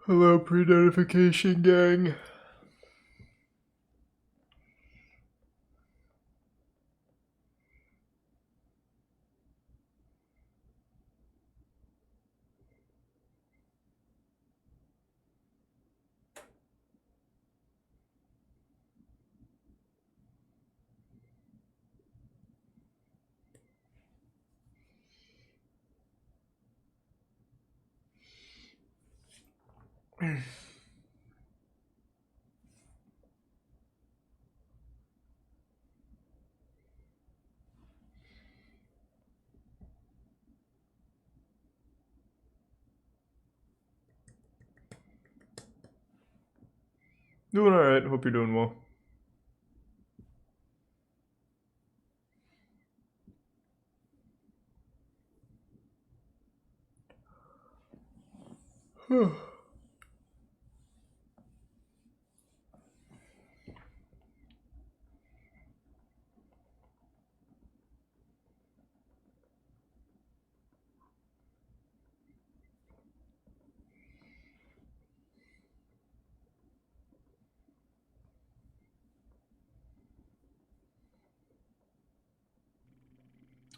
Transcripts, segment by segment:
Hello, pre-notification gang. Doing alright, hope you're doing well.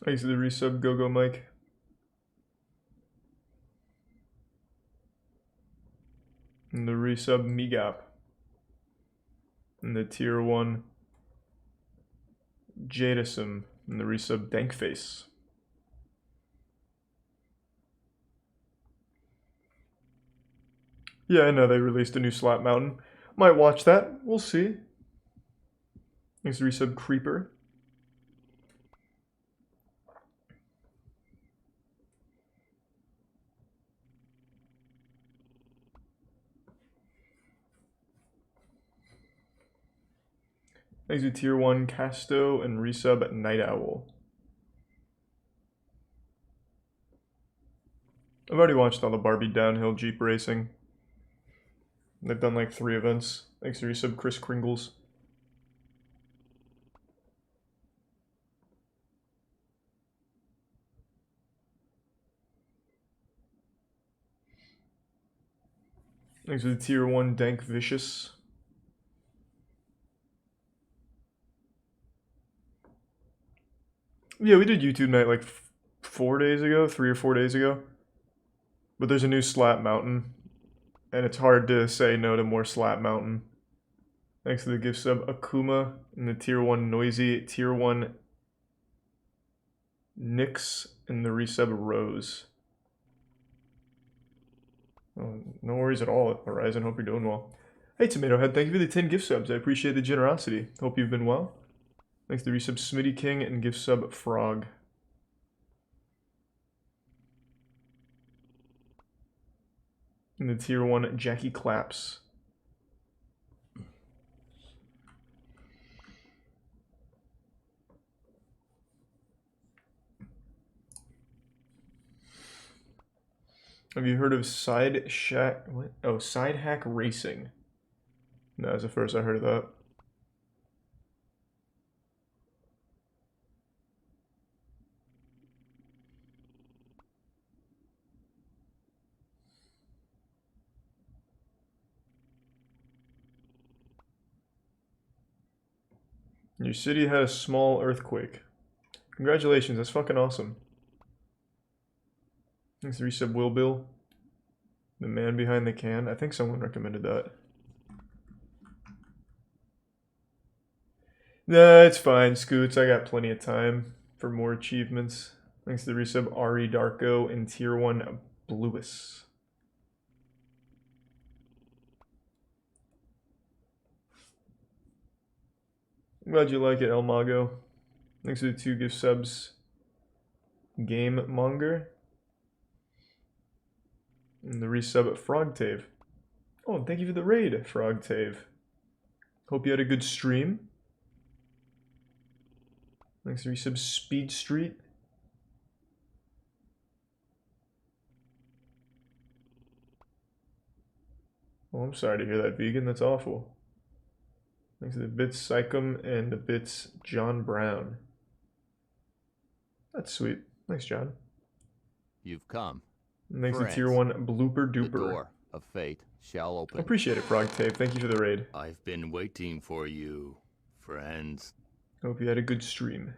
Thanks to the resub, Go Mike. And the resub, Megap. And the tier 1, Jadism. And the resub, Dankface. Yeah, I know they released a new Slap Mountain. Might watch that, we'll see. Thanks to the resub, Creeper. Thanks to tier 1, Casto, and resub, Night Owl. I've already watched all the Barbie downhill Jeep racing. They've done like 3 events. Thanks to resub, Chris Kringles. Thanks to the tier 1, Dank Vicious. Yeah, we did YouTube night like 4 days ago, 3 or 4 days ago. But there's a new Slap Mountain, and it's hard to say no to more Slap Mountain. Thanks to the gift sub Akuma and the tier 1 Noisy, tier 1 Nyx, and the resub Rose. Oh, no worries at all, Horizon. Hope you're doing well. Hey, Tomato Head, thank you for the 10 gift subs. I appreciate the generosity. Hope you've been well. Thanks to the resub Smitty King and gift sub Frog. And the tier 1 Jackie Claps. Have you heard of Side Hack Racing? No, that's the first I heard of that. Your city had a small earthquake. Congratulations, that's fucking awesome. Thanks to resub Will Bill. The man behind the can. I think someone recommended that. Nah, it's fine, Scoots. I got plenty of time for more achievements. Thanks to the resub Ari Darko and tier 1 Bluis. I'm glad you like it, El Mago. Thanks to the 2 gift subs Game Monger. And the resub Frogtave. Oh, and thank you for the raid, Frogtave. Hope you had a good stream. Thanks to resub Speed Street. Oh, I'm sorry to hear that, vegan. That's awful. Thanks to the bits Psychum and the bits John Brown. That's sweet. Thanks, John. You've come. And thanks to tier 1 Blooper Duper. of fate shall open. Appreciate it, Frog Tape. Thank you for the raid. I've been waiting for you, friends. Hope you had a good stream.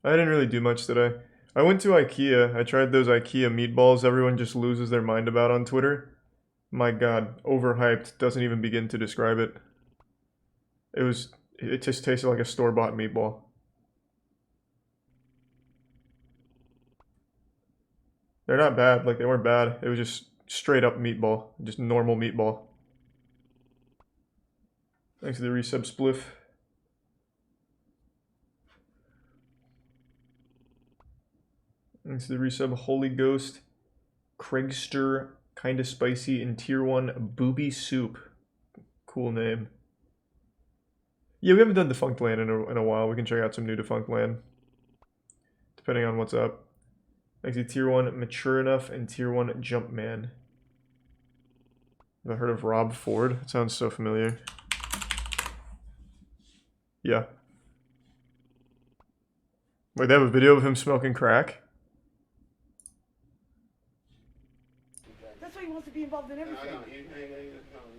I didn't really do much today. I went to IKEA. I tried those IKEA meatballs everyone just loses their mind about on Twitter. My god, overhyped. Doesn't even begin to describe it. It just tasted like a store-bought meatball. They're not bad, like they weren't bad. It was just straight up meatball. Just normal meatball. Thanks to the resub spliff. Thanks to the resub Holy Ghost. Craigster, kinda spicy, in tier 1 booby soup. Cool name. Yeah, we haven't done Defunct Land in a while. We can check out some new Defunct Land. Depending on what's up. Thanks to tier 1 Mature Enough and tier 1 Jumpman. Have I heard of Rob Ford? It sounds so familiar. Yeah. Wait, they have a video of him smoking crack? That's why he wants to be involved in everything.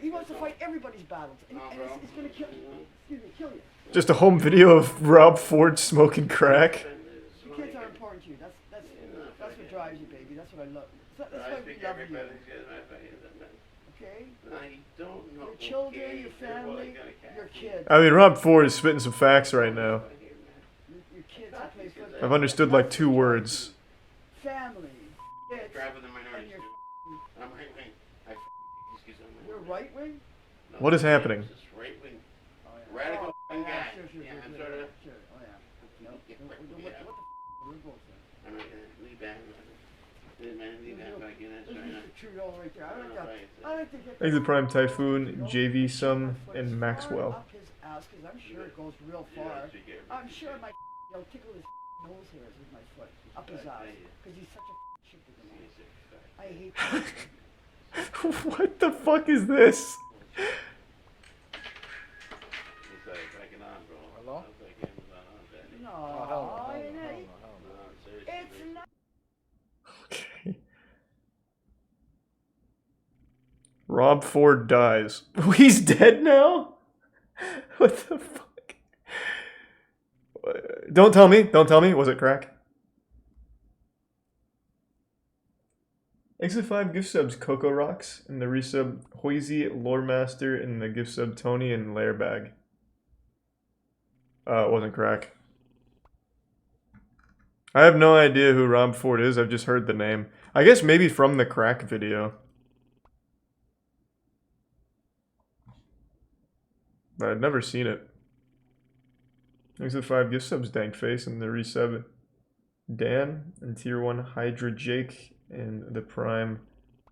He wants to fight everybody's battles, and it's going to kill you. Kill you. Just a home video of Rob Ford smoking crack? Your kids are important to you. That's what drives you, baby. That's what I love. That's why we love you. Okay? Your children, your family, your kids. I mean, Rob Ford is spitting some facts right now. Your kids that play football. I've understood like 2 words. Family, kids, and your right wing? What is happening? Radical guy. Sure. Yeah, I'm sort of. Sure. Oh, yeah. What the we're both I'm like, leave that. Leave that back in. That's right. That's true all right there. I like to get Thanks to Prime Typhoon, JV Sum, and Maxwell. up his ass, because I'm sure it goes real far. I'm sure my he'll tickle his nose hairs with my foot up his ass, because he's such a shit with the I hate that. What the fuck is this? Hello? No, it's not. Okay. Rob Ford dies. He's dead now? What the fuck? Don't tell me. Was it crack? Thanks to 5 gift subs, Coco Rocks, and the resub Hoisey, Loremaster, and the gift sub Tony and Lairbag. It wasn't crack. I have no idea who Rob Ford is, I've just heard the name. I guess maybe from the crack video. But I'd never seen it. Thanks to 5 gift subs, Dankface, and the resub Dan, and tier 1 Hydra Jake, and the Prime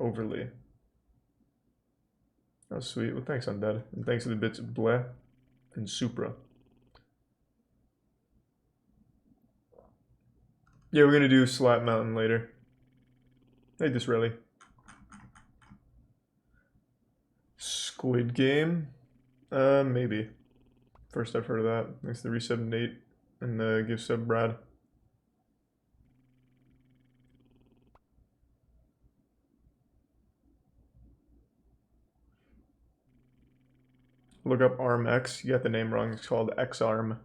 Overly. Oh, sweet. Well, thanks, Undead. And thanks to the bits of Bleh and Supra. Yeah, we're gonna do Slap Mountain later. Hey, Disraeli. Squid Game? Maybe. First I've heard of that. Thanks to the resub Nate and the gift sub Brad. Look up ARM-X. You got the name wrong. It's called X-Arm.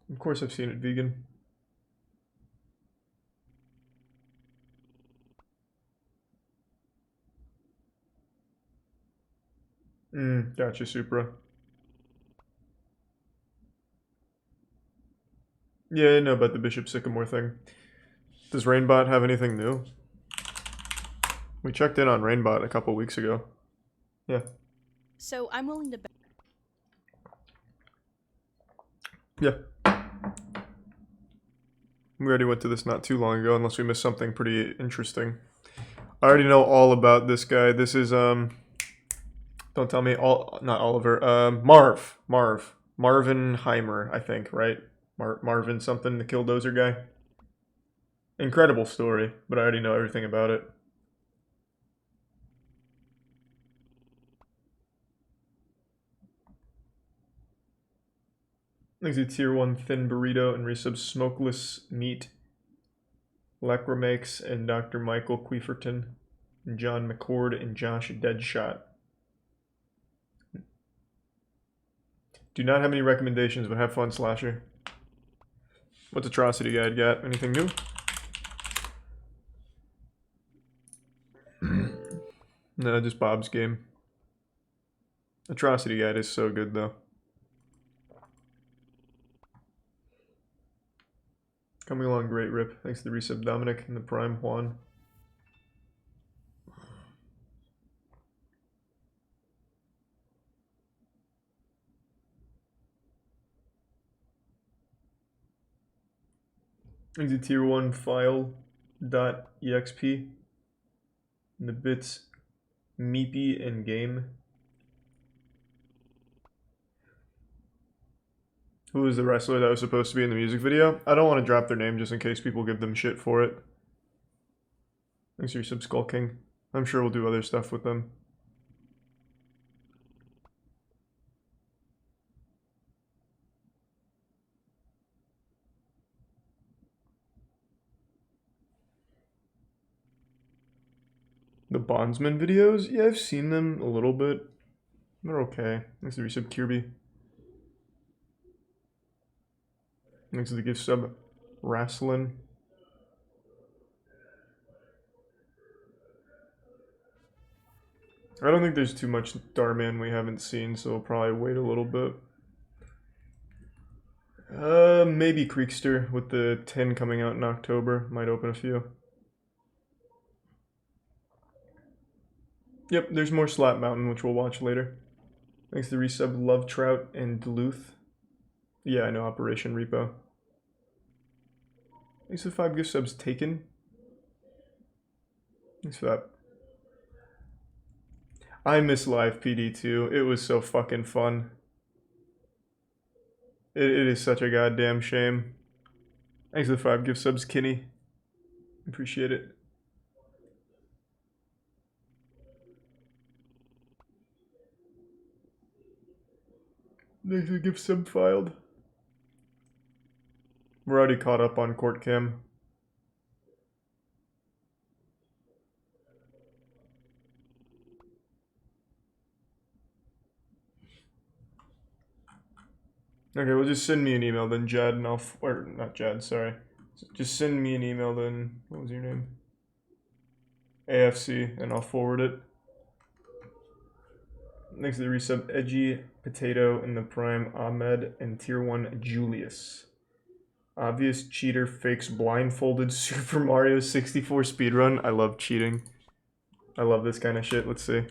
Of course I've seen it vegan. Gotcha, Supra. Yeah, I know about the Bishop Sycamore thing. Does Rainbot have anything new? We checked in on Rainbot a couple weeks ago. Yeah. So I'm willing to bet. Yeah. We already went to this not too long ago, unless we missed something pretty interesting. I already know all about this guy. This is, don't tell me, not Oliver, Marvin Heimer, I think, right? Marvin something, the Killdozer guy. Incredible story, but I already know everything about it. Thanks to Tier 1 Thin Burrito and resub Smokeless Meat, Lecramakes, and Dr. Michael Queeferton, and John McCord, and Josh Deadshot. Do not have any recommendations, but have fun, Slasher. What's Atrocity Guide got? Anything new? No, just Bob's game. Atrocity Guide is so good, though. Coming along, great rip. Thanks to the resub Dominic and the Prime Juan. Thanks to Tier 1 file.exp. And the bits Meepy and Game. Who was the wrestler that was supposed to be in the music video? I don't want to drop their name just in case people give them shit for it. Thanks for your sub, Skull King. I'm sure we'll do other stuff with them. The Bondsman videos? Yeah, I've seen them a little bit. They're okay. Thanks for your sub, Kirby. Thanks to the gift sub, Wrestling. I don't think there's too much Starman we haven't seen, so we'll probably wait a little bit. Maybe Creekster with the 10 coming out in October. Might open a few. Yep, there's more Slap Mountain, which we'll watch later. Thanks to the resub, Love Trout and Duluth. Yeah, I know, Operation Repo. Thanks for the 5 gift subs, Taken. Thanks for that. I miss live PD too. It was so fucking fun. It is such a goddamn shame. Thanks for the 5 gift subs, Kinney. Appreciate it. Thanks for the gift sub filed. We're already caught up on Court Cam. Okay, well just send me an email then, Jad, and I'll, or not Jad, sorry. Just send me an email then, what was your name? AFC, and I'll forward it. Thanks to the resub, Edgy, Potato, and the Prime, Ahmed, and Tier 1, Julius. Obvious cheater fakes blindfolded Super Mario 64 speedrun. I love cheating. I love this kind of shit. Let's see.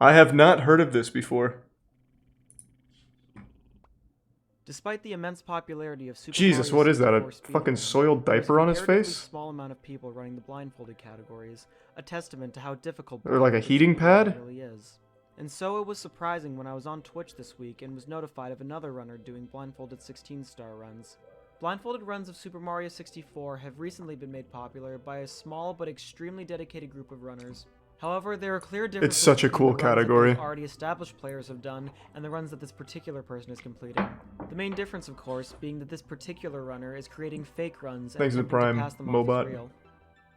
I have not heard of this before. Despite the immense popularity of Super Jesus, Mario what is that? A 64 fucking speedrun, soiled there was diaper on his comparatively face? Small amount of people running the blindfolded categories, a testament to how difficult Or like a blindfolded heating speedrunning pad? really is. And so it was surprising when I was on Twitch this week and was notified of another runner doing blindfolded 16-star runs. Blindfolded runs of Super Mario 64 have recently been made popular by a small but extremely dedicated group of runners. However, there are clear differences such a between cool the runs that category. those already established players have done and the runs that this particular person is completing. The main difference, of course, being that this particular runner is creating fake runs and Thanks to the attempting Prime, to pass them off Mobot. as real.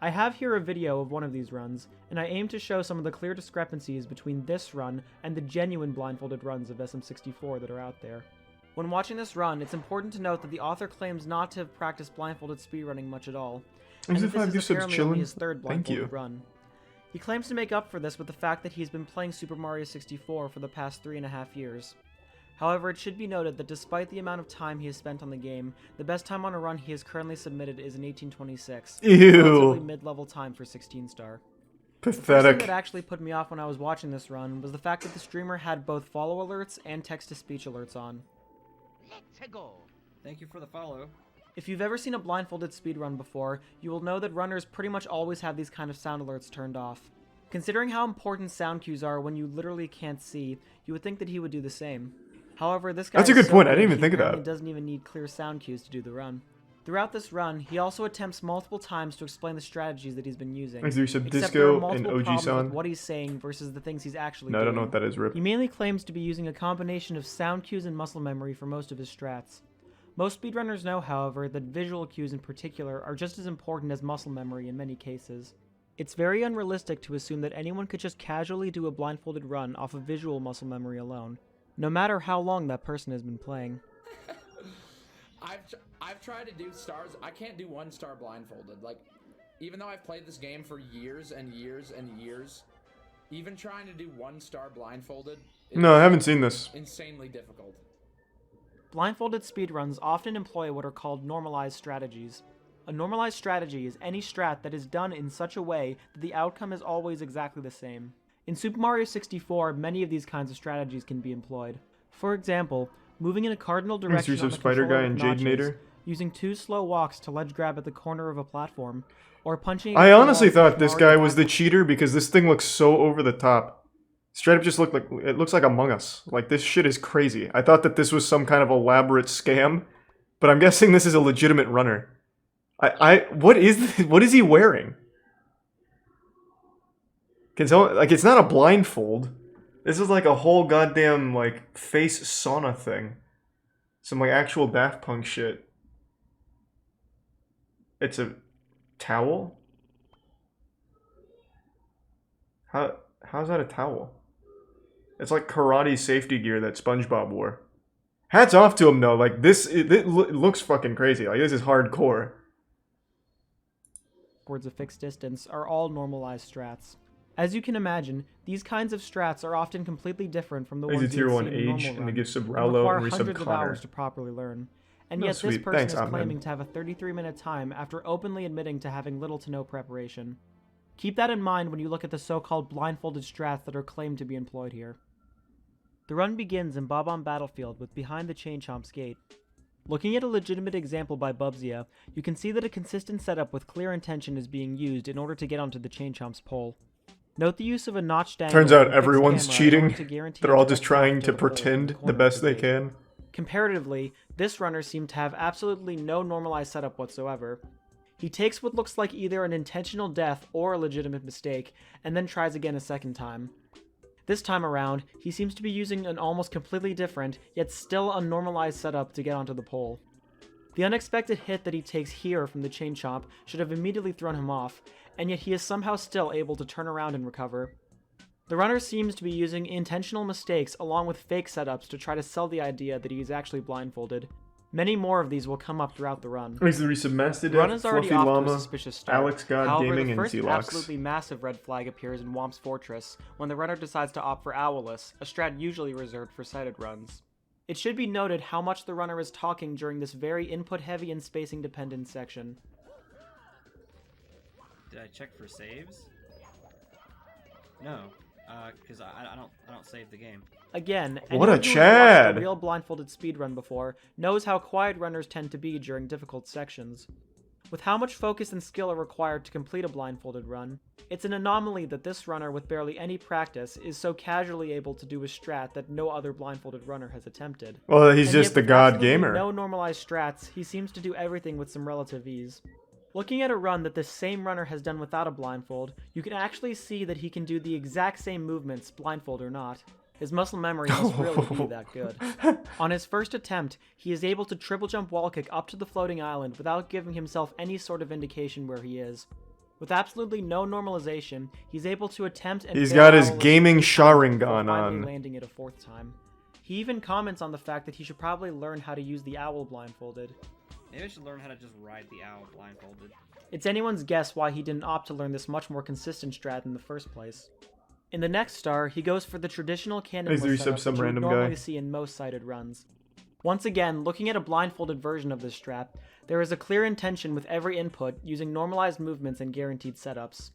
I have here a video of one of these runs, and I aim to show some of the clear discrepancies between this run and the genuine blindfolded runs of SM64 that are out there. When watching this run, it's important to note that the author claims not to have practiced blindfolded speedrunning much at all, and that this is apparently only his third blindfolded run. He claims to make up for this with the fact that he's been playing Super Mario 64 for the past 3.5 years. However, it should be noted that despite the amount of time he has spent on the game, the best time on a run he has currently submitted is an 1826. Ew. Relatively mid-level time for 16-star. The first thing Pathetic. that actually put me off when I was watching this run was the fact that the streamer had both follow alerts and text-to-speech alerts on. Let's go. Thank you for the follow. If you've ever seen a blindfolded speedrun before, you will know that runners pretty much always have these kind of sound alerts turned off. Considering how important sound cues are when you literally can't see, you would think that he would do the same. However, this guy That's a is good so point, I good, didn't even he think of apparently that. doesn't even need clear sound cues to do the run. Throughout this run, he also attempts multiple times to explain the strategies that he's been using. Is there some Except there are disco and multiple OG problems with sound? what he's saying versus the things he's actually No, I doing. don't know what that is, Rip. He mainly claims to be using a combination of sound cues and muscle memory for most of his strats. Most speedrunners know, however, that visual cues in particular are just as important as muscle memory in many cases. It's very unrealistic to assume that anyone could just casually do a blindfolded run off of visual muscle memory alone, no matter how long that person has been playing. I've tried to do stars. I can't do 1 star blindfolded. Like, even though I've played this game for years and years and years, even trying to do 1 star blindfolded is No, I haven't seen this. insanely difficult. Blindfolded speedruns often employ what are called normalized strategies. A normalized strategy is any strat that is done in such a way that the outcome is always exactly the same. In Super Mario 64, many of these kinds of strategies can be employed. For example, moving in a cardinal direction on Some the Spider controller Guy with and notches, Jadenator. using 2 slow walks to ledge grab at the corner of a platform, or punching I against the honestly wall thought with this Mario guy was the backwards. cheater because this thing looks so over the top. Straight up just looked like, it looks like Among Us. Like, this shit is crazy. I thought that this was some kind of elaborate scam, but I'm guessing this is a legitimate runner. What is he wearing? Can someone, like, it's not a blindfold. This is like a whole goddamn, like, face sauna thing. Some, like, actual Daft Punk shit. It's a towel? How's that a towel? It's like karate safety gear that SpongeBob wore. Hats off to him though. Like it looks fucking crazy. Like this is hardcore. Upwards of fixed distance are all normalized strats. As you can imagine, these kinds of strats are often completely different from the He's a ones tier you'd 1 see in a age, normal and run, they give sub and Rowlo require and resub hundreds of Connor. hours to properly learn. And No, yet sweet. this person Thanks, is Ahmed. claiming to have a 33-minute time after openly admitting to having little to no preparation. Keep that in mind when you look at the so-called blindfolded strats that are claimed to be employed here. The run begins in Bob-omb Battlefield with Behind the Chain Chomp's Gate. Looking at a legitimate example by Bubsia, you can see that a consistent setup with clear intention is being used in order to get onto the Chain Chomp's pole. Note the use of a notched angle Turns out and fixed everyone's camera in cheating. order to guarantee They're a all direct just path trying to to the pole from pretend the corner of best they gate. can. Comparatively, this runner seemed to have absolutely no normalized setup whatsoever. He takes what looks like either an intentional death or a legitimate mistake, and then tries again a second time. This time around, he seems to be using an almost completely different, yet still unnormalized setup to get onto the pole. The unexpected hit that he takes here from the Chain Chomp should have immediately thrown him off, and yet he is somehow still able to turn around and recover. The runner seems to be using intentional mistakes along with fake setups to try to sell the idea that he is actually blindfolded. Many more of these will come up throughout the run. Thanks to the resub Master The run Death, is already Fluffy off to a Llama, suspicious start. Alex God However, Gaming, the and first Zelox. absolutely massive red flag appears in Womp's Fortress when the runner decides to opt for Owlless, a strat usually reserved for sighted runs. It should be noted how much the runner is talking during this very input-heavy and spacing-dependent section. Did I check for saves? No, because I don't save the game. Again, What a anyone who has watched Chad! a real blindfolded speedrun before knows how quiet runners tend to be during difficult sections. With how much focus and skill are required to complete a blindfolded run, it's an anomaly that this runner with barely any practice is so casually able to do a strat that no other blindfolded runner has attempted. Well, he's And just yet the with god absolutely gamer. no normalized strats, he seems to do everything with some relative ease. Looking at a run that this same runner has done without a blindfold, you can actually see that he can do the exact same movements, blindfold or not. His muscle memory must really be that good. On his first attempt, he is able to triple jump wall kick up to the floating island without giving himself any sort of indication where he is. With absolutely no normalization, he's able to attempt and He's fail got his Owlless gaming 3 times before Sharingan finally on. landing it a 4th time. He even comments on the fact that he should probably learn how to use the owl blindfolded. Maybe I should learn how to just ride the owl blindfolded. It's anyone's guess why he didn't opt to learn this much more consistent strat in the first place. In the next star, he goes for the traditional cannonless Is there setup some that you would random normally guy? see in most sighted runs. Once again, looking at a blindfolded version of this strat, there is a clear intention with every input using normalized movements and guaranteed setups.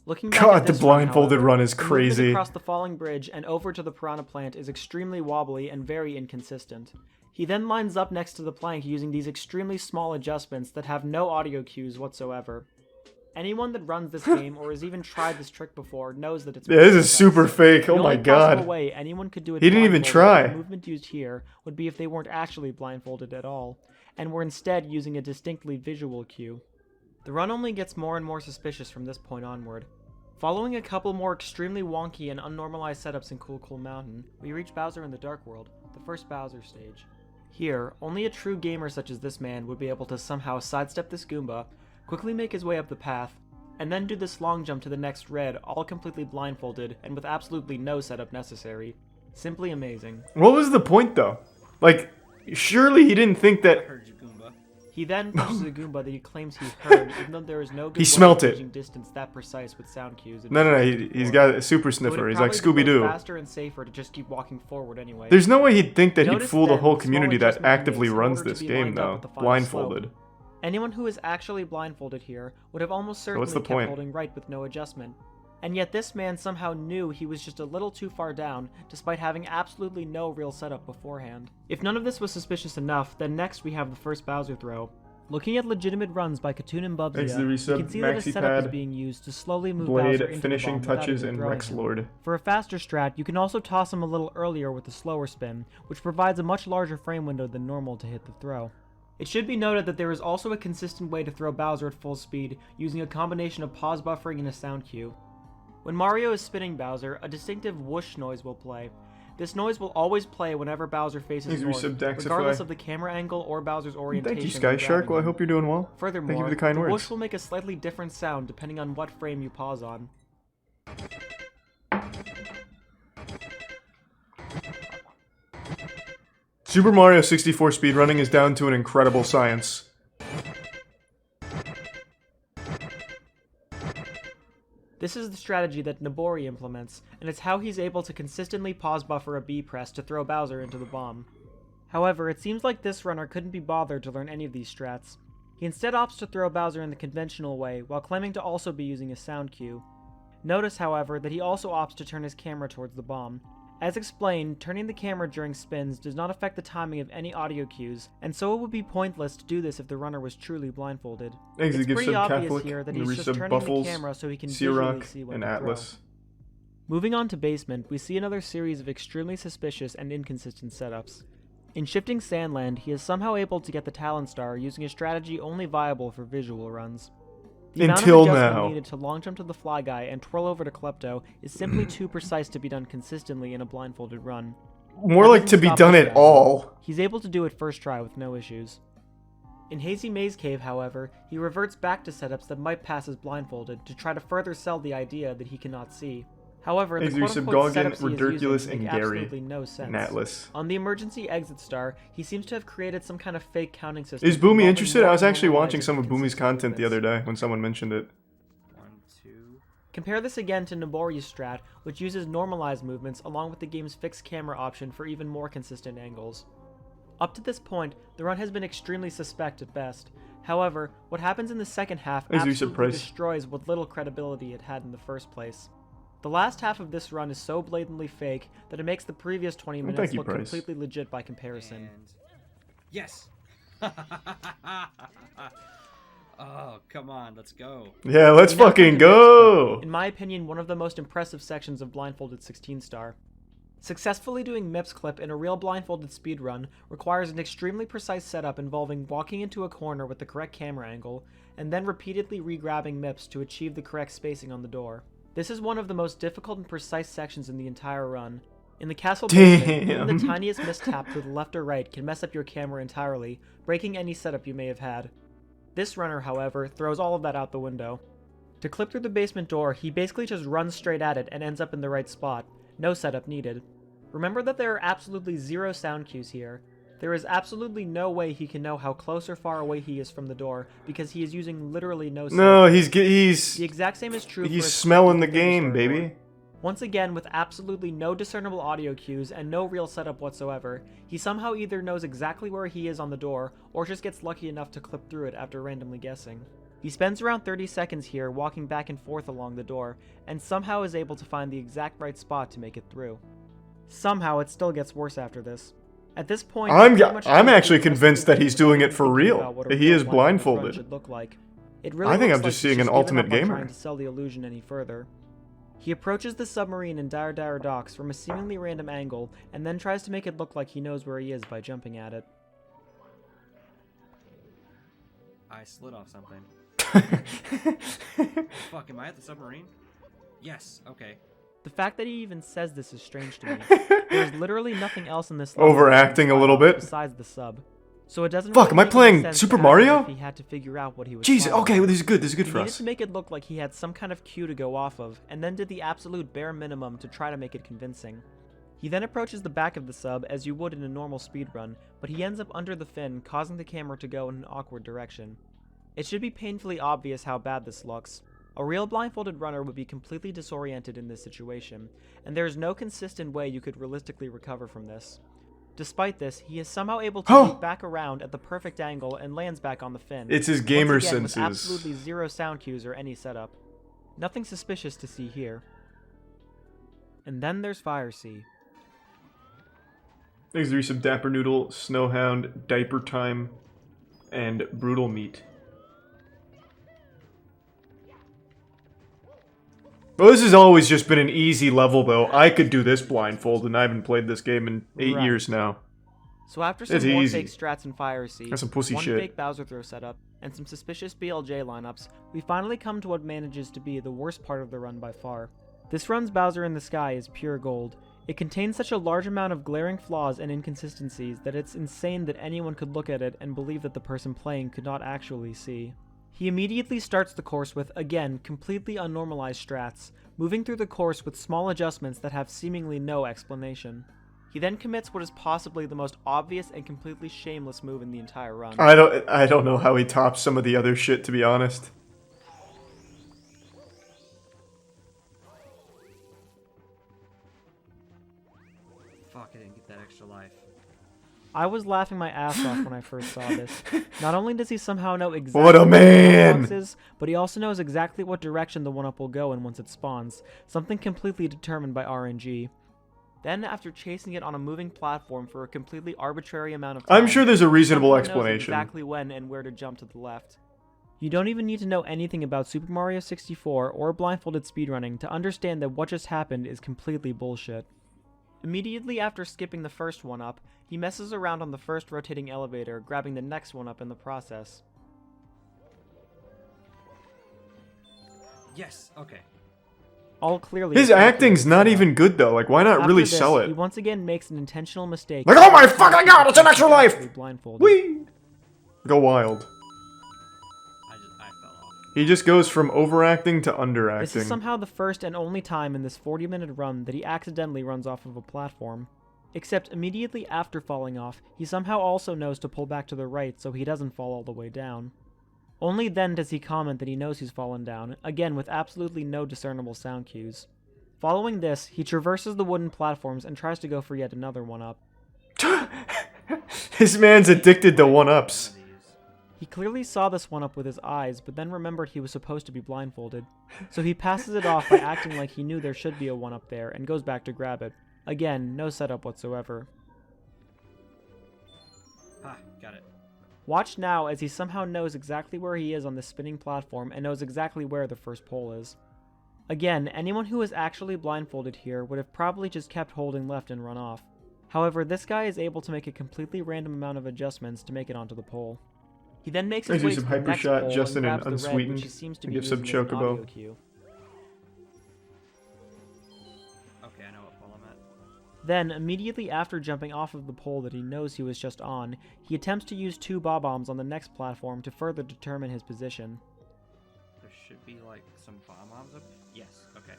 Looking back God, at the this run, blindfolded however, run is the movement crazy. across the falling bridge and over to the piranha plant is extremely wobbly and very inconsistent. He then lines up next to the plank using these extremely small adjustments that have no audio cues whatsoever. Anyone that runs this game or has even tried this trick before knows that it's Yeah, this is precise. super fake. The Oh my only possible god. way anyone could do it He didn't even blindfolded try. with the movement used here would be if they weren't actually blindfolded at all. and were instead using a distinctly visual cue. The run only gets more and more suspicious from this point onward. Following a couple more extremely wonky and unnormalized setups in Cool Cool Mountain, we reach Bowser in the Dark World, the first Bowser stage. Here, only a true gamer such as this man would be able to somehow sidestep this Goomba, quickly make his way up the path, and then do this long jump to the next red, all completely blindfolded and with absolutely no setup necessary. Simply amazing. What was the point, though? Like, surely he didn't think I that... heard you, Goomba. He then pushes a Goomba that he claims he heard, even though there is no good He way smelt of it. gauging distance that precise with sound cues. No, he's got a super It would sniffer. have He's like probably been both Scooby-Doo. faster and safer to just keep walking forward anyway. There's no way he'd think that he'd Notice fool the then whole the small community that adjustment he actively makes in runs order to this be game, lined up though. with the final Blindfolded. slope. Anyone who is actually blindfolded here would have almost certainly what's the kept point? holding right with no adjustment. And yet this man somehow knew he was just a little too far down, despite having absolutely no real setup beforehand. If none of this was suspicious enough, then next we have the first Bowser throw. Looking at legitimate runs by Katoon and Bubsy, Thanks to the you resub, can see that a Maxi setup is Pad, being used to slowly move Blade, Bowser into finishing the bomb without touches, even and throwing Rex him. Lord. For a faster strat, you can also toss him a little earlier with a slower spin, which provides a much larger frame window than normal to hit the throw. It should be noted that there is also a consistent way to throw Bowser at full speed, using a combination of pause buffering and a sound cue. When Mario is spinning Bowser, a distinctive whoosh noise will play. This noise will always play whenever Bowser faces Thanks, north, resub, Daxify. regardless of the camera angle or Bowser's orientation. Thank you, Sky when Shark. grabbing Well, I him. hope you're doing well. Furthermore, Thank you for the kind words. whoosh will make a slightly different sound depending on what frame you pause on. Super Mario 64 speedrunning is down to an incredible science. This is the strategy that Nobori implements, and it's how he's able to consistently pause buffer a B press to throw Bowser into the bomb. However, it seems like this runner couldn't be bothered to learn any of these strats. He instead opts to throw Bowser in the conventional way, while claiming to also be using a sound cue. Notice, however, that he also opts to turn his camera towards the bomb. As explained, turning the camera during spins does not affect the timing of any audio cues, and so it would be pointless to do this if the runner was truly blindfolded. Thanks to It's the pretty gift sub obvious Catholic, here that the he's just resub turning Buffles, the camera so he can visually Sirach, see when and to throw. Atlas. Moving on to Basement, we see another series of extremely suspicious and inconsistent setups. In Shifting Sandland, he is somehow able to get the Talon Star using a strategy only viable for visual runs. The Until amount of adjustment now. needed to long jump to the Fly Guy and twirl over to Klepto is simply too precise to be done consistently in a blindfolded run. More That like doesn't to be stop done this at guy. all. He's able to do it first try with no issues. In Hazy Maze Cave, however, he reverts back to setups that might pass as blindfolded to try to further sell the idea that he cannot see. However, the Thanks to resub quote-unquote Goggin, setups he is Redurculous, using and make Gary. absolutely no sense. And Atlas. On the emergency exit star, he seems to have created some kind of fake counting system. Is Boomy involving interested? I more was actually normalized watching some of and Boomy's consistent content the movements. other day when someone mentioned it. 1, 2. Compare this again to Nobori's strat, which uses normalized movements along with the game's fixed camera option for even more consistent angles. Up to this point, the run has been extremely suspect at best. However, what happens in the second half As you absolutely surprise. destroys what little credibility it had in the first place. The last half of this run is so blatantly fake that it makes the previous 20 minutes thank you, look Price. completely legit by comparison. And yes. Oh, come on, let's go. Yeah, let's We now come fucking to go! In my opinion, one of the most impressive sections of Blindfolded 16 Star. Successfully doing Mips Clip in a real blindfolded speedrun requires an extremely precise setup involving walking into a corner with the correct camera angle, and then repeatedly re-grabbing Mips to achieve the correct spacing on the door. This is one of the most difficult and precise sections in the entire run. In the castle basement, even the tiniest mistap to the left or right can mess up your camera entirely, breaking any setup you may have had. This runner, however, throws all of that out the window. To clip through the basement door, he basically just runs straight at it and ends up in the right spot. No setup needed. Remember that there are absolutely zero sound cues here. There is absolutely no way he can know how close or far away he is from the door, because he is using literally no setup. No, The he's exact same is true for he's its smelling the Convenience game, Store baby. door. Once again, with absolutely no discernible audio cues and no real setup whatsoever, he somehow either knows exactly where he is on the door, or just gets lucky enough to clip through it after randomly guessing. He spends around 30 seconds here walking back and forth along the door, and somehow is able to find the exact right spot to make it through. Somehow it still gets worse after this. At this point, I'm you pretty much know actually the rest of convinced the that game he's doing without it for thinking real. about what a That he real is blindfolded run blindfolded. should look like. It really I think looks I'm like just he's seeing an given ultimate up on gamer. trying to sell the illusion any further. He approaches the submarine in Dire Dire Docks from a seemingly random angle, and then tries to make it look like he knows where he is by jumping at it. I slid off something. Fuck, am I at the submarine? Yes, okay. The fact that he even says this is strange to me. There's literally nothing else in this level Overacting a little bit. besides the sub. So it doesn't Fuck, really am I make any playing sense Super to act Mario? as if he had to figure out what he was Jeez, following. okay, well, this is good. This is good He for needed us. to make it look like he had some kind of cue to go off of, and then did the absolute bare minimum to try to make it convincing. He then approaches the back of the sub as you would in a normal speedrun, but he ends up under the fin, causing the camera to go in an awkward direction. It should be painfully obvious how bad this looks. A real blindfolded runner would be completely disoriented in this situation, and there is no consistent way you could realistically recover from this. Despite this, he is somehow able to loop back around at the perfect angle and lands back on the fin. It's his gamer Once again, senses. with absolutely zero sound cues or any setup. Nothing suspicious to see here. And then there's Fire Sea. There's three some Dapper Noodle, Snowhound, Diaper Time, and Brutal Meat. Well, this has always just been an easy level, though. I could do this blindfolded, and I haven't played this game in 8 Right. years now. So after some It's more easy. fake strats in Fire Sea, That's some pussy one shit. fake Bowser throw setup, and some suspicious BLJ lineups, we finally come to what manages to be the worst part of the run by far. This run's Bowser in the Sky is pure gold. It contains such a large amount of glaring flaws and inconsistencies that it's insane that anyone could look at it and believe that the person playing could not actually see. He immediately starts the course with, again, completely unnormalized strats, moving through the course with small adjustments that have seemingly no explanation. He then commits what is possibly the most obvious and completely shameless move in the entire run. I don't know how he tops some of the other shit, to be honest. Fuck, I didn't get that extra life. I was laughing my ass off when I first saw this. Not only does he somehow know exactly What a where the man! box is, but he also knows exactly what direction the 1-up will go in once it spawns, something completely determined by RNG. Then, after chasing it on a moving platform for a completely arbitrary amount of time, I'm sure there's a reasonable someone knows explanation. exactly when and where to jump to the left. You don't even need to know anything about Super Mario 64 or blindfolded speedrunning to understand that what just happened is completely bullshit. Immediately after skipping the first 1-up, he messes around on the first rotating elevator, grabbing the next 1-up in the process. Yes, okay. All clearly... His acting's not even good, though. Like, why not After really this, sell he it? once again makes an intentional mistake. Like, oh my fucking god, it's an extra life! Blindfolded. Whee! Go wild. I fell off. He just goes from overacting to underacting. This is somehow the first and only time in this 40-minute run that he accidentally runs off of a platform. Except immediately after falling off, he somehow also knows to pull back to the right so he doesn't fall all the way down. Only then does he comment that he knows he's fallen down, again with absolutely no discernible sound cues. Following this, he traverses the wooden platforms and tries to go for yet another 1-up. This man's addicted to 1-ups. He clearly saw this 1-up with his eyes, but then remembered he was supposed to be blindfolded. So he passes it off by acting like he knew there should be a 1-up there, and goes back to grab it. Again, no setup whatsoever. Ah, got it. Watch now as he somehow knows exactly where he is on this spinning platform and knows exactly where the first pole is. Again, anyone who is actually blindfolded here would have probably just kept holding left and run off. However, this guy is able to make a completely random amount of adjustments to make it onto the pole. He then makes his Let's do way to some the next Hypershot, pole Justin, and and grabs the red, Unsweetened, which he seems to and be give some using as an Chocobo. audio cue. Okay, I know what pole I'm at. Then, immediately after jumping off of the pole that he knows he was just on, he attempts to use 2 bob-ombs on the next platform to further determine his position. There should be, like, some bomb-bombs up? Yes, okay.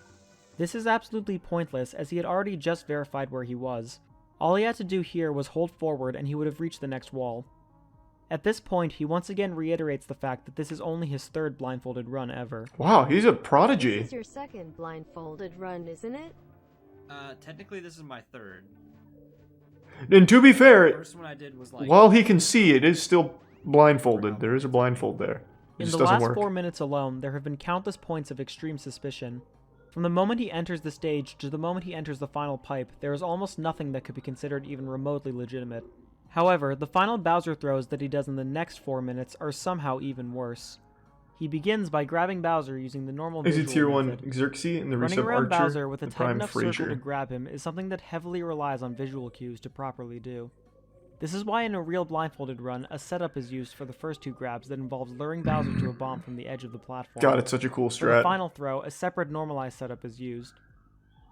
This is absolutely pointless, as he had already just verified where he was. All he had to do here was hold forward and he would have reached the next wall. At this point, he once again reiterates the fact that this is only his 3rd blindfolded run ever. Wow, he's a prodigy. This is your second blindfolded run, isn't it? Technically this is my 3rd. And to be The fair, first one I did was like... while he can see, it is still blindfolded. There is a blindfold there. It In just the doesn't last work. 4 minutes alone, there have been countless points of extreme suspicion. From the moment he enters the stage to the moment he enters the final pipe, there is almost nothing that could be considered even remotely legitimate. However, the final Bowser throws that he does in the next 4 minutes are somehow even worse. He begins by grabbing Bowser using the normal Is visual it tier 1 method. Xerxes and the Running resub around Archer, Bowser with a the tight Prime enough circle to Frazier? grab him is something that heavily relies on visual cues to properly do. This is why in a real blindfolded run, a setup is used for the first 2 grabs that involves luring Bowser to a bomb from the edge of the platform. God, it's such a cool For the strat. final throw, a separate normalized setup is used.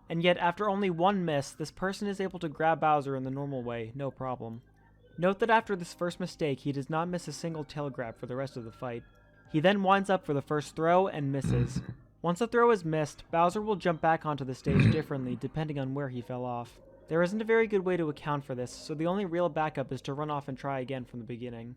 And yet, after only 1 miss, this person is able to grab Bowser in the normal way, no problem. Note that after this first mistake, he does not miss a single tail grab for the rest of the fight. He then winds up for the first throw and misses. Once a throw is missed, Bowser will jump back onto the stage differently depending on where he fell off. There isn't a very good way to account for this, so the only real backup is to run off and try again from the beginning.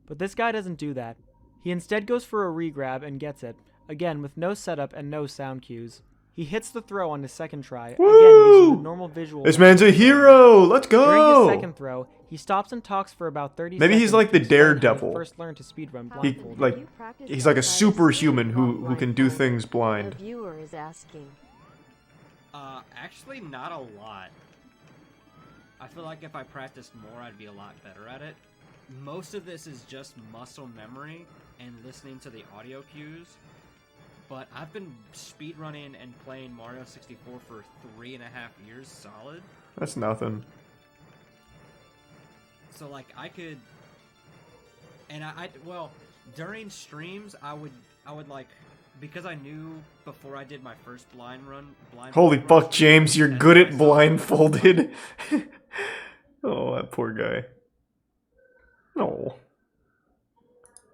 But this guy doesn't do that. He instead goes for a re-grab and gets it, again with no setup and no sound cues. He hits the throw on his second try, again using the normal visual. This man's a hero! Let's go! During his second throw, he stops and talks for about 30 seconds. Maybe he's like the to explain how he Daredevil. First learned to speedrun He, blindfolded. like, he's like a superhuman who can do things The blind. viewer is asking. Actually not a lot. I feel like if I practiced more, I'd be a lot better at it. Most of this is just muscle memory and listening to the audio cues. But I've been speedrunning and playing Mario 64 for 3.5 years solid. That's nothing. So like I could, and well, during streams I would like, because I knew before I did my first blind Holy run, fuck, James, you're good at blindfolded. Oh, that poor guy. No.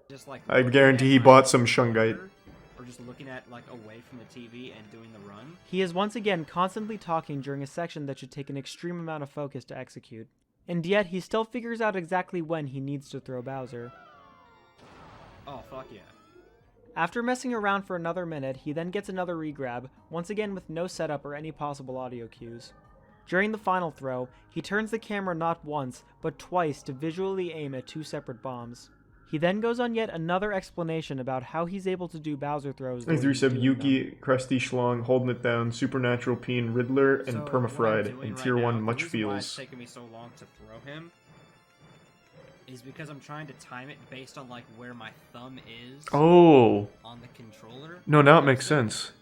just like I looking guarantee at he my bought some shungite. monitor, or just looking at like away from the TV and doing the run. He is once again constantly talking during a section that should take an extreme amount of focus to execute. And yet, he still figures out exactly when he needs to throw Bowser. Oh fuck yeah. After messing around for another minute, he then gets another re-grab, once again with no setup or any possible audio cues. During the final throw, he turns the camera not once, but twice to visually aim at 2 separate bombs. He then goes on yet another explanation about how he's able to do Bowser throws. the way 23 he's sub doing Yuki, Krusty Schlong, Holding It Down, Supernatural Peen, Riddler, and So, what I'm Permafried, doing and right Tier now, 1 the Much reason why it's Feels. taking me so long to throw him is because I'm trying to time it based on like where my thumb is Oh, on the controller. no, now it makes sense.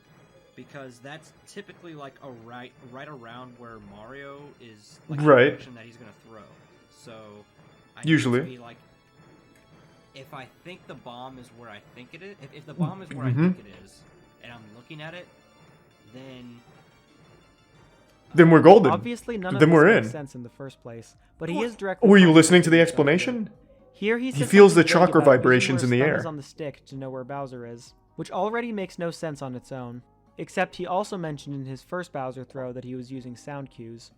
Because that's typically like a right around where Mario is, like Right. the direction that he's gonna throw. So I Usually. need to be, like, if I think the bomb is where I think it is, if the bomb is where Mhm. I think it is, and I'm looking at it, then Then we're golden. Obviously, none of Then this we're makes in. sense in the first place, but he is directly. Were you trying listening to the do something. explanation? Here he says feels something the vague chakra about using vibrations where in the his thumb air. is on the stick to know where Bowser is, which already makes no sense on its own. Except he also mentioned in his first Bowser throw that he was using sound cues.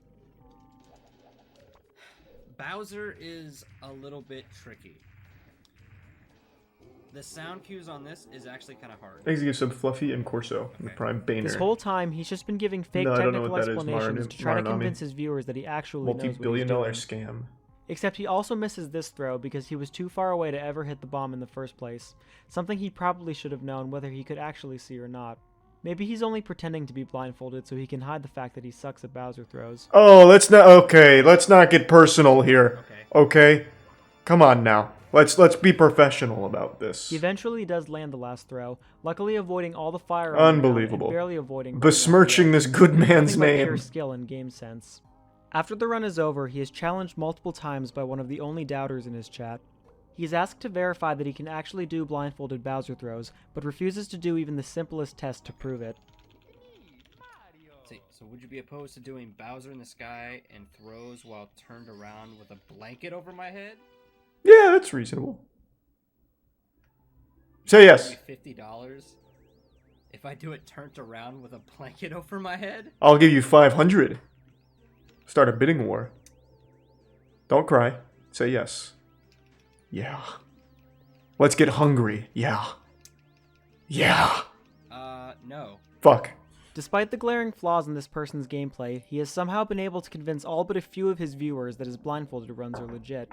Bowser is a little bit tricky. The sound cues on this is actually kind of hard. Thanks to give sub Fluffy and Corso, the Okay. Prime Baner. This whole time, he's just been giving fake No, I don't know technical what that is, explanations to try to Marinami. convince his viewers that he actually knows what he's Multi-billion-dollar doing. scam. Except he also misses this throw because he was too far away to ever hit the bomb in the first place, something he probably should have known whether he could actually see or not. Maybe he's only pretending to be blindfolded so he can hide the fact that he sucks at Bowser throws. Oh, let's not get personal here. Okay? Come on now. Let's be professional about this. He eventually does land the last throw, luckily avoiding all the fire. Unbelievable. And barely avoiding Besmirching this good man's nothing but name. pure skill and game sense. After the run is over, he is challenged multiple times by one of the only doubters in his chat. He is asked to verify that he can actually do blindfolded Bowser throws, but refuses to do even the simplest test to prove it. So would you be opposed to doing Bowser in the sky and throws while turned around with a blanket over my head? Yeah, that's reasonable. Say yes. $50 if I do it turned around with a blanket over my head? I'll give you 500. Start a bidding war. Don't cry. Say yes. Yeah. Let's get hungry. Yeah. Yeah. No. Fuck. Despite the glaring flaws in this person's gameplay, he has somehow been able to convince all but a few of his viewers that his blindfolded runs are legit.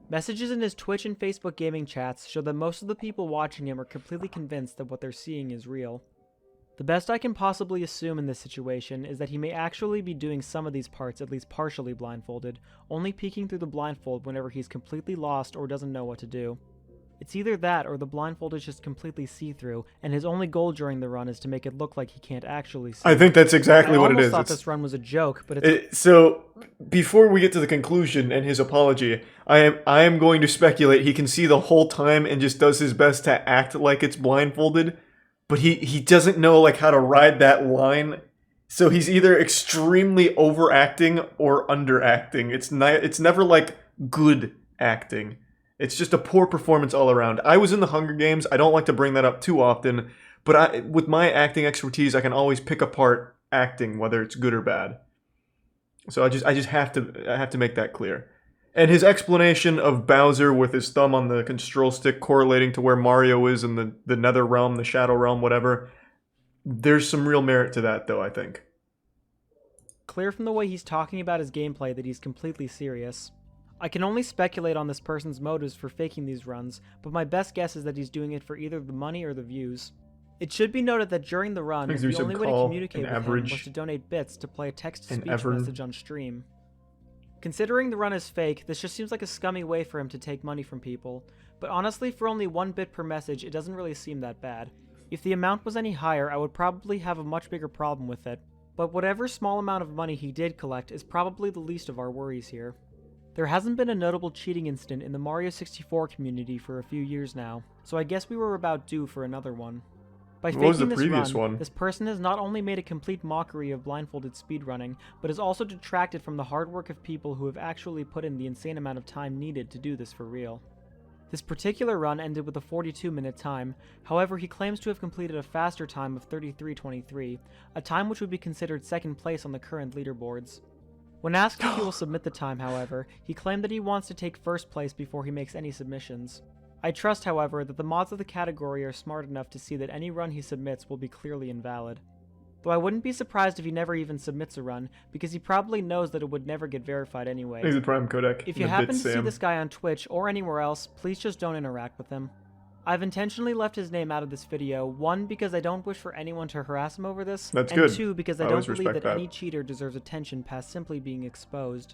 Messages in his Twitch and Facebook gaming chats show that most of the people watching him are completely convinced that what they're seeing is real. The best I can possibly assume in this situation is that he may actually be doing some of these parts at least partially blindfolded, only peeking through the blindfold whenever he's completely lost or doesn't know what to do. It's either that or the blindfold is just completely see-through, and his only goal during the run is to make it look like he can't actually see. I think that's exactly what it I is. almost thought It's- this run was a joke, but it's... so, before we get to the conclusion and his apology, I am going to speculate he can see the whole time and just does his best to act like it's blindfolded, but he doesn't know like how to ride that line. So he's either extremely overacting or underacting. It's never like good acting. It's just a poor performance all around. I was in the Hunger Games. I don't like to bring that up too often, but with my acting expertise, I can always pick apart acting, whether it's good or bad. So I just have to make that clear. And his explanation of Bowser with his thumb on the control stick correlating to where Mario is in the Nether Realm, the Shadow Realm, whatever. There's some real merit to that, though, I think. Clear from the way he's talking about his gameplay that he's completely serious. I can only speculate on this person's motives for faking these runs, but my best guess is that he's doing it for either the money or the views. It should be noted that during the run, the only way to communicate with him was to donate bits to play a text-to-speech message on stream. Considering the run is fake, this just seems like a scummy way for him to take money from people, but honestly, for only 1 bit per message, it doesn't really seem that bad. If the amount was any higher, I would probably have a much bigger problem with it, but whatever small amount of money he did collect is probably the least of our worries here. There hasn't been a notable cheating incident in the Mario 64 community for a few years now, so I guess we were about due for another one. By faking this run, this person has not only made a complete mockery of blindfolded speedrunning, but has also detracted from the hard work of people who have actually put in the insane amount of time needed to do this for real. This particular run ended with a 42-minute time, however he claims to have completed a faster time of 33:23, a time which would be considered second place on the current leaderboards. When asked if he will submit the time, however, he claimed that he wants to take first place before he makes any submissions. I trust, however, that the mods of the category are smart enough to see that any run he submits will be clearly invalid. Though I wouldn't be surprised if he never even submits a run, because he probably knows that it would never get verified anyway. He's a prime codec. If you happen to see this guy on Twitch or anywhere else, please just don't interact with him. I've intentionally left his name out of this video, 1, because I don't wish for anyone to harass him over this, That's and good. 2, because I don't believe that any cheater deserves attention past simply being exposed.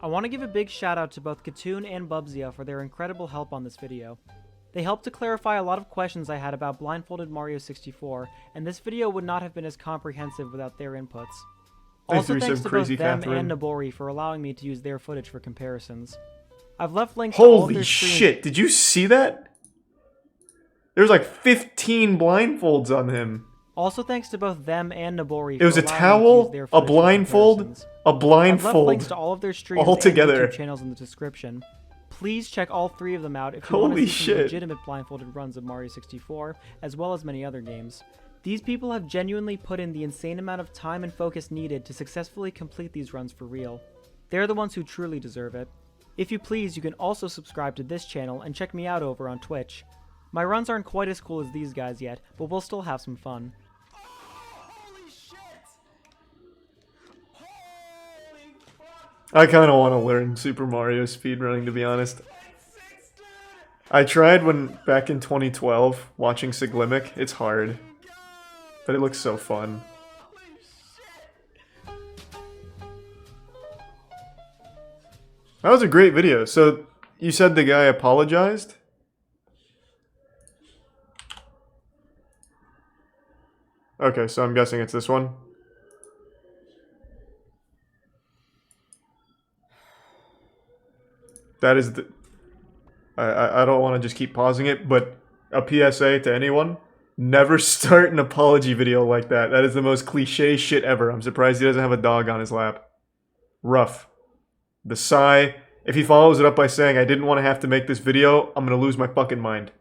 I want to give a big shout out to both Katoon and Bubzia for their incredible help on this video. They helped to clarify a lot of questions I had about blindfolded Mario 64, and this video would not have been as comprehensive without their inputs. Also thanks to both them and Nabori for allowing me to use their footage for comparisons. I've left links to all of their streams. Holy shit, did you see that? There's like 15 blindfolds on him. Also thanks to both them and Nabori for allowing me to use their footage. It was a towel, a blindfold, a blindfold, I've left links to all of their streams all together. and YouTube channels in the description. Please check all 3 of them out if you want to see some legitimate blindfolded runs of Mario 64, as well as many other games. These people have genuinely put in the insane amount of time and focus needed to successfully complete these runs for real. They're the ones who truly deserve it. If you please, you can also subscribe to this channel and check me out over on Twitch. My runs aren't quite as cool as these guys yet, but we'll still have some fun. I kind of want to learn Super Mario speedrunning, to be honest. I tried back in 2012, watching Siglimic. It's hard. But it looks so fun. That was a great video. So, you said the guy apologized? Okay, so I'm guessing it's this one. That is the... I don't want to just keep pausing it, but a PSA to anyone. Never start an apology video like that. That is the most cliche shit ever. I'm surprised he doesn't have a dog on his lap. Rough. The sigh. If he follows it up by saying, I didn't want to have to make this video, I'm going to lose my fucking mind.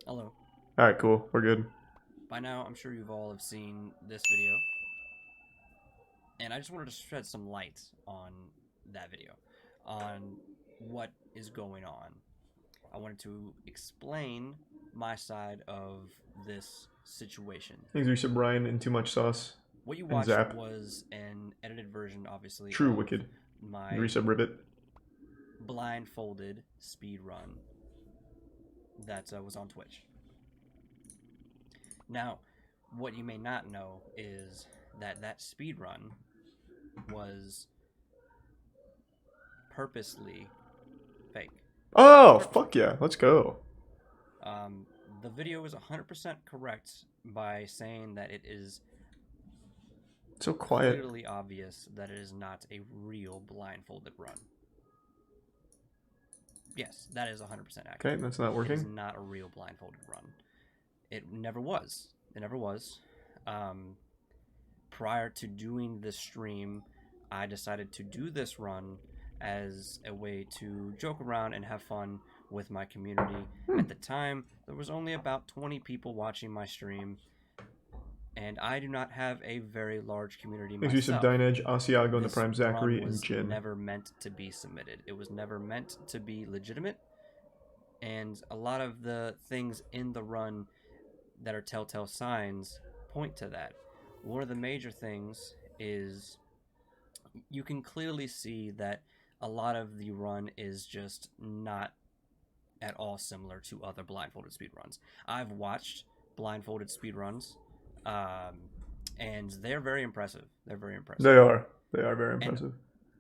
Hello. Alright, cool. We're good. By now, I'm sure you've all have seen this video. And I just wanted to shed some light on that video. On what is going on. I wanted to explain my side of this situation. Thanks, Reset Brian, and Too Much Sauce. What you watched was an edited version, obviously. True Wicked. My Reset Ribbit. Blindfolded speed run that was on Twitch. Now, what you may not know is that speed run was purposely fake. Oh, fuck yeah. Let's go. The video is 100% correct by saying that it is So quiet. clearly obvious that it is not a real blindfolded run. Yes, that is 100% accurate. Okay, that's not It is working. not a real blindfolded run. It never was. It never was. Prior to doing this stream, I decided to do this run as a way to joke around and have fun with my community. At the time, there was only about 20 people watching my stream, and I do not have a very large community Makes use of myself. Dynedge, Asiago, and the This Prime Zachary, run and was Jin. never meant to be submitted. It was never meant to be legitimate, and a lot of the things in the run that are telltale signs point to that. One of the major things is you can clearly see that a lot of the run is just not at all similar to other blindfolded speedruns. I've watched blindfolded speedruns, and they're very impressive. They're very impressive. They are. They are very impressive.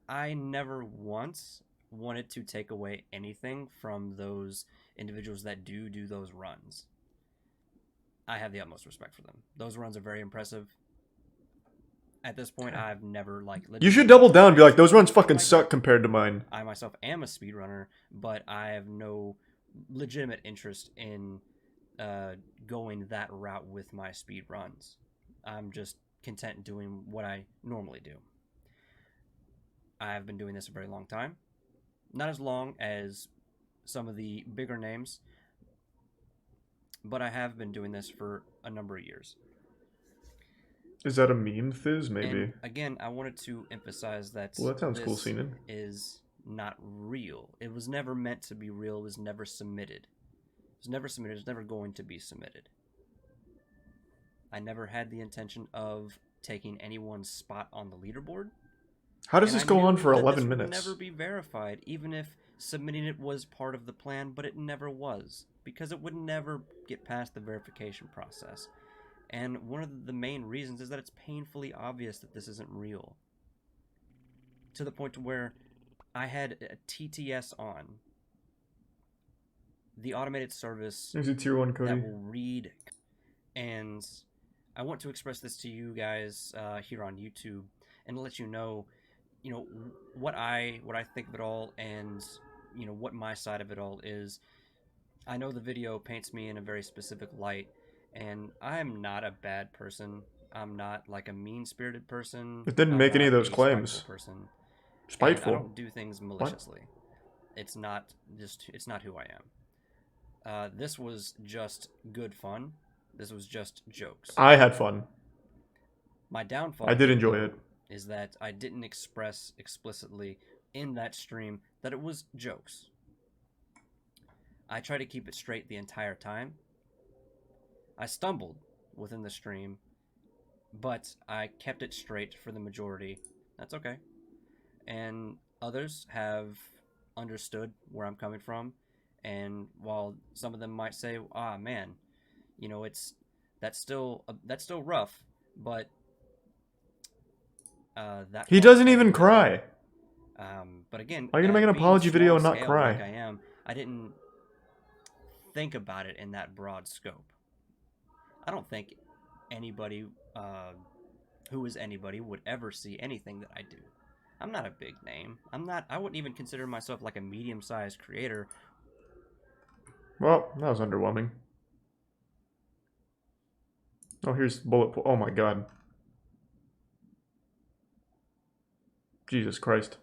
I never once wanted to take away anything from those individuals that do those runs. I have the utmost respect for them. Those runs are very impressive. At this point, I've never You should double down and be like, those runs fucking suck compared to mine. I myself am a speedrunner, but I have no legitimate interest in going that route with my speed runs. I'm just content doing what I normally do. I have been doing this a very long time. Not as long as some of the bigger names, but I have been doing this for a number of years. Is that a meme, Fizz? Maybe. And again, I wanted to emphasize that Well, that sounds this cool, Seenan. is not real. It was never meant to be real. It was never submitted. It was never submitted. It was never going to be submitted. I never had the intention of taking anyone's spot on the leaderboard. How does And this I go knew on for that 11 this minutes? would never be verified, even if submitting it was part of the plan, but it never was, because it would never get past the verification process. And one of the main reasons is that it's painfully obvious that this isn't real. To the point to where I had a TTS on, the automated service There's a tier 1 that Cody. will read, and I want to express this to you guys here on YouTube and let you know, what I think of it all, and what my side of it all is. I know the video paints me in a very specific light, and I'm not a bad person. I'm not like a mean-spirited person. It didn't I'm make any of not those a claims. spiteful person. Spiteful. And I don't do things maliciously. It's not who I am. This was just good fun. This was just jokes. I had fun. My downfall, I did enjoy it. is that I didn't express explicitly in that stream that it was jokes. I tried to keep it straight the entire time. I stumbled within the stream, but I kept it straight for the majority. That's okay. And others have understood where I'm coming from, and while some of them might say, "Ah, man, that's still rough," but that He doesn't even cry. But again, Why are you gonna make an being apology video and not small-scale cry? Like I didn't think about it in that broad scope. I don't think anybody who is anybody would ever see anything that I do. I'm not a big name. I wouldn't even consider myself like a medium-sized creator. Well, that was underwhelming. Oh, here's bullet po- Oh my god. Jesus Christ.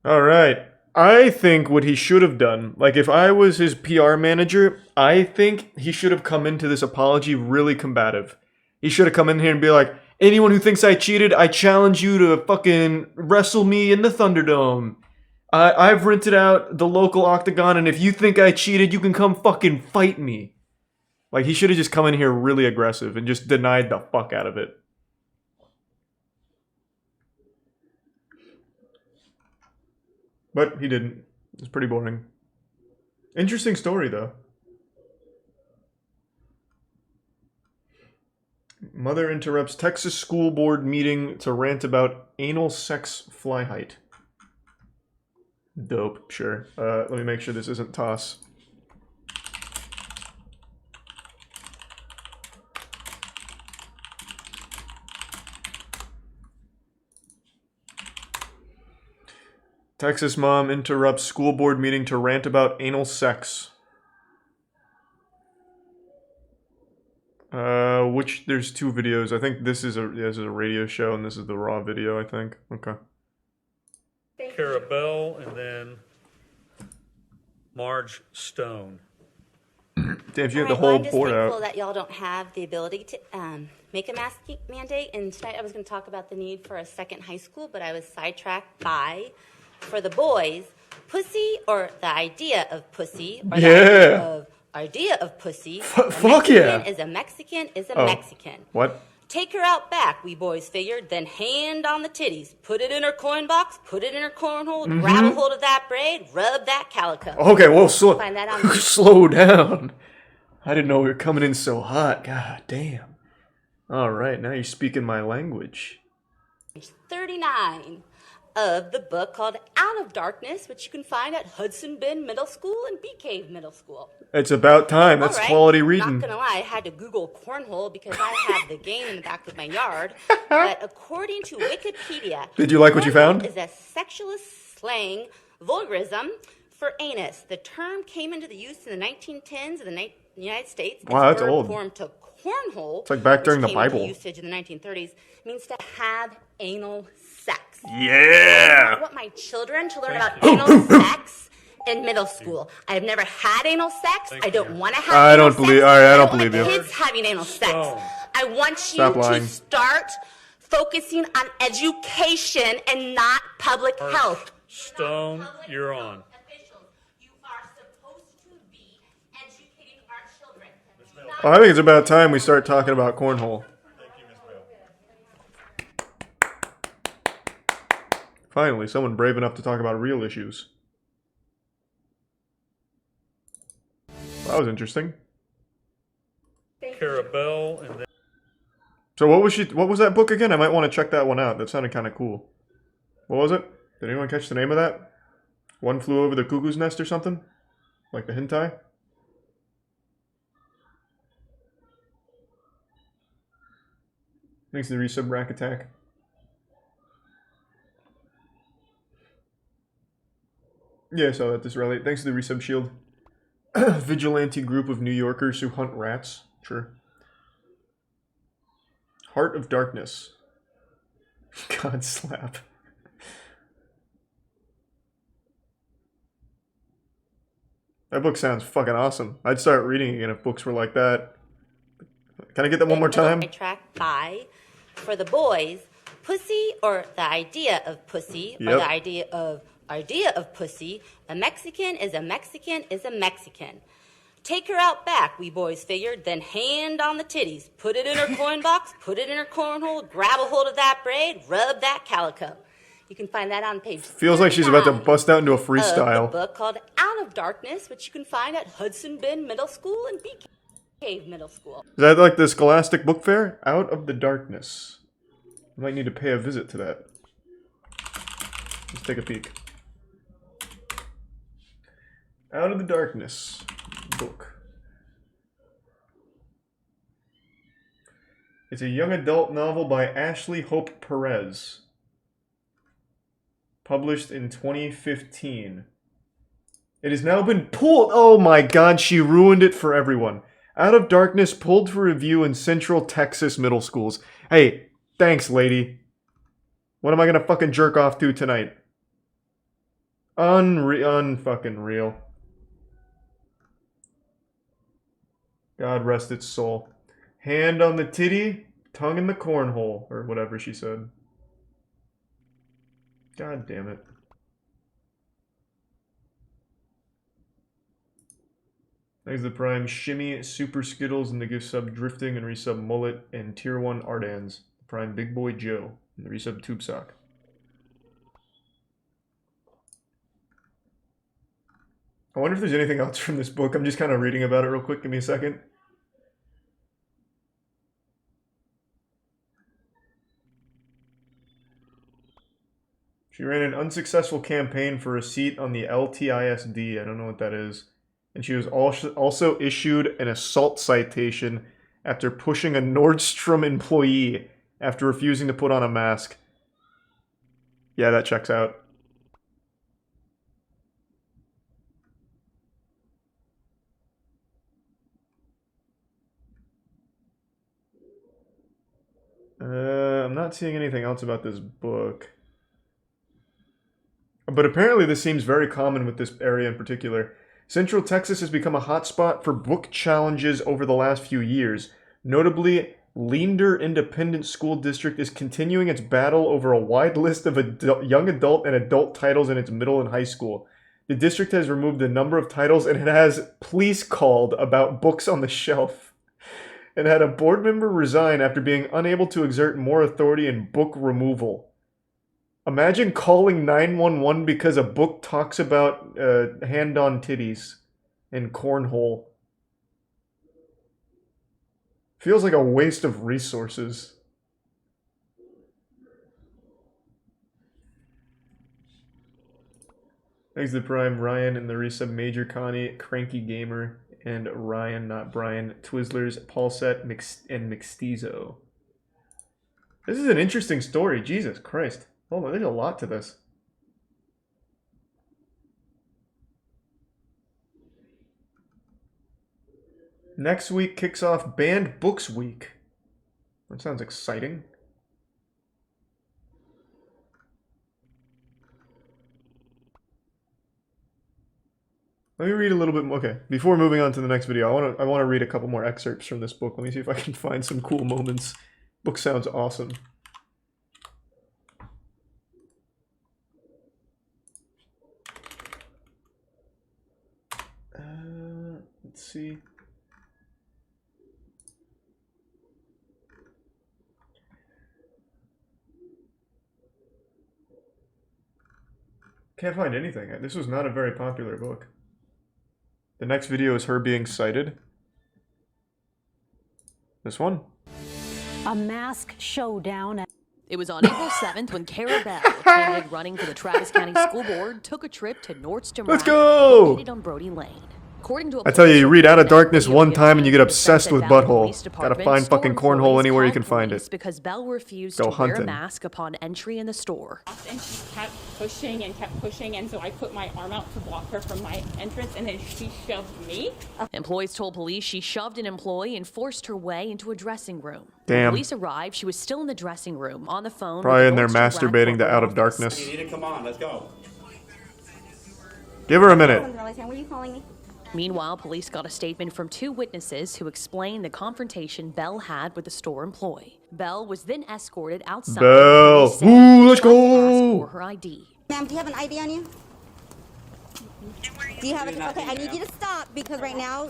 All right. I think what he should have done, like if I was his PR manager, I think he should have come into this apology really combative. He should have come in here and be like, anyone who thinks I cheated, I challenge you to fucking wrestle me in the Thunderdome. I've rented out the local octagon, and if you think I cheated, you can come fucking fight me. Like, he should have just come in here really aggressive and just denied the fuck out of it. But he didn't. It's pretty boring. Interesting story, though. Mother interrupts Texas school board meeting to rant about anal sex fly height. Dope, sure. Let me make sure this isn't toss. Texas mom interrupts school board meeting to rant about anal sex. There's two videos. I think this is a radio show and this is the raw video, I think. Okay. Carabelle and then Marge Stone. Damn, you had the whole board I'm just thankful out. that y'all don't have the ability to make a mask mandate. And tonight I was going to talk about the need for a second high school, but I was sidetracked by, for the boys, pussy or the idea of pussy or the idea of pussy. Fuck yeah. Is a Mexican is a Oh. Mexican. What? Take her out back, we boys figured, then hand on the titties. Put it in her coin box, put it in her cornhole, grab a hold of that braid, rub that calico. Okay, well, Find that on slow down. I didn't know we were coming in so hot. God damn. Alright, now you're speaking my language. page 39 of the book called Out of Darkness, which you can find at Hudson Bend Middle School and Bee Cave Middle School. It's about time. That's All right, quality reading. Not gonna lie, I had to Google cornhole because I have the game in the back of my yard. But according to Wikipedia, Did you like what you cornhole found? is a sexualist slang vulgarism for anus. The term came into the use in the 1910s in the United States. Wow, that's Its verb old. form to cornhole, It's like back during which the came into Bible. usage in the 1930s, means to have anal sex. Yeah! I want my children to learn about anal sex in middle school. I've never had anal sex. I don't want to have I anal don't believe- sex. all right, I don't want believe my you. kids having anal sex. I want you Stop lying. to start focusing on education and not public health. Stone, you're on. You are supposed to be educating our children. Well, I think it's about time we start talking about cornhole. Finally, someone brave enough to talk about real issues. That was interesting. Carabelle and then So what was that book again? I might want to check that one out. That sounded kind of cool. What was it? Did anyone catch the name of that? One Flew Over the Cuckoo's Nest or something? Like the hentai? Thanks to the resub rack attack. Yeah, I saw that this rally. Thanks to the resub shield. Vigilante group of New Yorkers who hunt rats. Sure. Heart of Darkness. God slap. That book sounds fucking awesome. I'd start reading again if books were like that. Can I get that one more time? Track by, for the boys, pussy or the idea of pussy or Yep. the idea of pussy, a Mexican is a Mexican is a Mexican. Take her out back, we boys figured, then hand on the titties. Put it in her coin box, put it in her cornhole, grab a hold of that braid, rub that calico. You can find that on page Feels like she's about to 39 bust out into a of the freestyle. book called Out of Darkness, which you can find at Hudson Bend Middle School and Bee Cave Middle School. Is that like the Scholastic Book Fair? Out of the Darkness. I might need to pay a visit to that. Let's take a peek. Out of the Darkness book. It's a young adult novel by Ashley Hope Perez. Published in 2015. It has now been pulled. Oh my god, she ruined it for everyone. Out of Darkness pulled for review in Central Texas middle schools. Hey, thanks, lady. What am I gonna fucking jerk off to tonight? Unfucking real. God rest its soul. Hand on the titty, tongue in the cornhole, or whatever she said. God damn it. Thanks to the Prime Shimmy, Super Skittles, and the gift sub Drifting, and resub Mullet, and Tier 1 Ardans. Prime Big Boy Joe, and the resub Tube Sock. I wonder if there's anything else from this book. I'm just kind of reading about it real quick. Give me a second. She ran an unsuccessful campaign for a seat on the LTISD. I don't know what that is. And she was also issued an assault citation after pushing a Nordstrom employee after refusing to put on a mask. Yeah, that checks out. I'm not seeing anything else about this book. But apparently this seems very common with this area in particular. Central Texas has become a hotspot for book challenges over the last few years. Notably, Leander Independent School District is continuing its battle over a wide list of young adult and adult titles in its middle and high school. The district has removed a number of titles and it has police called about books on the shelf. And had a board member resign after being unable to exert more authority in book removal. Imagine calling 911 because a book talks about hand-on titties and cornhole. Feels like a waste of resources. Thanks to Prime, Ryan and the resub, Major Connie, Cranky Gamer, and Ryan, not Brian, Twizzlers, Paulset, and Mixtizo. This is an interesting story, Jesus Christ. Hold on, there's a lot to this. Next week kicks off Banned Books Week. That sounds exciting. Let me read a little bit more. Okay, before moving on to the next video, I want to read a couple more excerpts from this book. Let me see if I can find some cool moments. Book sounds awesome. Let's see. Can't find anything. This was not a very popular book. The next video is her being cited. This one. A mask showdown. It was on April 7th when Cara Bell, a candidate running for the Travis County School Board, took a trip to Nordstrom Let's go! located on Brody Lane. According to a I tell you, you read Out of Darkness one video time and you get videotaped obsessed said with that Valley butthole. Police Gotta Department find store fucking cornhole employees anywhere you called can find police it. because Bell refused Go to wear a hunting. mask upon entry in the store. And she kept pushing, and so I put my arm out to block her from my entrance, and then she shoved me. Employees told police she shoved an employee and forced her way into a dressing room. Damn. When police arrived, she was still in the dressing room on the phone. Probably with in the there Nordstrom Rack masturbating to corporate Out of office. Darkness. You need to come on, let's go. Give her a minute. Were you calling me? Meanwhile, police got a statement from two witnesses who explained the confrontation Bell had with the store employee. Bell was then escorted outside. Bell. Police said Ooh, let's she tried to ask go. for her ID. Ma'am, do you have an ID on you? Do you have it? Okay, I need you to stop because right now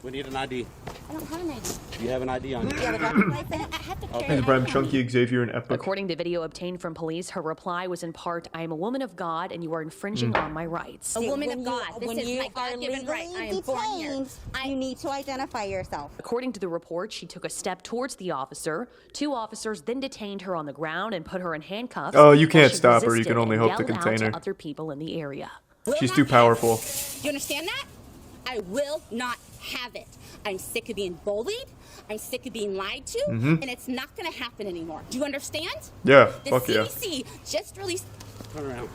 We need an ID. I don't have an ID. You have an ID on you. Do you have a driver's license? I have to carry Thanks, Prime, Chunky, Xavier, and Epic. According to video obtained from police, her reply was in part, "I am a woman of God and you are infringing on my rights." A woman of God. This is my God-given right. I am born here. You need to identify yourself. According to the report, she took a step towards the officer. Two officers then detained her on the ground and put her in handcuffs. Oh, you can't while she stop her. You resisted can only and hope to yelled out contain her. to other people in the area. She's too powerful. Do you understand that? I will not have it. I'm sick of being bullied. I'm sick of being lied to, Mhm. and it's not going to happen anymore. Do you understand? Yeah, The fuck yeah. CDC just released.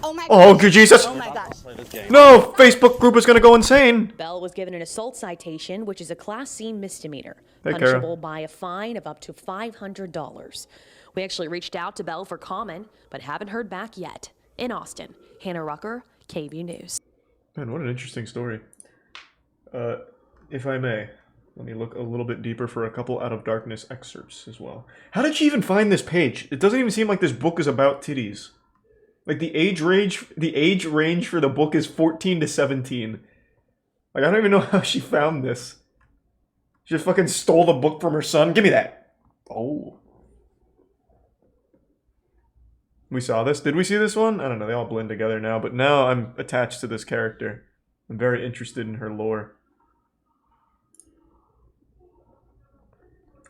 Oh my Oh, gosh. good Jesus. Oh my gosh. No, Facebook group is gonna go insane. Bell was given an assault citation, which is a Class C misdemeanor, Hey, Kara. punishable by a fine of up to $500. We actually reached out to Bell for comment, but haven't heard back yet. In Austin, Hannah Rucker, KVU News. Man, what an interesting story. If I may, let me look a little bit deeper for a couple Out of Darkness excerpts as well. How did she even find this page? It doesn't even seem like this book is about titties. Like the age range for the book is 14 to 17. Like I don't even know how she found this. She just fucking stole the book from her son. Give me that. Oh. We saw this. Did we see this one? I don't know. They all blend together now. But now I'm attached to this character. I'm very interested in her lore.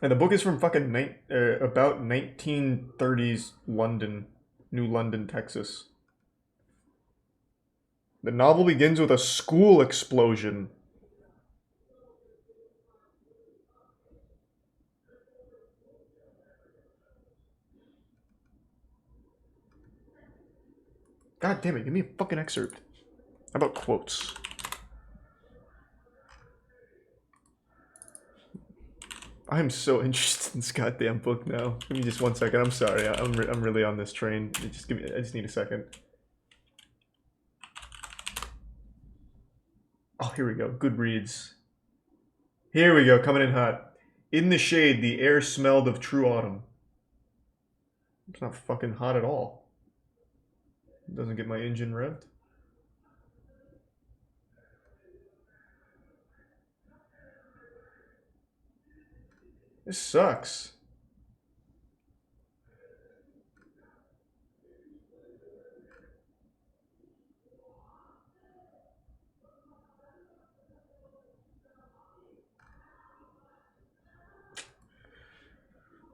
And the book is from fucking about 1930s London, New London, Texas. The novel begins with a school explosion. God damn it, give me a fucking excerpt. How about quotes? I'm so interested in this goddamn book now. Give me just 1 second. I'm sorry. I'm really on this train. Just give me. I just need a second. Oh, here we go. Goodreads. Here we go. Coming in hot. In the shade, the air smelled of true autumn. It's not fucking hot at all. It doesn't get my engine revved. This sucks.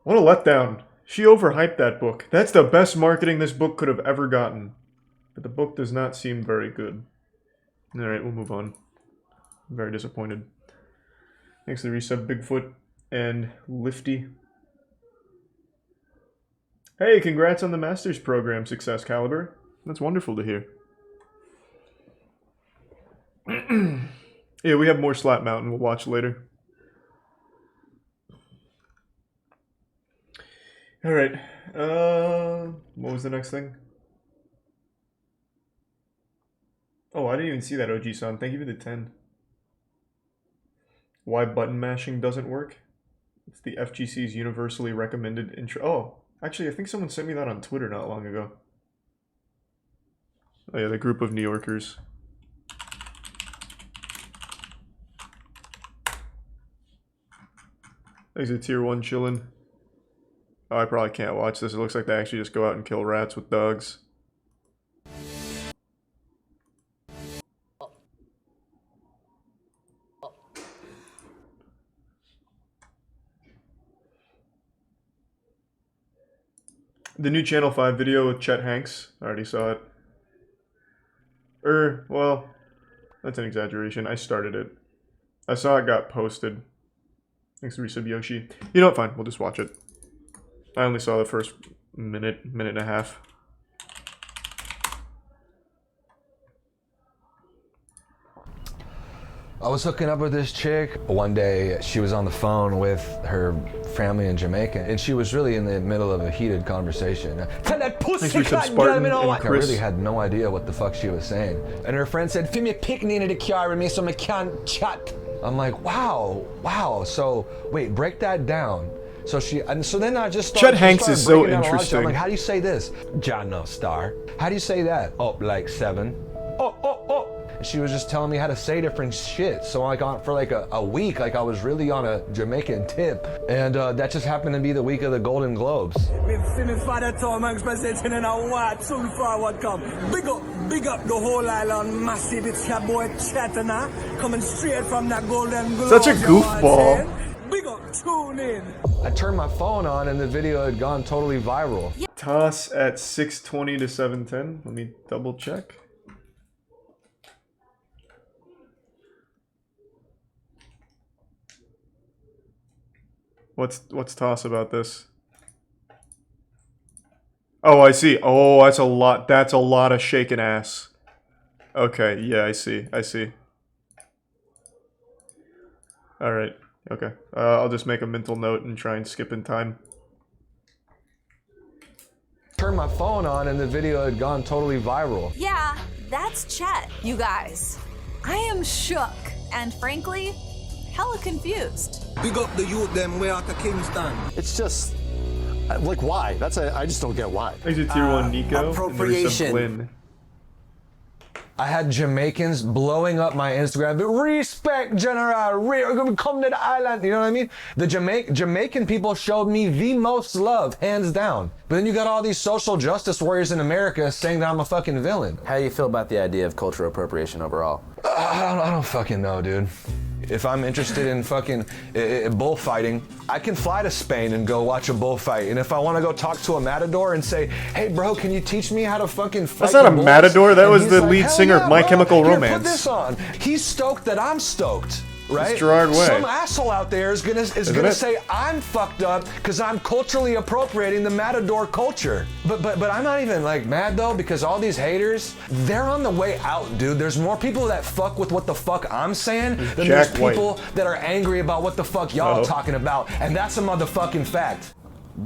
What a letdown. She overhyped that book. That's the best marketing this book could have ever gotten. But the book does not seem very good. Alright, we'll move on. I'm very disappointed. Thanks to the resub, Bigfoot and Lifty. Hey, congrats on the Master's Program success, Caliber. That's wonderful to hear. Yeah, we have more Slap Mountain we'll watch later. Alright, what was the next thing? Oh, I didn't even see that, OG-san. Thank you for the 10. Why button mashing doesn't work? It's the FGC's universally recommended intro. Oh, actually, I think someone sent me that on Twitter not long ago. Oh yeah, the group of New Yorkers. Thanks to Tier 1 chillin'. Oh, I probably can't watch this. It looks like they actually just go out and kill rats with dogs. The new Channel 5 video with Chet Hanks. I already saw it. Well, that's an exaggeration. I started it. I saw it got posted. Thanks to Resub Yoshi. You know what? Fine. We'll just watch it. I only saw the first minute and a half. I was hooking up with this chick. One day, she was on the phone with her family in Jamaica, and she was really in the middle of a heated conversation. Tell that pussy cut, get me I really had no idea what the fuck she was saying. And her friend said, "Fill me picnic in the car with me so I can't chat." I'm like, wow. So, wait, break that down. So then I just started. Chet Hanks is so interesting. I'm like, how do you say this? John no star. How do you say that? Oh, like 7. Oh. And she was just telling me how to say different shit. So like for like a week, like I was really on a Jamaican tip. And that just happened to be the week of the Golden Globes. Me father Tom Hanks presenting in a white soon forward come. Big up the whole island, massive. It's your boy Chatana coming straight from that Golden Globes. Such a goofball. Big up, tune in. I turned my phone on and the video had gone totally viral. Toss at 620 to 710. Let me double check. What's toss about this? Oh, I see. Oh, that's a lot. That's a lot of shaking ass. Okay, yeah, I see. All right. Okay. I'll just make a mental note and try and skip in time. Turned my phone on and the video had gone totally viral. Yeah, that's Chet, you guys. I am shook and frankly, hella confused. Big up the youth them way out of Kingston. It's just like why? I just don't get why. Thanks to Tier 1 Nico. Appropriation. I had Jamaicans blowing up my Instagram. Respect, General. Come to the island. You know what I mean? The Jamaican people showed me the most love, hands down. But then you got all these social justice warriors in America saying that I'm a fucking villain. How do you feel about the idea of cultural appropriation overall? I don't fucking know, dude. If I'm interested in fucking bullfighting, I can fly to Spain and go watch a bullfight. And if I want to go talk to a matador and say, hey, bro, can you teach me how to fucking fight? That's not a bulls? matador. That And was he's the like, lead hell singer yeah, of My bro. Chemical Here, Romance. Put this on. He's stoked that I'm stoked. Right? It's Gerard Way. Some asshole out there is gonna say I'm fucked up because I'm culturally appropriating the matador culture. But I'm not even like mad though, because all these haters, they're on the way out, dude. There's more people that fuck with what the fuck I'm saying than Jack there's White. people that are angry about what the fuck y'all talking about, and that's a motherfucking fact.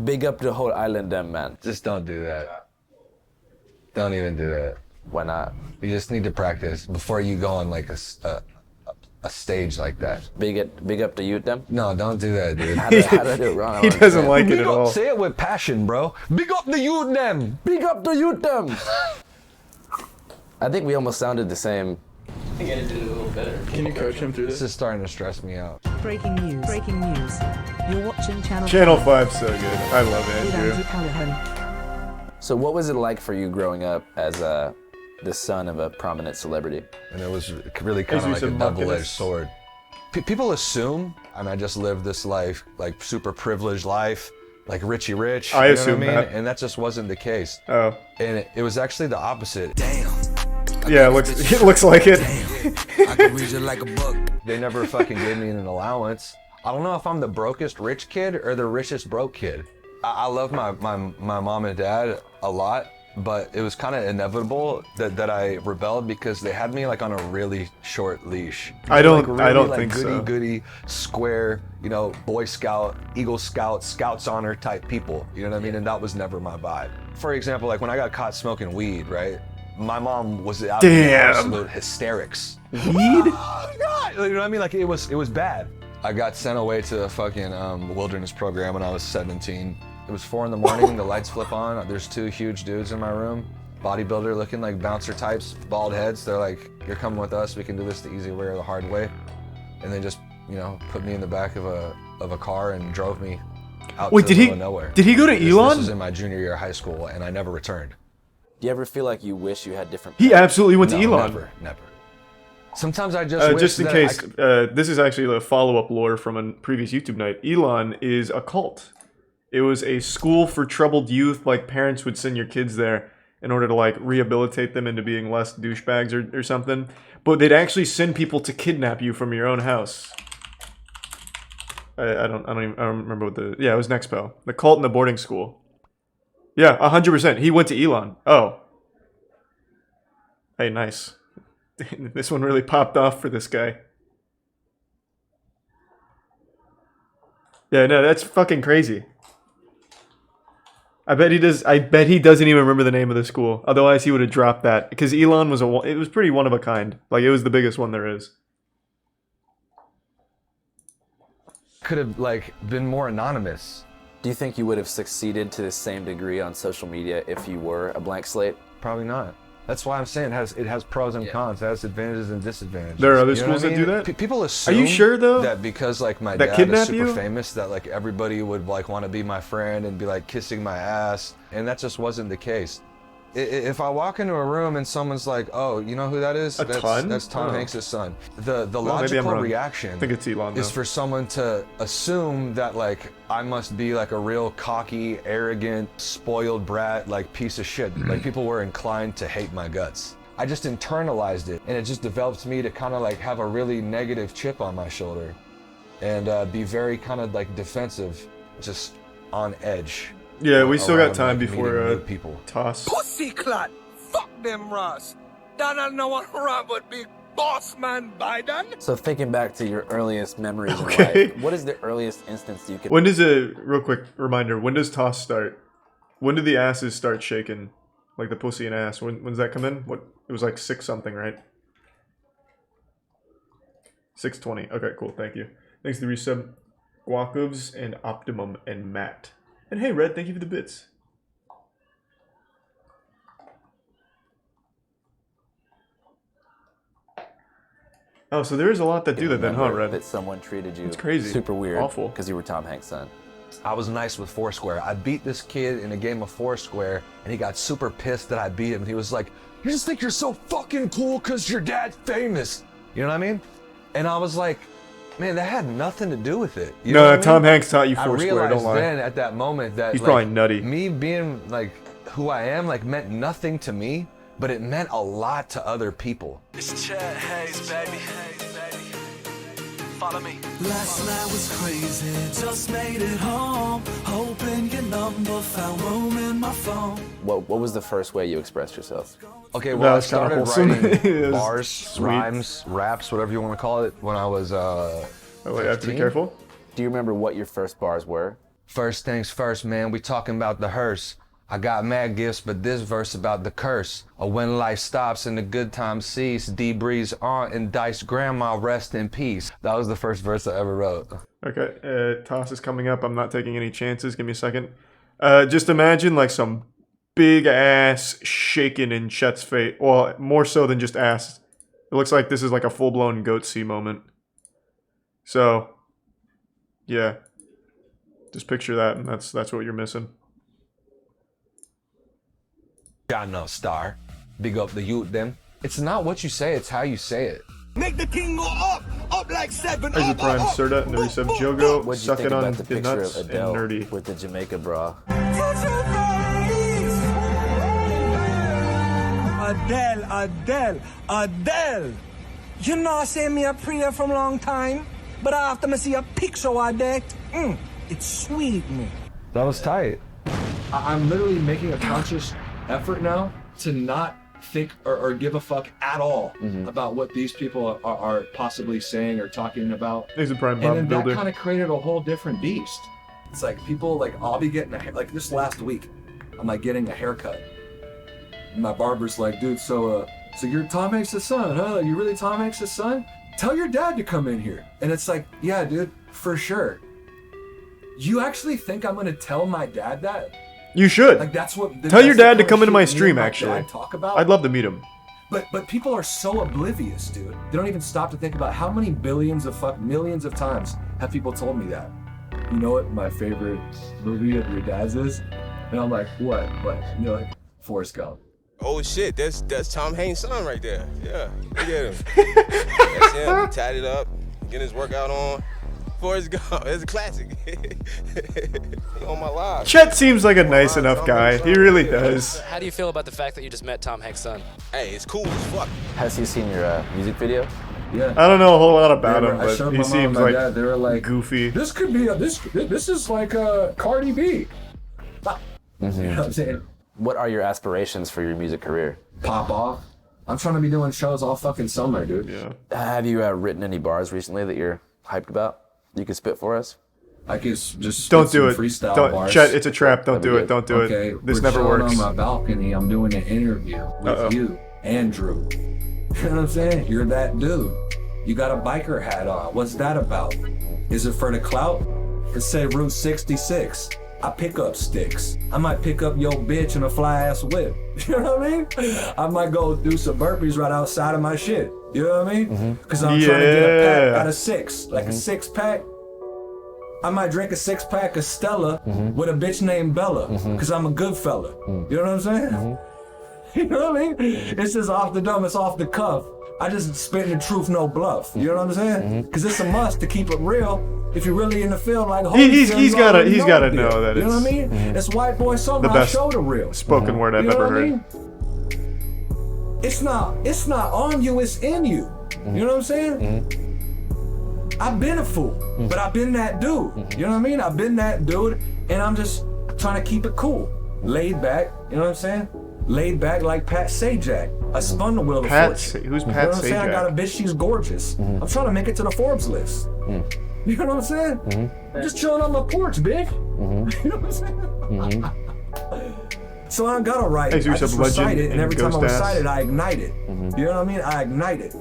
Big up the whole island, them man. Just don't do that. Don't even do that. Why not? You just need to practice before you go on like a stage like that. Big up the youth, them? No, don't do that, dude. How do I do it wrong? He doesn't like it at all. Say it with passion, bro. Big up the youth, them. Big up the youth, them. I think we almost sounded the same. I think I did it a little better. Can you coach him through This is starting to stress me out. Breaking news. Breaking news. You're watching Channel 5's so good. I love Andrew. So what was it like for you growing up as the son of a prominent celebrity? And it was really kind of like a double-edged sword. People assume, and I just lived this life, like super privileged life, like Richie Rich. I you assume know what I mean? that. And that just wasn't the case. Oh. And it was actually the opposite. Damn. Yeah, it looks like it. I can read you like a book. They never fucking gave me an allowance. I don't know if I'm the brokest rich kid or the richest broke kid. I love my mom and dad a lot, but it was kind of inevitable that I rebelled because they had me like on a really short leash. I don't like think so. Goody, square, you know, Boy Scout, Eagle Scout, Scouts Honor type people. You know what I mean? And that was never my vibe. For example, like when I got caught smoking weed, right? My mom was out in absolute hysterics. Weed? Oh God! You know what I mean? Like it was bad. I got sent away to a fucking wilderness program when I was 17. It was 4 in the morning, the lights flip on, there's 2 huge dudes in my room, bodybuilder looking like bouncer types, bald heads. They're like, you're coming with us, we can do this the easy way or the hard way. And they just, you know, put me in the back of a car and drove me out to the middle of nowhere. Did he go to Elon? This was in my junior year of high school and I never returned. Do you ever feel like you wish you had different He absolutely went to No, Elon. Never. Sometimes I just wish just in that case, this is actually a follow-up lore from a previous YouTube night. Elon is a cult. It was a school for troubled youth. Like, parents would send your kids there in order to, like, rehabilitate them into being less douchebags or something. But they'd actually send people to kidnap you from your own house. I don't remember what the... Yeah, it was Nexpo. The cult in the boarding school. Yeah, 100%. He went to Elon. Oh. Hey, nice. This one really popped off for this guy. Yeah, no, that's fucking crazy. I bet he doesn't even remember the name of the school. Otherwise, he would have dropped that because Elon was it was pretty one of a kind. Like it was the biggest one there is. Could have like been more anonymous. Do you think you would have succeeded to the same degree on social media if you were a blank slate? Probably not. That's why I'm saying it has pros and cons. It has advantages and disadvantages. There are other You know schools what I that mean? do that? People assume Are you sure though? that because like my that dad kidnap is super you? famous that like everybody would like want to be my friend and be like kissing my ass, and that just wasn't the case. If I walk into a room and someone's like, "Oh, you know who that is? That's Tom Hanks' son." The logical reaction I think it's Elon, is for someone to assume that like I must be like a real cocky, arrogant, spoiled brat, like piece of shit. Like people were inclined to hate my guts. I just internalized it, and it just developed me to kind of like have a really negative chip on my shoulder, and be very kind of like defensive, just on edge. Yeah, we still got time like, before meeting new people. toss. Pussy clot. Fuck them, Ross. Donald no one wrong but big boss man Biden. So thinking back to your earliest memories in Okay. life, what is the earliest instance you could... When does real quick reminder, when does toss start? When do the asses start shaking? Like the pussy and ass. When does that come in? What? It was like 6 something, right? 6:20. Okay, cool. Thank you. Thanks to the resub, Guacovs and Optimum and Matt. And hey, Red, thank you for the bits. Oh, so there is a lot that do that then, huh, Red? That someone treated you It's crazy. super weird. Awful. Because you were Tom Hanks' son. I was nice with Foursquare. I beat this kid in a game of Foursquare, and he got super pissed that I beat him. And he was like, "You just think you're so fucking cool because your dad's famous." You know what I mean? And I was like, man, that had nothing to do with it. You know what I Tom mean? Hanks taught you Foursquare, I realized don't lie. then at that moment that He's like, probably nutty. me being like who I am like meant nothing to me, but it meant a lot to other people. It's Chet Hayes, baby. Follow me. Last night was crazy, just made it home. Hoping your number found room in my phone. What was the first way you expressed yourself? Okay, well, I started writing bars, sweet. rhymes, raps, whatever you want to call it, when I was Oh, wait, I have to be 15? careful. Do you remember what your first bars were? First things first, man, we talking about the hearse. I got mad gifts, but this verse about the curse. When life stops and the good times cease, Dee's aunt and Dice grandma rest in peace. That was the first verse I ever wrote. Okay, toss is coming up. I'm not taking any chances. Give me a second. Just imagine like some big ass shaking in Chet's face. Well, more so than just ass. It looks like this is like a full-blown goat-see moment. So, yeah. Just picture that, and that's what you're missing. Got no star. Big up the youth, them. It's not what you say, it's how you say it. Make the king go up like 7. There's a Prime Serta and the Resub Jogo. What'd you Suck think it on about the the picture nuts of and Adele nerdy. with the Jamaica bra? Adele. You know, say me a prayer from long time, but after me see a picture of that, it sweet me. That was tight. I'm literally making a conscious effort now to not think or give a fuck at all about what these people are possibly saying or talking about. There's a Prime And Bob then that Builder. kind of created a whole different beast. It's like people like, I'll be getting like this last week, I'm like getting a haircut. And my barber's like, dude, so you're Tom Hanks' son, huh? You really Tom Hanks' son? Tell your dad to come in here. And it's like, yeah, dude, for sure. You actually think I'm gonna tell my dad that? You should. Like that's what. Tell your that's the dad to kind come of into my shit me stream, and my actually. dad talk about. I'd love to meet him. But people are so oblivious, dude. They don't even stop to think about how many billions of millions of times have people told me that. You know what my favorite movie of your dad's is? And I'm like, what? What? And you're like, Forrest Gump. Oh shit, that's Tom Hanks' son right there. Yeah, look at him. That's him. He tied it up, getting his workout on. Forrest Gump, it's a classic. He on my live. Chet seems like a nice enough guy. He really does. How do you feel about the fact that you just met Tom Hanks' son? Hey, it's cool as fuck. Has he seen your music video? Yeah. I don't know a whole lot about him, I showed but he my mom seems and my like dad, they were like goofy. This could be this is like Cardi B. You know what I'm saying? What are your aspirations for your music career? Pop off. I'm trying to be doing shows all fucking summer, dude. Yeah. Have you written any bars recently that you're hyped about? You could spit for us? I could just Don't spit do some it. freestyle Don't, bars. Chet, it's a trap. Don't do it. Don't do Okay, it. This we're never chilling works. on my balcony. I'm doing an interview with you, Andrew. You know what I'm saying? You're that dude. You got a biker hat on. What's that about? Is it for the clout? It say Route 66. I pick up sticks. I might pick up your bitch in a fly ass whip. You know what I mean? I might go do some burpees right outside of my shit. You know what I mean? Because I'm trying to get a pack out of 6, like a 6-pack. I might drink a 6-pack of Stella with a bitch named Bella, because I'm a good fella. You know what I'm saying? You know what I mean? It's just off the dome, it's off the cuff. I just spit the truth, no bluff. You know what I'm saying? Because it's a must to keep it real. If you're really in the field, like he's gotta know that you know what I it's mean? It's white boy song. the I best show the real spoken word I've You know ever what I heard. mean? It's not on you. It's in you. You know what I'm saying? I've been a fool, but I've been that dude. You know what I mean? I've been that dude, and I'm just trying to keep it cool, laid back. You know what I'm saying? Laid back like Pat Sajak. I spun the wheel of fortune. Who's You know Pat what I'm saying? I got a Sajak? bitch. She's gorgeous. I'm trying to make it to the Forbes list. You know what I'm saying? I'm just chilling on my porch, bitch. You know what I'm saying? So I gotta write it. Hey, so I you just said legend recite it, and and every time I ghost ass? recite it, I ignite it. You know what I mean? I ignite it.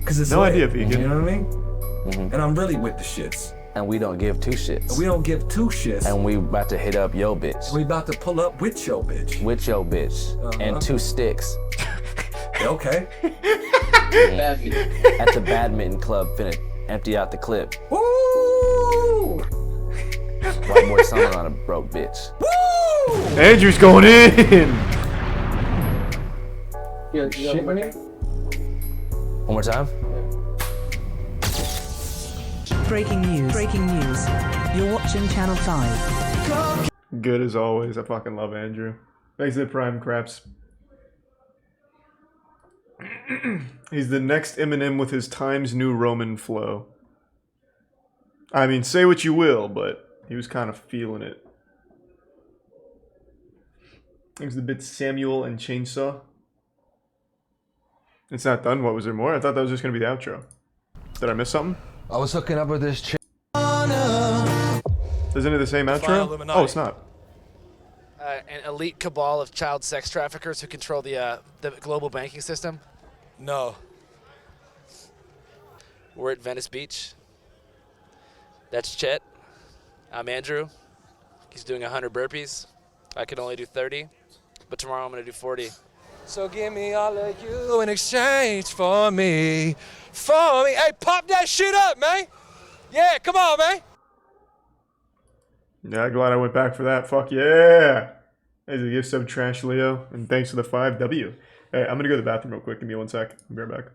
Cause it's No lit. idea, vegan. You know what I mean? And I'm really with the shits. And we don't give 2 shits. And we don't give 2 shits. And we about to hit up yo bitch. We about to pull up with your bitch. With yo bitch. And 2 sticks. Okay. at the badminton club, finna empty out the clip. Woo! White boy summer on a broke bitch. Andrew's going in. One more time. Breaking news. Breaking news. You're watching Channel 5. Good as always. I fucking love Andrew. Thanks to the Prime Craps. He's the next Eminem with his Times New Roman flow. I mean, say what you will, but he was kind of feeling it. Thanks to the bit Samuel and Chainsaw. It's not done. What was there more? I thought that was just gonna be the outro. Did I miss something? I was hooking up with this chick. Isn't it the same outro? Oh, it's not. An elite cabal of child sex traffickers who control the global banking system? No. We're at Venice Beach. That's Chet. I'm Andrew. He's doing 100 burpees. I can only do 30, but tomorrow I'm gonna do 40. So give me all of you in exchange for me. For me. Hey, pop that shit up, man. Yeah, come on, man. Yeah, glad I went back for that. Fuck yeah. There's a gift sub, Trash Leo, and thanks for the 5W. Hey, I'm gonna go to the bathroom real quick. Give me 1 sec. I'll be right back.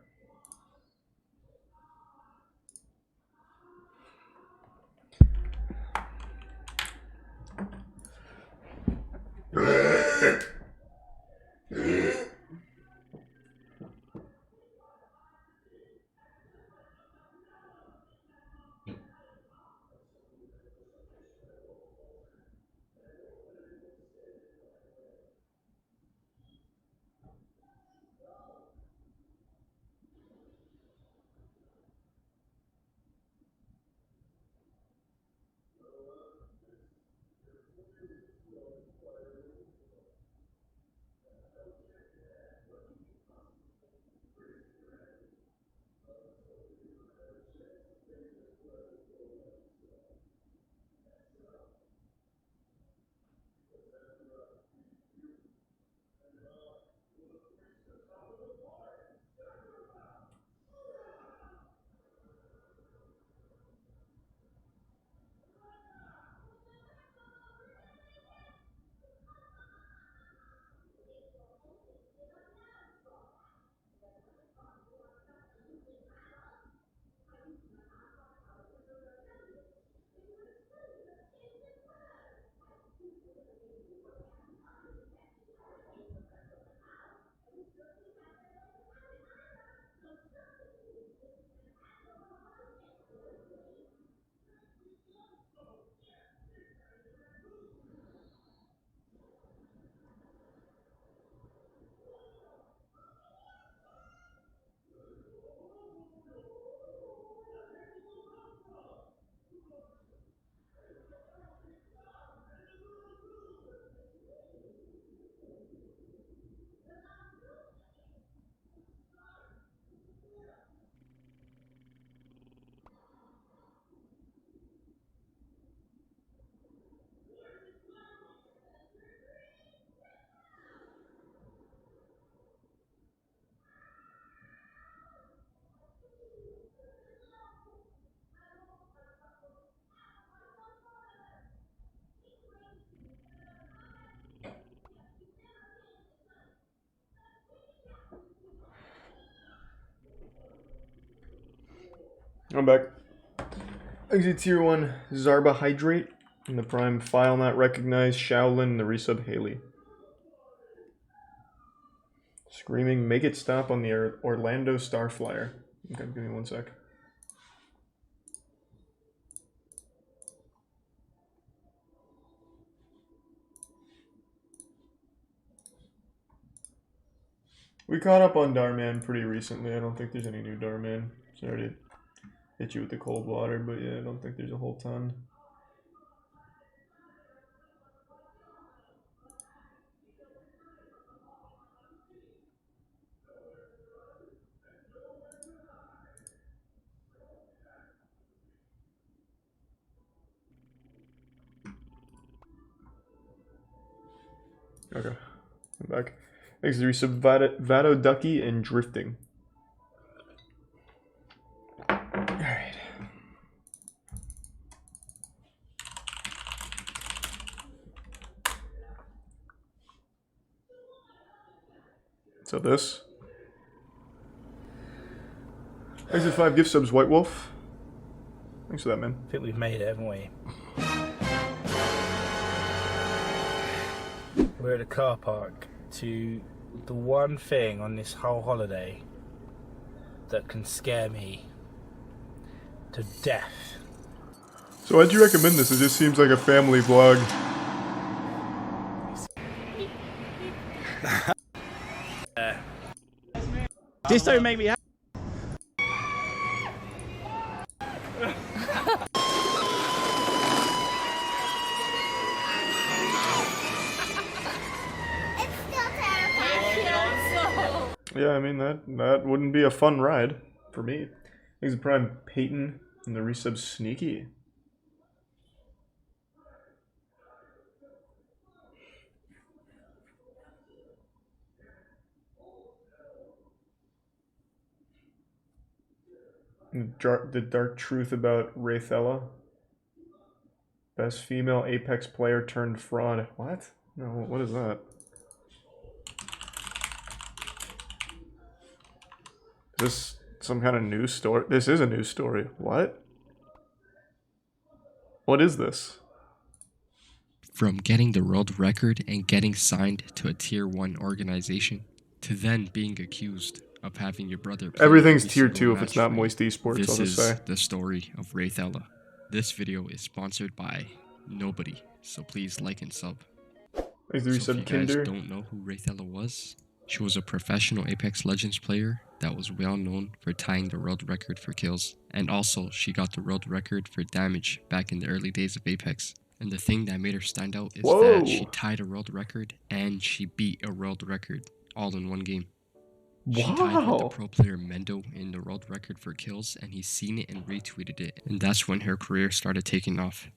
I'm back. Exit Tier 1 Zarba Hydrate and the Prime File Not Recognized, Shaolin, and the resub Haley. Screaming, make it stop on the Orlando Starflyer. Okay, give me 1 sec. We caught up on Darman pretty recently. I don't think there's any new Darman. Sorry to hit you with the cold water, but yeah, I don't think there's a whole ton. Okay, I'm back. Thanks to resub Vado Ducky and Drifting. So this. Thanks for 5 gift subs, White Wolf. Thanks for that, man. I think we've made it, haven't we? We're at a car park to the one thing on this whole holiday that can scare me to death. So why'd you recommend this? It just seems like a family vlog. This don't make me happy. Yeah, I mean, that wouldn't be a fun ride for me. Thanks to Prime Peyton and the resub Sneaky. The dark truth about Raythella. Best female Apex player turned fraud. What? No, what is that? Is this some kind of news story? This is a news story. What? What is this? From getting the world record and getting signed to a tier 1 organization, to then being accused of having your brother play everything's every tier single 2 if match it's not for you. Moist Esports, This I'll just is say. the story of Raythella. This video is sponsored by nobody, so please like and sub. Thanks to So if resub you guys Kinder. don't know who Raythella was, she was a professional Apex Legends player that was well known for tying the world record for kills, and also she got the world record for damage back in the early days of Apex. And the thing that made her stand out is that she tied a world record and she beat a world record all in one game. She tied with the pro player Mendo in the world record for kills, and he's seen it and retweeted it, and that's when her career started taking off.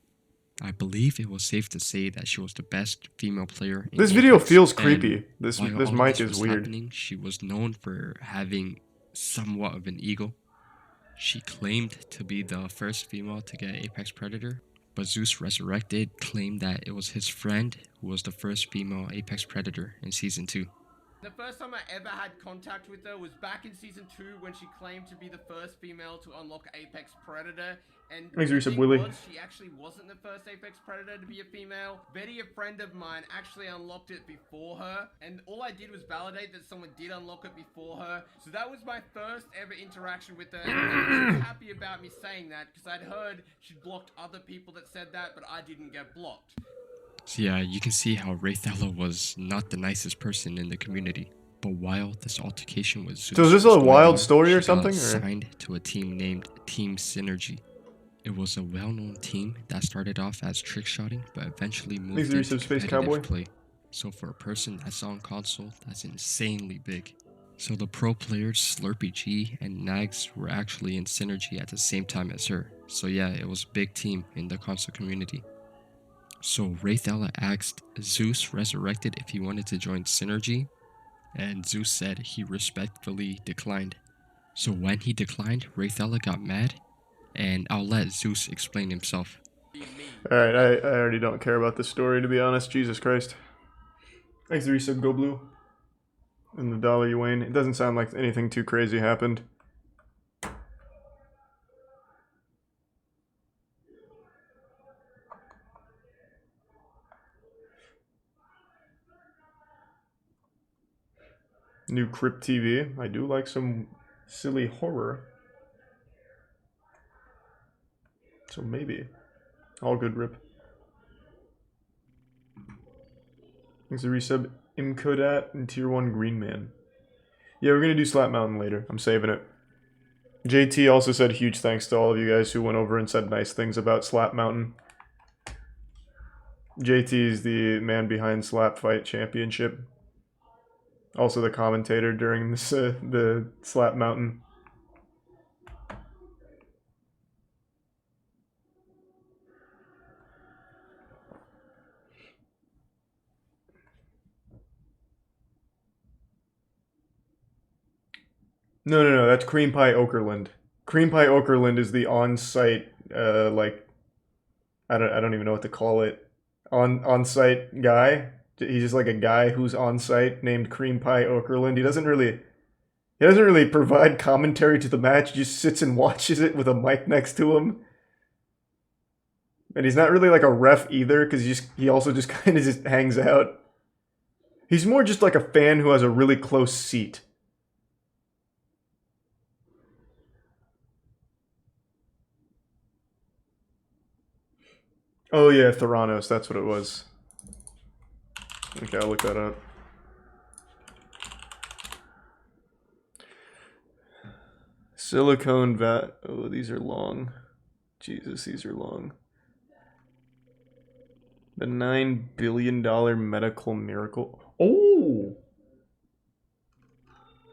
I believe it was safe to say that she was the best female player in This video Apex, feels and creepy. This while this all of mic this is was weird. happening, she was known for having somewhat of an ego. She claimed to be the first female to get Apex Predator, but Zeus Resurrected claimed that it was his friend who was the first female Apex Predator in Season 2. The first time I ever had contact with her was back in Season 2 when she claimed to be the first female to unlock Apex Predator. And Thanks, the Resub thing Willy. was, she actually wasn't the first Apex Predator to be a female. Betty, a friend of mine, actually unlocked it before her. And all I did was validate that someone did unlock it before her. So that was my first ever interaction with her. And she was happy about me saying that because I'd heard she'd blocked other people that said that, but I didn't get blocked. So yeah, you can see how Raythella was not the nicest person in the community. But while this altercation was So is this a wild story or something, or? Signed to a team named Team Synergy. It was a well-known team that started off as trick-shotting, but eventually moved into competitive play. So for a person that's on console, that's insanely big. So the pro players Slurpy G and Nags were actually in Synergy at the same time as her. So yeah, it was a big team in the console community. So Raythella asked Zeus Resurrected if he wanted to join Synergy, and Zeus said he respectfully declined. So when he declined, Raythella got mad, and I'll let Zeus explain himself. Alright, I already don't care about this story, to be honest. Jesus Christ. Thanks to resub Go Blue. And the dollar you Wayne. It doesn't sound like anything too crazy happened. New Crypt TV. I do like some silly horror. So maybe. All good, Rip. Thanks to resub Imkodat and Tier 1 Green Man. Yeah, we're gonna do Slap Mountain later. I'm saving it. JT also said huge thanks to all of you guys who went over and said nice things about Slap Mountain. JT is the man behind Slap Fight Championship. Also the commentator during this, the Slap Mountain. No, that's Cream Pie Okerlund. Cream Pie Okerlund is the on-site, like, I don't even know what to call it. On-site guy He's just like a guy who's on site named Cream Pie Okerlund. He doesn't really provide commentary to the match. He just sits and watches it with a mic next to him. And he's not really like a ref either, because he also just kind of just hangs out. He's more just like a fan who has a really close seat. Oh yeah, Theranos, that's what it was. Okay, I'll look that up. Silicone vat. Oh, these are long. Jesus, these are long. The $9 billion medical miracle. Oh!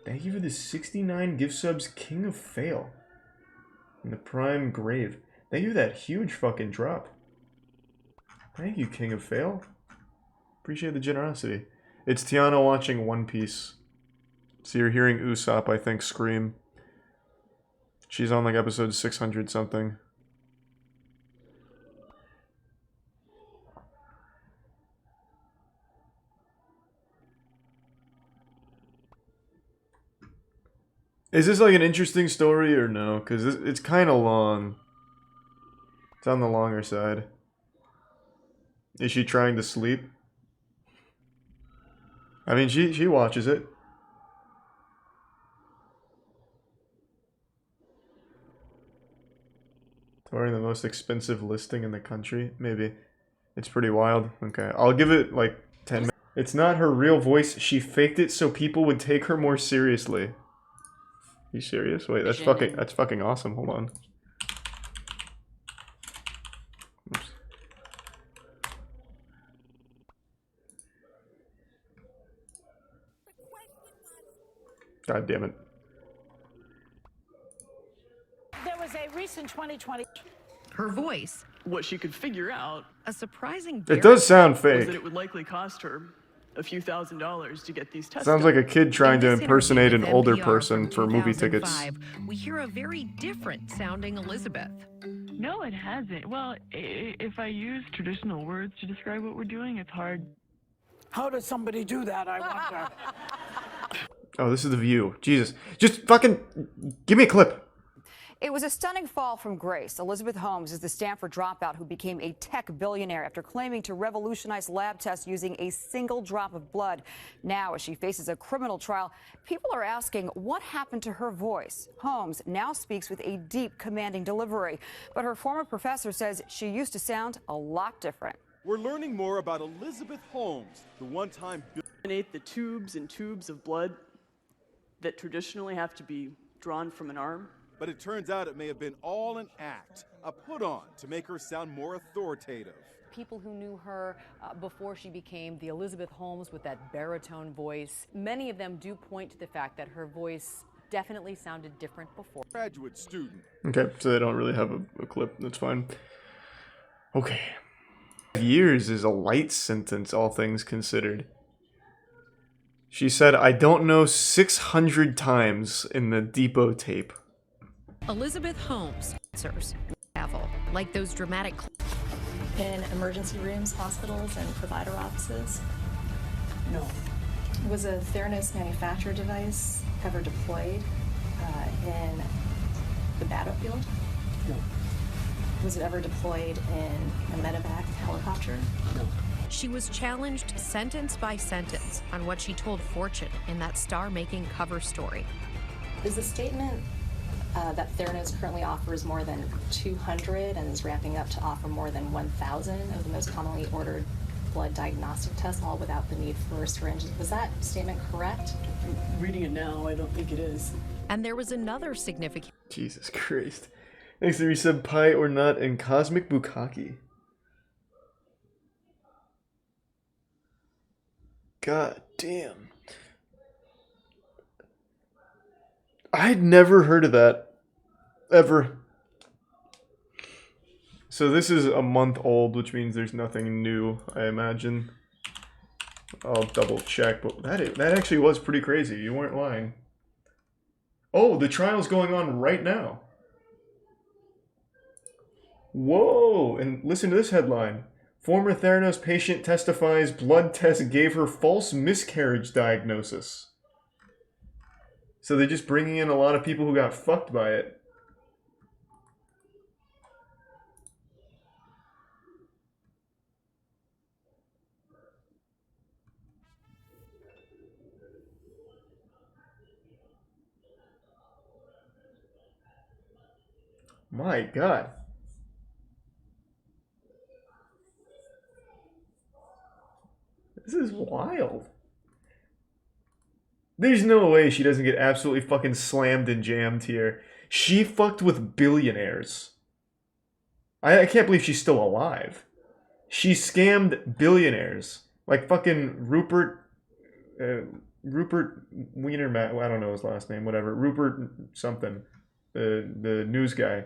Thank you for the 69 gift subs, King of Fail. In the prime grave. Thank you for that huge fucking drop. Thank you, King of Fail. Appreciate the generosity. It's Tiana watching One Piece. So you're hearing Usopp, I think, scream. She's on like episode 600 something. Is this like an interesting story or no? Because it's kind of long. It's on the longer side. Is she trying to sleep? I mean, she watches it. Touring the most expensive listing in the country? Maybe. It's pretty wild. Okay, I'll give it like 10 minutes. It's not her real voice. She faked it so people would take her more seriously. You serious? Wait, that's fucking awesome. Hold on. Oops. God damn it. There was a recent 2020. Her voice. What she could figure out. A surprising. It does sound Was fake. that it would likely cost her a few $1,000s to get these tests. Sounds like a kid trying to impersonate an older person for movie tickets. We hear a very different sounding Elizabeth. No, it hasn't. Well, if I use traditional words to describe what we're doing, it's hard. How does somebody do that, I wonder? Oh, this is The View. Jesus. Just fucking give me a clip. It was a stunning fall from grace. Elizabeth Holmes is the Stanford dropout who became a tech billionaire after claiming to revolutionize lab tests using a single drop of blood. Now, as she faces a criminal trial, people are asking what happened to her voice. Holmes now speaks with a deep, commanding delivery, but her former professor says she used to sound a lot different. We're learning more about Elizabeth Holmes, the one-time The tubes and tubes of blood that traditionally have to be drawn from an arm. But it turns out it may have been all an act, a put-on to make her sound more authoritative. People who knew her before she became the Elizabeth Holmes with that baritone voice, many of them do point to the fact that her voice definitely sounded different before. Graduate student. Okay, so they don't really have a clip. That's fine. Okay. Years is a light sentence, all things considered. She said, I don't know 600 times in the depot tape. Elizabeth Holmes answers travel like those dramatic in emergency rooms, hospitals, and provider offices. No. Was a Theranos manufactured device ever deployed in the battlefield? No. Was it ever deployed in a medevac helicopter? No. She was challenged sentence by sentence on what she told Fortune in that star-making cover story. Is the statement that Theranos currently offers more than 200 and is ramping up to offer more than 1,000 of the most commonly ordered blood diagnostic tests, all without the need for syringes. Was that statement correct? Reading it now, I don't think it is. And there was another significant... Jesus Christ. Thanks to resub Pie or Not and Cosmic Bukkake. God damn. I'd never heard of that. Ever. So this is a month old, which means there's nothing new, I imagine. I'll double check, but that actually was pretty crazy. You weren't lying. Oh, the trial's going on right now. Whoa, and listen to this headline. Former Theranos patient testifies blood test gave her false miscarriage diagnosis. So they're just bringing in a lot of people who got fucked by it. My God. This is wild. There's no way she doesn't get absolutely fucking slammed and jammed here. She fucked with billionaires. I can't believe she's still alive. She scammed billionaires. Like fucking Rupert Wienerman, I don't know his last name, whatever. Rupert something. The news guy.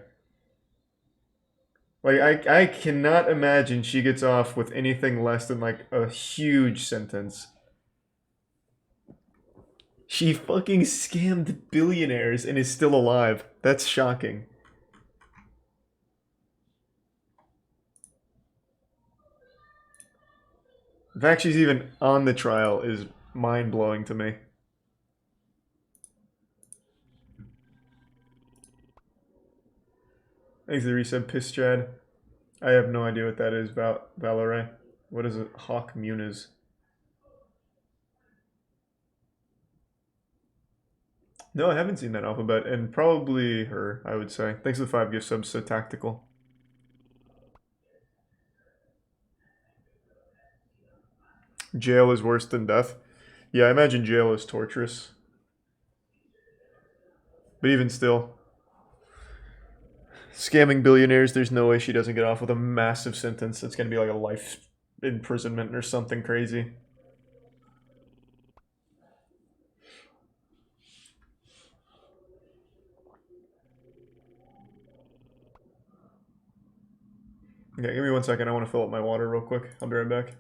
Like, I cannot imagine she gets off with anything less than, like, a huge sentence. She fucking scammed billionaires and is still alive. That's shocking. The fact she's even on the trial is mind-blowing to me. Thanks for the resub, Piss Chad. I have no idea what that is, Valerie. What is it? Hawk Muniz. No, I haven't seen that alphabet, and probably her, I would say. Thanks for the 5 gift subs, so tactical. Jail is worse than death. Yeah, I imagine jail is torturous. But even still, scamming billionaires, there's no way she doesn't get off with a massive sentence. It's going to be like a life imprisonment or something crazy. Okay, give me 1 second. I want to fill up my water real quick. I'll be right back.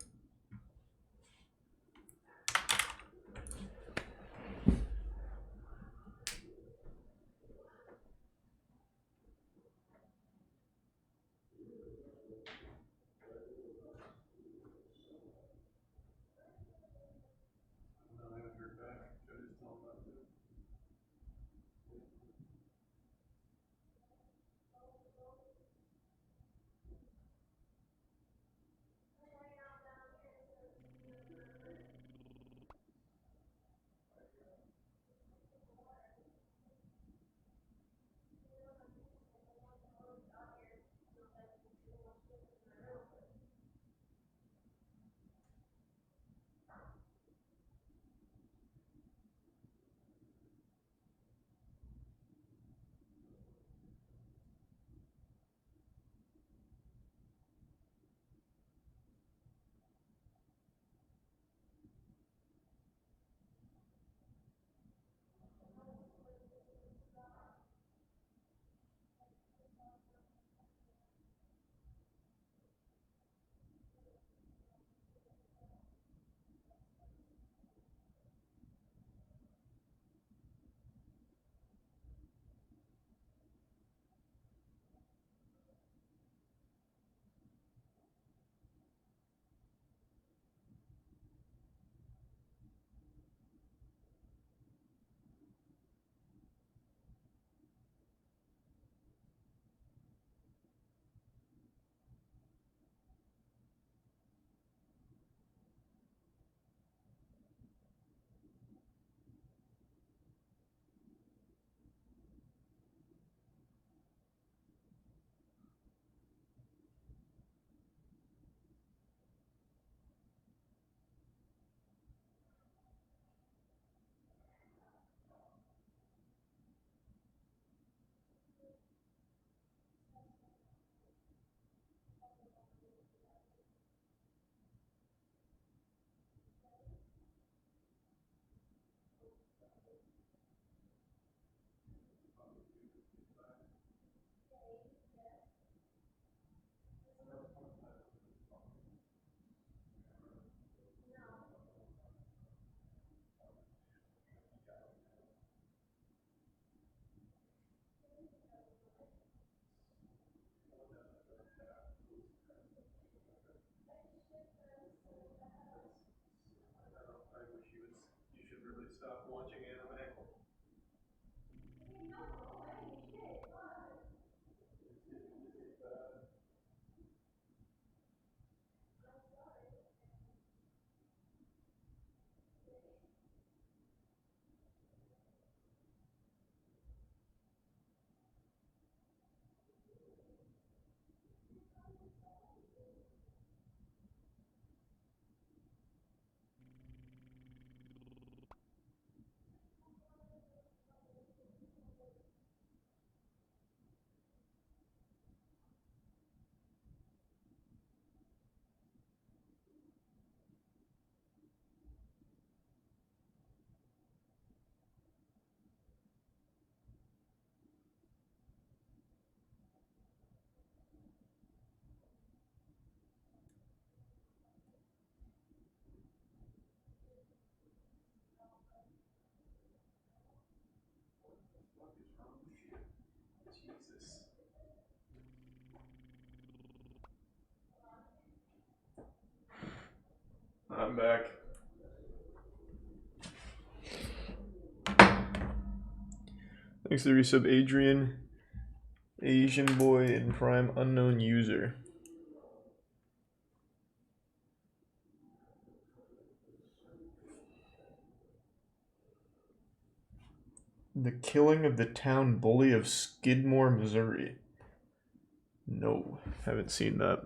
I'm back. Thanks to the resub, Adrian, Asian boy, and Prime unknown user. The killing of the town bully of Skidmore, Missouri. No, haven't seen that.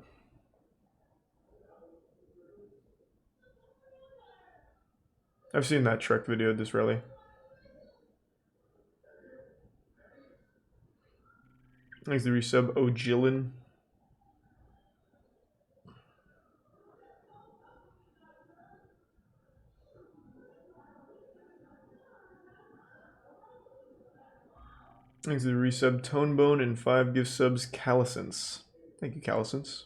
I've seen that Trek video, Disraeli. Thanks to the resub, O'Gillin. Thanks to the resub, Tonebone, and 5 gift subs, Calisence. Thank you, Calisence.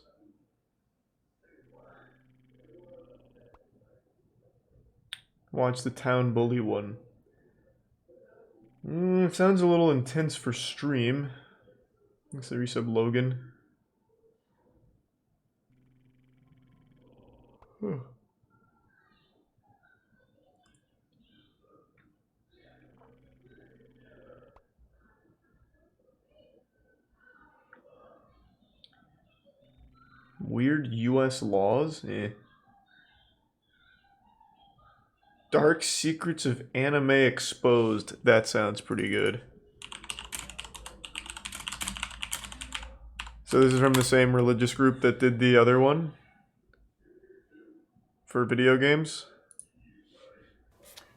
Watch the town bully one. Sounds a little intense for stream. Thanks to the resub, Logan. Huh. Weird US laws? Eh. Dark Secrets of Anime Exposed. That sounds pretty good. So this is from the same religious group that did the other one? For video games?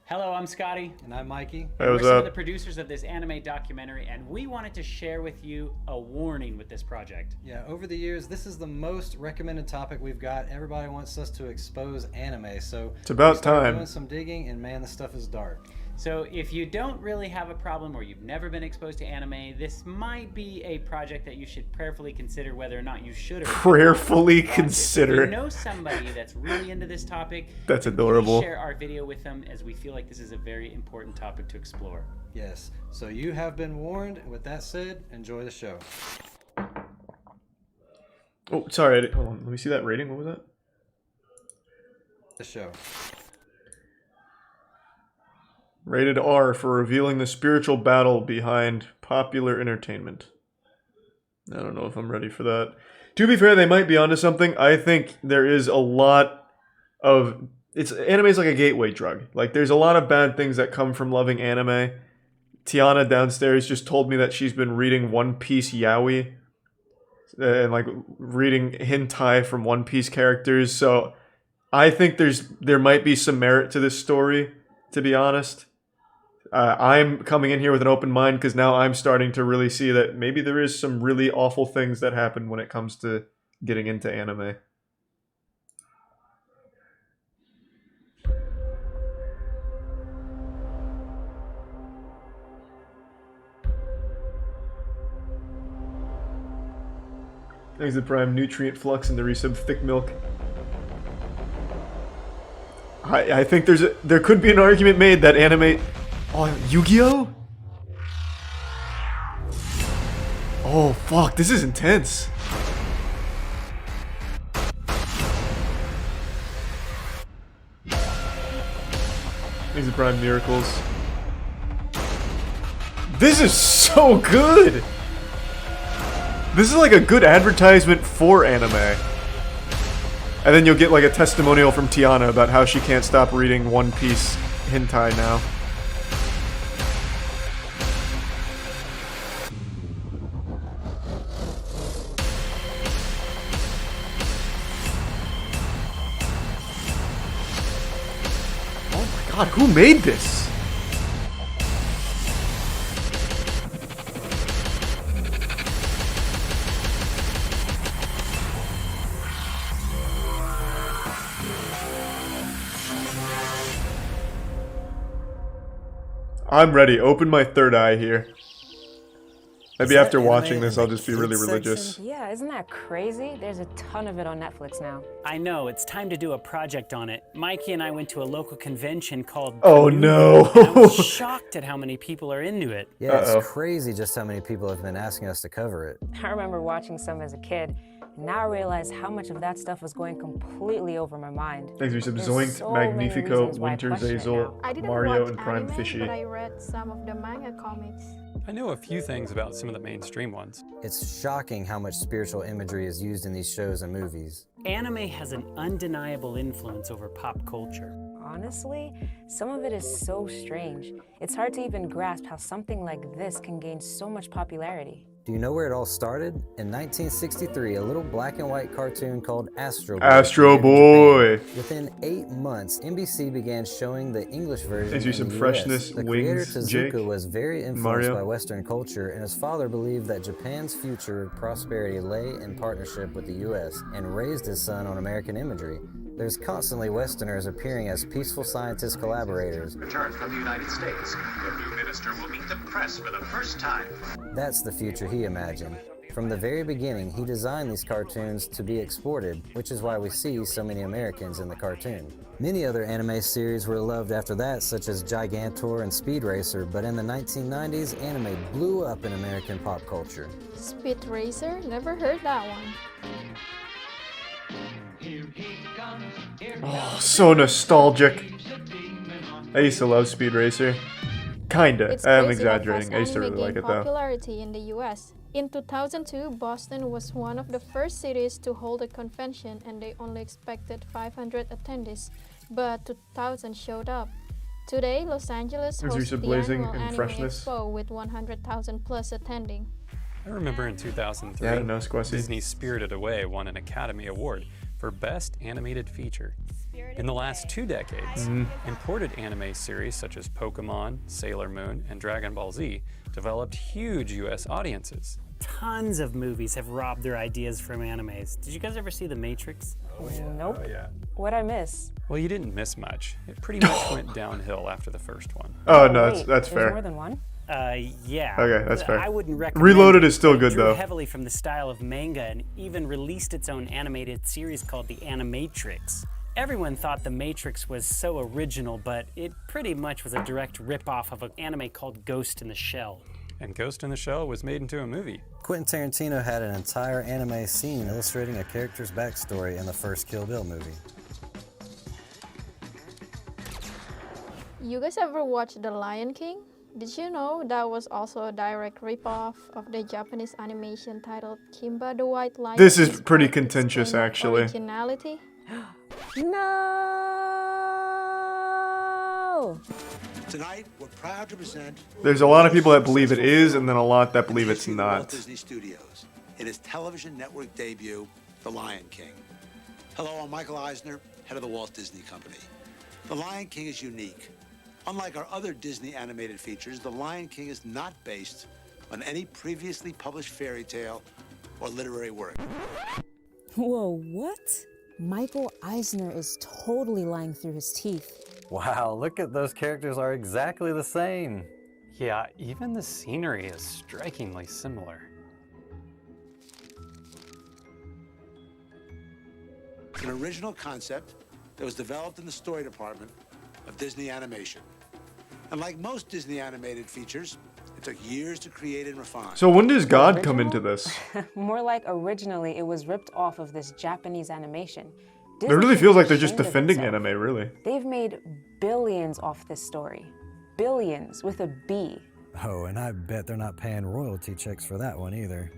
Hello, I'm Scotty. And I'm Mikey. Hey, We're what's some up? of the producers of this anime documentary, and we wanted to share with you a warning with this project. Yeah, over the years, this is the most recommended topic we've got. Everybody wants us to expose anime, so it's about we started time. Doing some digging, and man, the stuff is dark. So if you don't really have a problem or you've never been exposed to anime, this might be a project that you should prayerfully consider whether or not you should or Prayerfully watch it. consider. If you know somebody that's really into this topic, That's then adorable. please share our video with them, as we feel like this is a very important topic to explore. Yes, so you have been warned. With that said, enjoy the show. Oh, sorry. Hold on. Let me see that rating. What was that? The show. Rated R for revealing the spiritual battle behind popular entertainment. I don't know if I'm ready for that. To be fair, they might be onto something. I think there is a lot of... Anime is like a gateway drug. Like, there's a lot of bad things that come from loving anime. Tiana downstairs just told me that she's been reading One Piece yaoi. And, like, reading hentai from One Piece characters. So, I think there might be some merit to this story, to be honest. I'm coming in here with an open mind because now I'm starting to really see that maybe there is some really awful things that happen when it comes to getting into anime. Thanks to the Prime Nutrient Flux and the resub Thick Milk. I think there could be an argument made that anime... Oh, Yu-Gi-Oh? Oh, fuck, this is intense. These are Prime Miracles. This is so good! This is like a good advertisement for anime. And then you'll get like a testimonial from Tiana about how she can't stop reading One Piece hentai now. Oh my god, who made this? I'm ready. Open my third eye here. Maybe after watching this, I'll just be really religious. Yeah, isn't that crazy? There's a ton of it on Netflix now. I know, it's time to do a project on it. Mikey and I went to a local convention called Oh no! I was shocked at how many people are into it. Yeah, it's crazy just how many people have been asking us to cover it. I remember watching some as a kid. Now I realize how much of that stuff was going completely over my mind. Thanks, we There's Zoinked, so many Magnifico, reasons why I Winter question it Zazel, now. Mario, and Prime Fishy. But I read some of the manga comics. I know a few things about some of the mainstream ones. It's shocking how much spiritual imagery is used in these shows and movies. Anime has an undeniable influence over pop culture. Honestly, some of it is so strange. It's hard to even grasp how something like this can gain so much popularity. Do you know where it all started? In 1963, a little black and white cartoon called Astro Boy. Astro Boy! Within 8 months, NBC began showing the English version Thanks for some freshness, The Wings, creator Jake. Tezuka was very influenced Mario. by Western culture, and his father believed that Japan's future prosperity lay in partnership with the US, and raised his son on American imagery. There's constantly Westerners appearing as peaceful scientist collaborators. Returned from the United States. The new minister will meet the press for the first time. That's the future he imagined. From the very beginning, he designed these cartoons to be exported, which is why we see so many Americans in the cartoon. Many other anime series were loved after that, such as Gigantor and Speed Racer, but in the 1990s, anime blew up in American pop culture. Speed Racer? Never heard that one. Oh, so nostalgic. I used to love Speed Racer. Kinda. It's I'm crazy how exaggerating. fast I used to anime really like gained it though. popularity in the US. In 2002, Boston was one of the first cities to hold a convention, and they only expected 500 attendees, but 2,000 showed up. Today, Los Angeles There's hosts Yusuf the Blazing annual and Anime Freshness. Expo with 100,000 plus attending. I remember in 2003, Yeah, I don't know, Squessy. Disney's Spirited Away won an Academy Award for Best Animated Feature. In the last 2 decades, imported anime series such as Pokemon, Sailor Moon, and Dragon Ball Z developed huge US audiences. Tons of movies have robbed their ideas from animes. Did you guys ever see The Matrix? Nope. Oh, yeah. What'd I miss? Well, you didn't miss much. It pretty much went downhill after the first one. Oh no, Wait, that's there's fair. more than one? Yeah. Okay, that's fair. I wouldn't recommend Reloaded it, is still but it good drew though. heavily from the style of manga and even released its own animated series called The Animatrix. Everyone thought The Matrix was so original, but it pretty much was a direct rip-off of an anime called Ghost in the Shell. And Ghost in the Shell was made into a movie. Quentin Tarantino had an entire anime scene illustrating a character's backstory in the first Kill Bill movie. You guys ever watched The Lion King? Did you know that was also a direct ripoff of the Japanese animation titled Kimba the White Lion? This is pretty contentious, actually. Originality? No! Tonight, we're proud to present. There's a lot of people that believe it is, and then a lot that believe it's Walt not. Disney Studios in his television network debut, The Lion King. Hello, I'm Michael Eisner, head of the Walt Disney Company. The Lion King is unique. Unlike our other Disney animated features, The Lion King is not based on any previously published fairy tale or literary work. Whoa, what? Michael Eisner is totally lying through his teeth. Wow, look at those characters are exactly the same. Yeah, even the scenery is strikingly similar. It's an original concept that was developed in the story department of Disney Animation. And like most Disney animated features, it took years to create and refine. So when does God come into this? More like originally it was ripped off of this Japanese animation. It really should feels be like they're just ashamed of defending itself. anime, really. They've made billions off this story. Billions with a B. Oh, and I bet they're not paying royalty checks for that one either.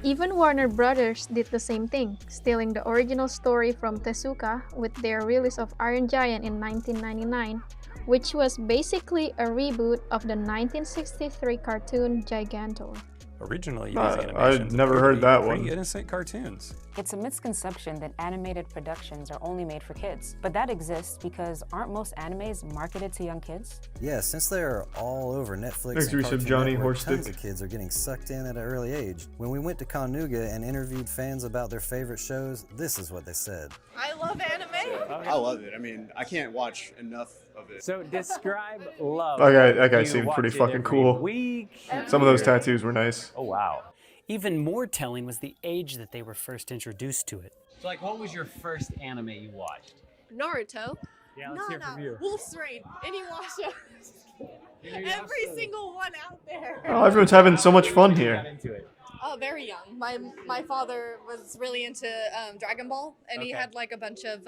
Even Warner Brothers did the same thing, stealing the original story from Tezuka with their release of Iron Giant in 1999, which was basically a reboot of the 1963 cartoon Gigantor. Originally, these I'd animations never appeared heard to be that pretty one. innocent cartoons. It's a misconception that animated productions are only made for kids. But that exists because aren't most animes marketed to young kids? Yeah, since they're all over Netflix Thanks, and Resub Cartoon Johnny Network, Horstick. tons of kids are getting sucked in at an early age. When we went to Conuga and interviewed fans about their favorite shows, this is what they said. I love anime. I love it. I mean, I can't watch enough of it. So describe love. That guy You seemed watch pretty it fucking every cool. week, Some of those year. tattoos were nice. Oh wow. Even more telling was the age that they were first introduced to it. So like, what was your first anime you watched? Naruto. Yeah, let's hear from you. Wolfsrain. Inuyasha. Every single one out there. Oh, everyone's having so much fun here. Oh, very young. My father was really into Dragon Ball, and he had like a bunch of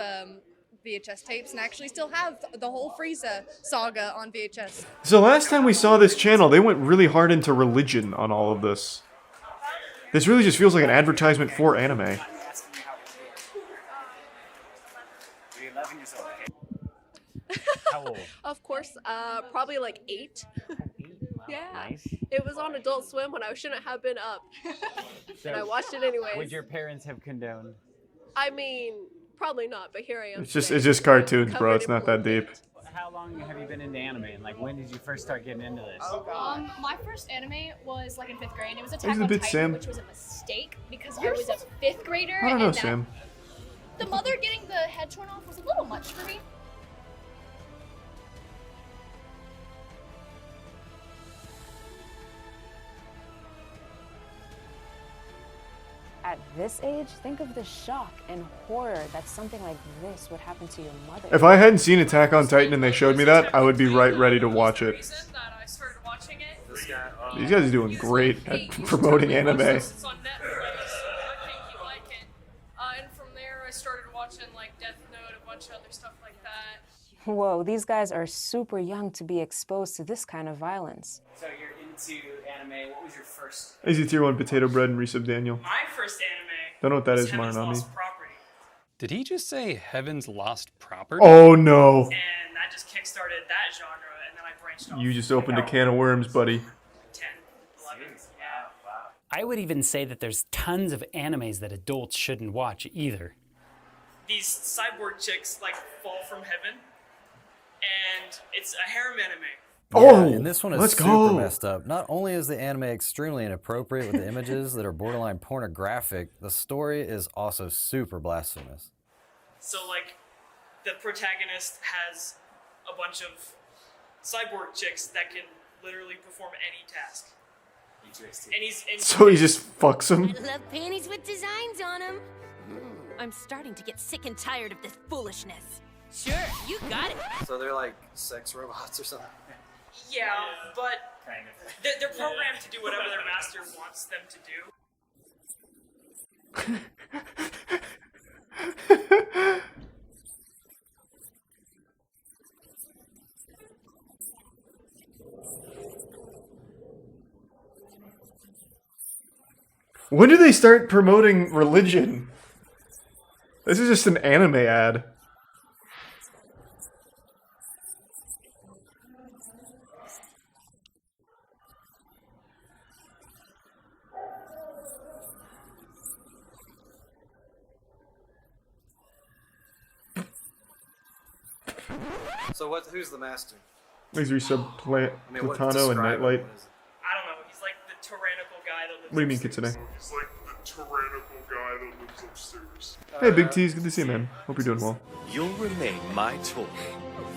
VHS tapes, and actually still have the whole Frieza saga on VHS. So last time we saw this channel, they went really hard into religion on all of this. This really just feels like an advertisement for anime. How old? Of course, probably like 8. Yeah. Nice. It was on Adult Swim when I shouldn't have been up. And I watched it anyways. Would your parents have condoned? I mean, probably not, but here I am. It's just today, cartoons, bro. covered It's in not that blood. deep. How long have you been into anime? And like, when did you first start getting into this? My first anime was like in 5th grade. It was He's Attack a on bit Titan, Sam. which was a mistake because I was a 5th grader. I don't know, and Sam. the mother getting the head torn off was a little much for me. At this age, think of the shock and horror that something like this would happen to your mother. If I hadn't seen Attack on Titan and they showed me that, I would be right ready to watch it. I started watching it. These guys are doing great at promoting anime. It's on Netflix. I think you like it. And from there, I started watching like Death Note, a bunch of other stuff like that. Whoa, these guys are super young to be exposed to this kind of violence. So you're into anime. What was your first? Easy Tier 1 Potato Bread and Resub Daniel. My first anime. Don't know what that was is, Heaven's Marinami. Lost Property. Did he just say Heaven's Lost Property? Oh no. And that just kickstarted that genre, and then I branched off. You just opened a can of worms, buddy. 10, 11. Yeah. Wow. I would even say that there's tons of animes that adults shouldn't watch either. These cyborg chicks like fall from heaven, and it's a harem anime. Oh, and this one is let's super go. messed up. Not only is the anime extremely inappropriate with the images that are borderline pornographic, the story is also super blasphemous. So like, the protagonist has a bunch of cyborg chicks that can literally perform any task. And So he just fucks him. I love panties with designs on them. I'm starting to get sick and tired of this foolishness. Sure, you got it. So they're like sex robots or something? Yeah, but they're programmed to do whatever their master wants them to do. When do they start promoting religion? This is just an anime ad. So who's the master? These resub Platano and describe Nightlight. I don't know. He's like the tyrannical guy that lives. What do you mean, Kitsune? He's like the tyrannical guy that lives upstairs. Hey, Big T's, good to see you, man. Hope you're doing well. You'll remain my toy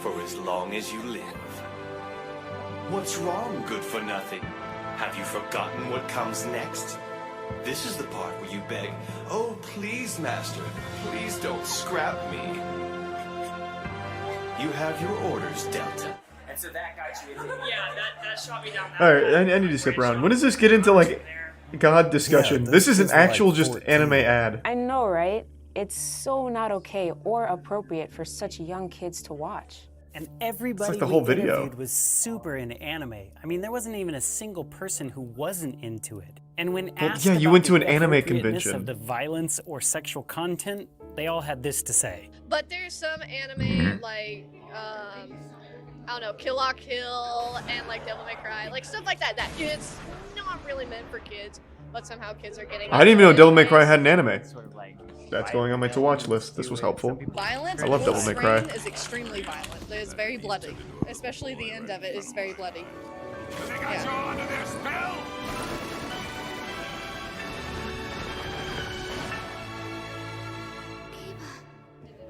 for as long as you live. What's wrong, good for nothing? Have you forgotten what comes next? This is the part where you beg, "Oh, please, master, please don't scrap me." You have your orders, Delta. And so that got you into yeah, that shot me down that Alright, I need to skip around. When does this get into, like, God discussion? Yeah, this is an this is like actual just 14. anime ad. I know, right? It's so not okay or appropriate for such young kids to watch. And everybody the whole we video. interviewed was super into anime. I mean, there wasn't even a single person who wasn't into it. And when asked yeah, you about went to the an anime appropriateness convention. of the violence or sexual content, they all had this to say. But there's some anime like I don't know, Kill La Kill and like Devil May Cry, like stuff like that. That it's not really meant for kids, but somehow kids are getting. I didn't even know Devil May Cry had an anime. Sort of like That's going on my to-watch list. This was helpful. Violence. I love Devil May Cry. Is extremely violent. It's very bloody, especially the end of it is very bloody. Yeah.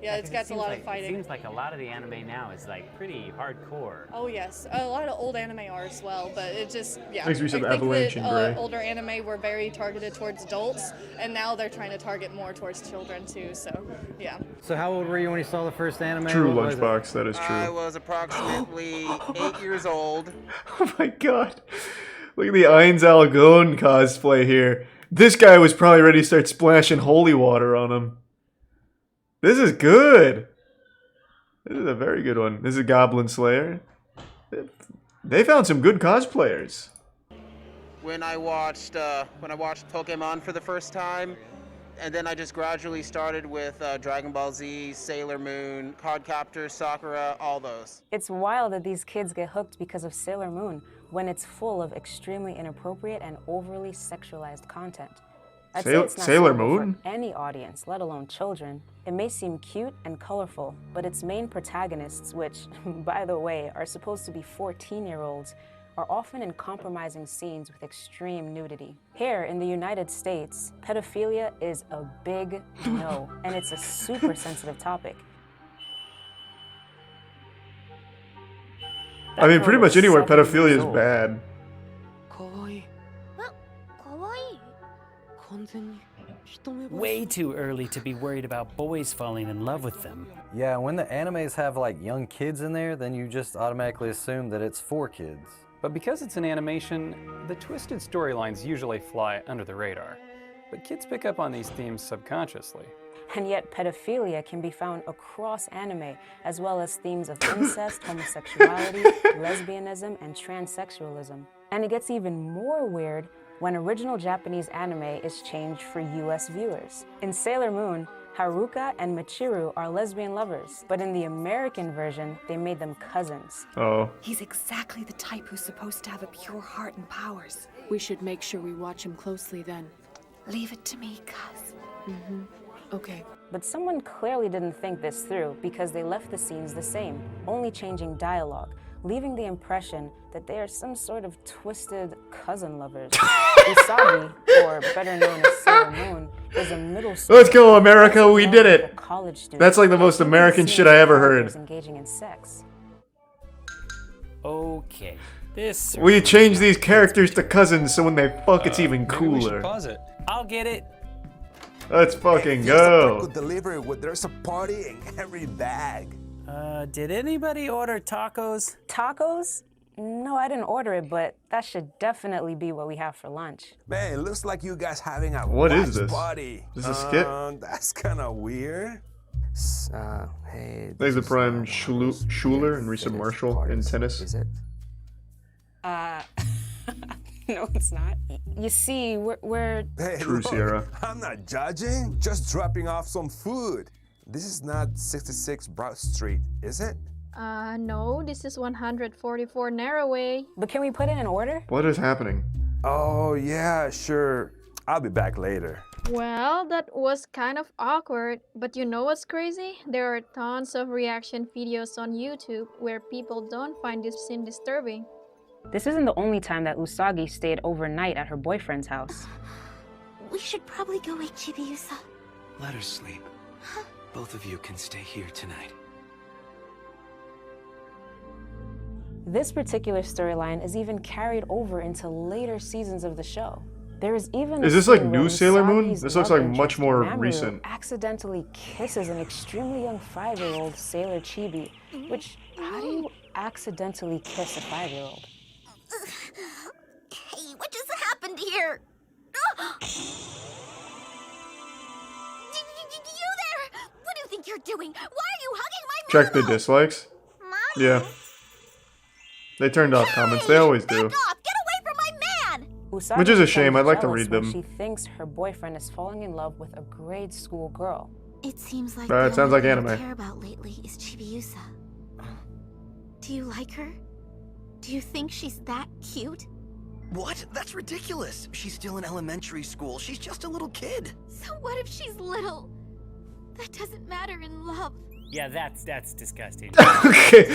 Yeah, it's got a lot of fighting. It seems like a lot of the anime now is like pretty hardcore. Oh yes, a lot of old anime are as well, but it just Makes me some I think Avalanche that, and Grey. older anime were very targeted towards adults, and now they're trying to target more towards children too. So, yeah. So how old were you when you saw the first anime? True What was it? Lunchbox, that is true. I was approximately 8 years old. Oh my god. Look at the Ainz Algon cosplay here. This guy was probably ready to start splashing holy water on him. This is good. This is a very good one. This is Goblin Slayer. They found some good cosplayers. When I watched Pokemon for the first time, and then I just gradually started with Dragon Ball Z, Sailor Moon, Codcaptor, Sakura, all those. It's wild that these kids get hooked because of Sailor Moon when it's full of extremely inappropriate and overly sexualized content. I'd say it's not Sailor suitable Moon? for any audience, let alone children. It may seem cute and colorful, but its main protagonists, which, by the way, are supposed to be 14-year-olds, are often in compromising scenes with extreme nudity. Here in the United States, pedophilia is a big no, and it's a super sensitive topic. I mean, pretty much anywhere pedophilia is bad. Way too early to be worried about boys falling in love with them. Yeah, when the animes have like young kids in there, then you just automatically assume that it's for kids. But because it's an animation, the twisted storylines usually fly under the radar. But kids pick up on these themes subconsciously. And yet pedophilia can be found across anime, as well as themes of incest, homosexuality, lesbianism, and transsexualism. And it gets even more weird when original Japanese anime is changed for US viewers. In Sailor Moon, Haruka and Michiru are lesbian lovers, but in the American version, they made them cousins. Oh. He's exactly the type who's supposed to have a pure heart and powers. We should make sure we watch him closely then. Leave it to me, cuz. Okay. But someone clearly didn't think this through because they left the scenes the same, only changing dialogue, leaving the impression that they are some sort of twisted cousin lovers. Usagi, or better known as Sailor Moon, is a middle school. Let's go, America, we did it! College student. That's like the most American shit I ever heard. Engaging in sex. Okay, this. We changed these characters to cousins so when they fuck it's even Maybe we should cooler. pause it. I'll get it. Let's fucking There's a go. taco delivery where there's a party in every bag. Did anybody order tacos? Tacos? No, I didn't order it, but that should definitely be what we have for lunch. Man, it looks like you guys having a What is watch this? party. Is this a skit? That's kind of weird. Hey. There's the prime Schuler and Risa Marshall in tennis. Is it? No, it's not. You see, we're Hey, True look, Sierra. I'm not judging, just dropping off some food. This is not 66 Broad Street, is it? No, this is 144 Narrowway. But can we put it in order? What is happening? Oh, yeah, sure. I'll be back later. Well, that was kind of awkward, but you know what's crazy? There are tons of reaction videos on YouTube where people don't find this scene disturbing. This isn't the only time that Usagi stayed overnight at her boyfriend's house. We should probably go wake Chibiusa. Let her sleep. Both of you can stay here tonight. This particular storyline is even carried over into later seasons of the show. There is even Is a this like scene new where Sailor Moon? Usagi's This looks love like much interest, more Mamoru, recent. accidentally kisses an extremely young 5-year-old Sailor Chibi, which, how do you accidentally kiss a 5-year-old? Hey, what just happened here? You there! What do you think you're doing? Why are you hugging my Check the dislikes. Mama? Yeah. They turned off comments. They always do. Usagi Which is a becomes shame. I'd like to jealous read when them. She thinks her boyfriend is falling in love with a grade school girl. It seems like It sounds like I anime. care about lately is Chibiusa. Do you like her? Do you think she's that cute? What? That's ridiculous. She's still in elementary school. She's just a little kid. So what if she's little? That doesn't matter in love. Yeah, that's disgusting. Okay.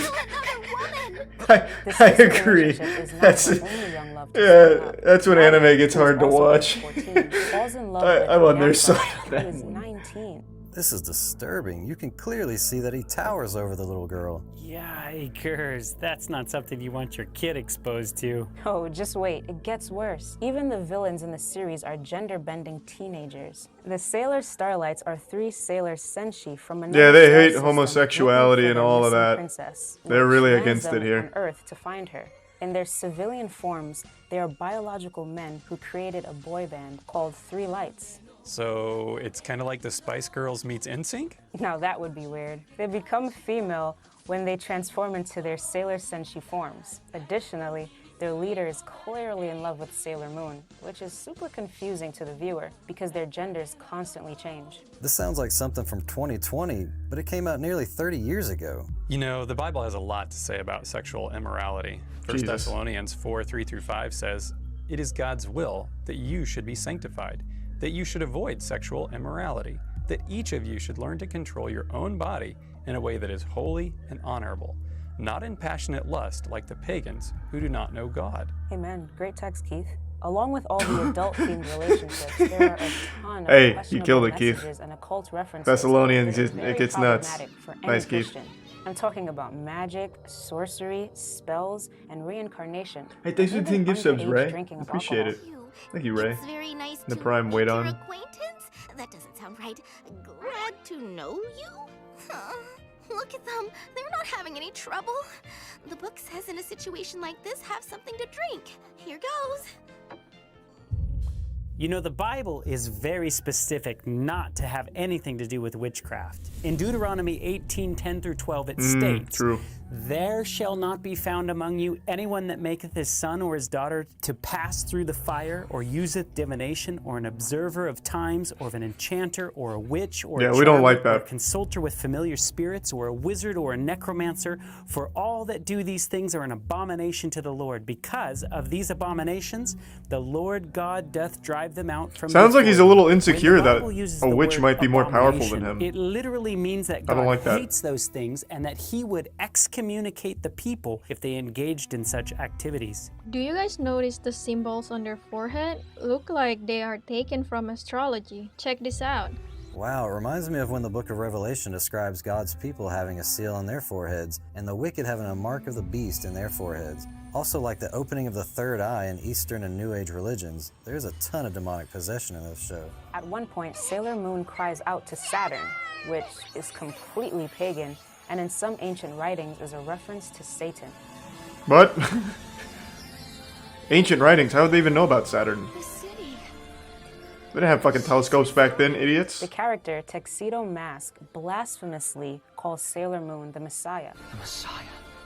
I agree. That's that's when anime gets hard to watch. I'm on their side of that. This is disturbing. You can clearly see that he towers over the little girl. Yikers, that's not something you want your kid exposed to. Oh, just wait, it gets worse. Even the villains in the series are gender-bending teenagers. The Sailor Starlights are 3 Sailor Senshi from another Yeah, they star hate system homosexuality looking and for their all of missing that. princess, They're which really lands against them it here. on Earth to find her. In their civilian forms, they are biological men who created a boy band called 3 Lights. So it's kind of like the Spice Girls meets NSYNC? Now that would be weird. They become female when they transform into their Sailor Senshi forms. Additionally, their leader is clearly in love with Sailor Moon, which is super confusing to the viewer because their genders constantly change. This sounds like something from 2020, but it came out nearly 30 years ago. You know, the Bible has a lot to say about sexual immorality. 1 Jesus. Thessalonians 4:3-5 says, "It is God's will that you should be sanctified, that you should avoid sexual immorality, that each of you should learn to control your own body in a way that is holy and honorable, not in passionate lust like the pagans who do not know God." Amen. Great text, Keith. Along with all the adult-themed relationships, there are a ton of Hey, you questionable killed it, Keith. messages and occult references. Thessalonians, that are it very gets nuts. problematic for any Nice, Keith. Christian. I'm talking about magic, sorcery, spells, and reincarnation. Hey, thanks for the Even 10 gift subs, underage Ray. drinking of Appreciate it. alcohol. Thank you, Ray. It's very nice The to Prime meet wait your on. acquaintance. That doesn't sound right. Glad to know you? Look at them. They're not having any trouble. The book says in a situation like this, have something to drink. Here goes. You know, the Bible is very specific not to have anything to do with witchcraft. In Deuteronomy 18:10-12, it states, True. "There shall not be found among you anyone that maketh his son or his daughter to pass through the fire, or useth divination, or an observer of times, or of an enchanter, or a witch, or Yeah, a we don't charmer, like or that. a consulter with familiar spirits, or a wizard, or a necromancer. For all that do these things are an abomination to the Lord. Because of these abominations, the Lord God doth drive them out from Sounds like he's a before little you." insecure When the that Bible uses a the witch word might be more powerful than abomination, him. It literally means that I don't God like that. hates those things and that he would excommunicate the people if they engaged in such activities. Do you guys notice the symbols on their forehead? Look like they are taken from astrology. Check this out. Wow, it reminds me of when the book of Revelation describes God's people having a seal on their foreheads and the wicked having a mark of the beast in their foreheads. Also, like the opening of the third eye in Eastern and New Age religions, there's a ton of demonic possession in this show. At one point, Sailor Moon cries out to Saturn, which is completely pagan, and in some ancient writings is a reference to Satan. What? Ancient writings, how would they even know about Saturn? They didn't have fucking telescopes back then, idiots. The character Tuxedo Mask blasphemously calls Sailor Moon the Messiah.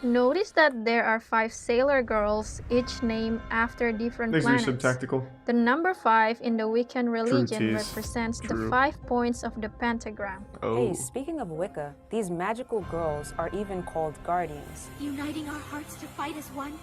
Notice that there are 5 sailor girls, each named after different These are planets. some tactical. The number 5 in the Wiccan religion tease. represents True. the 5 points of the pentagram. Oh. Hey, speaking of Wicca, these magical girls are even called guardians, Uniting our hearts to fight as one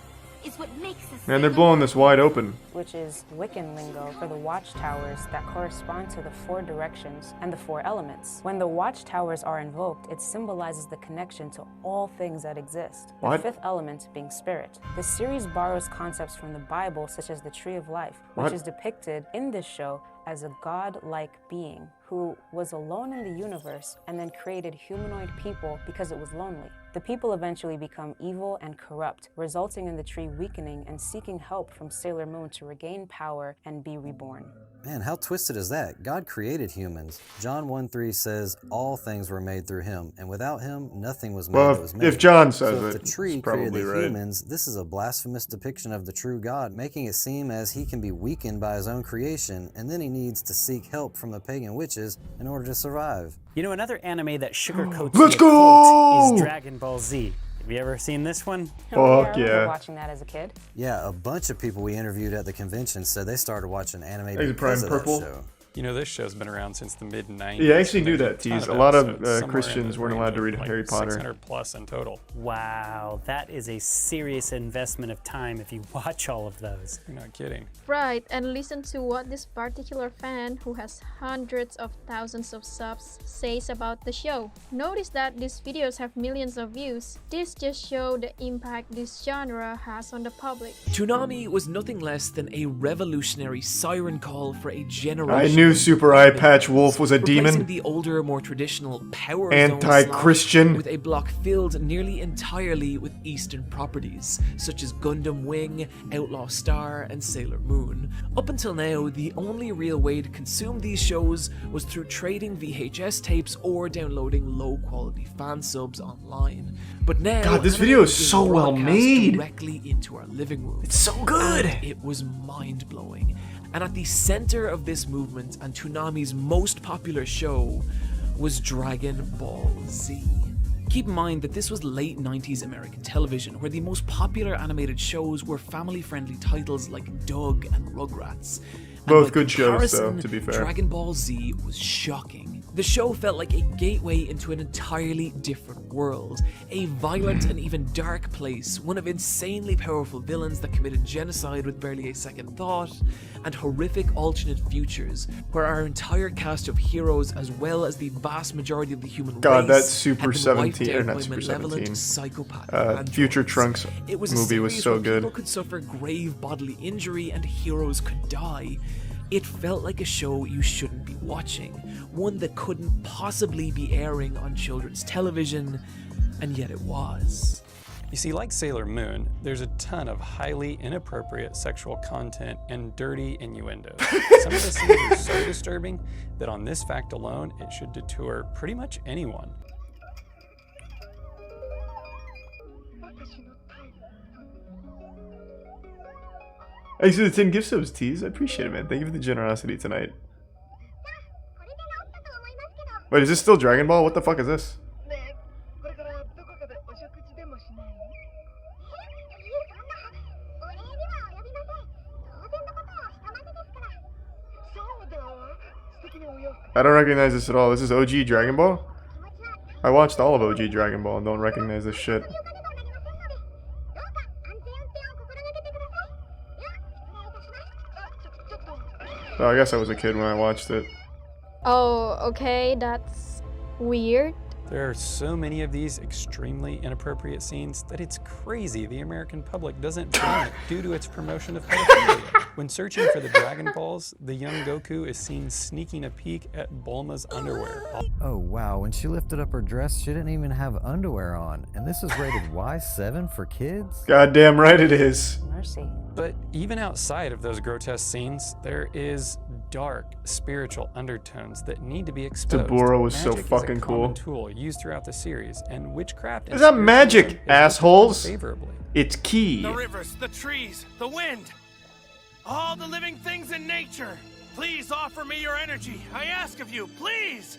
is what makes us. Man, they're blowing this wide open. which is Wiccan lingo for the watchtowers that correspond to the 4 directions and the 4 elements. When the watchtowers are invoked, it symbolizes the connection to all things that exist, the What? 5th element being spirit. The series borrows concepts from the Bible, such as the Tree of Life, which What? is depicted in this show as a god-like being who was alone in the universe and then created humanoid people because it was lonely. The people eventually become evil and corrupt, resulting in the tree weakening and seeking help from Sailor Moon to regain power and be reborn. Man, how twisted is that? God created humans. John 1:3 says, all things were made through him, and without him, nothing was made Well, that was if made. John says so if it, the tree it's probably created the right. humans, this is a blasphemous depiction of the true God, making it seem as he can be weakened by his own creation, and then he needs to seek help from the pagan witches in order to survive. You know, another anime that sugarcoats Let's the go! occult is Dragon Ball Z. Have you ever seen this one? Oh, Fuck I remember yeah. watching that as a kid. Yeah, a bunch of people we interviewed at the convention said they started watching anime Is it because Prime of Purple? that show. You know, this show's been around since the mid-90s. Yeah, I actually and knew there's that, ton Tease. A lot of episodes, somewhere in Christians the weren't range allowed to of, read like, Harry Potter. 600 plus in total. Wow, that is a serious investment of time if you watch all of those. You're not kidding. Right, and listen to what this particular fan, who has hundreds of thousands of subs, says about the show. Notice that these videos have millions of views. This just shows the impact this genre has on the public. Toonami was nothing less than a revolutionary siren call for a generation. I knew Super Eye Patch Wolf was a Replacing demon. the older, more traditional Power Anti-Christian. Zone with a block filled nearly entirely with Eastern properties, such as Gundam Wing, Outlaw Star, and Sailor Moon. Up until now, the only real way to consume these shows was through trading VHS tapes or downloading low-quality fan subs online. But now, God, this anime video is being so well broadcast made. directly into our living room. It's so good. And it was mind-blowing. And at the center of this movement and Toonami's most popular show was Dragon Ball Z. Keep in mind that this was late 90s American television, where the most popular animated shows were family-friendly titles like Doug and Rugrats. And Both by good shows, though, comparison, to be fair. Dragon Ball Z was shocking. The show felt like a gateway into an entirely different world, a violent and even dark place, one of insanely powerful villains that committed genocide with barely a second thought, and horrific alternate futures, where our entire cast of heroes, as well as the vast majority of the human God, race, that Super had been 17, wiped or out not by Super malevolent 17. psychopath Future androids. Trunks It was a movie was series so where good. People could suffer grave bodily injury and heroes could die. It felt like a show you shouldn't be watching, one that couldn't possibly be airing on children's television, and yet it was. You see, like Sailor Moon, there's a ton of highly inappropriate sexual content and dirty innuendos. Some of the scenes are so disturbing that on this fact alone, it should deter pretty much anyone. Thanks for the 10 gift subs, Tease. I appreciate it, man. Thank you for the generosity tonight. Wait, is this still Dragon Ball? What the fuck is this? I don't recognize this at all. This is OG Dragon Ball? I watched all of OG Dragon Ball and don't recognize this shit. Oh, I guess I was a kid when I watched it. Oh, okay, that's weird. There are so many of these extremely inappropriate scenes that it's crazy the American public doesn't ban it due to its promotion of pedophilia. When searching for the Dragon Balls, the young Goku is seen sneaking a peek at Bulma's underwear. Oh wow, when she lifted up her dress, she didn't even have underwear on. And this is rated Y7 for kids? Goddamn right it is. Mercy. But even outside of those grotesque scenes, there is dark spiritual undertones that need to be exposed. Taburo was so Magic fucking is a common cool. tool used throughout the series, and witchcraft Is that and magic, spiritualism is looked upon assholes? favorably. It's key. The rivers, the trees, the wind, all the living things in nature. Please offer me your energy. I ask of you, please.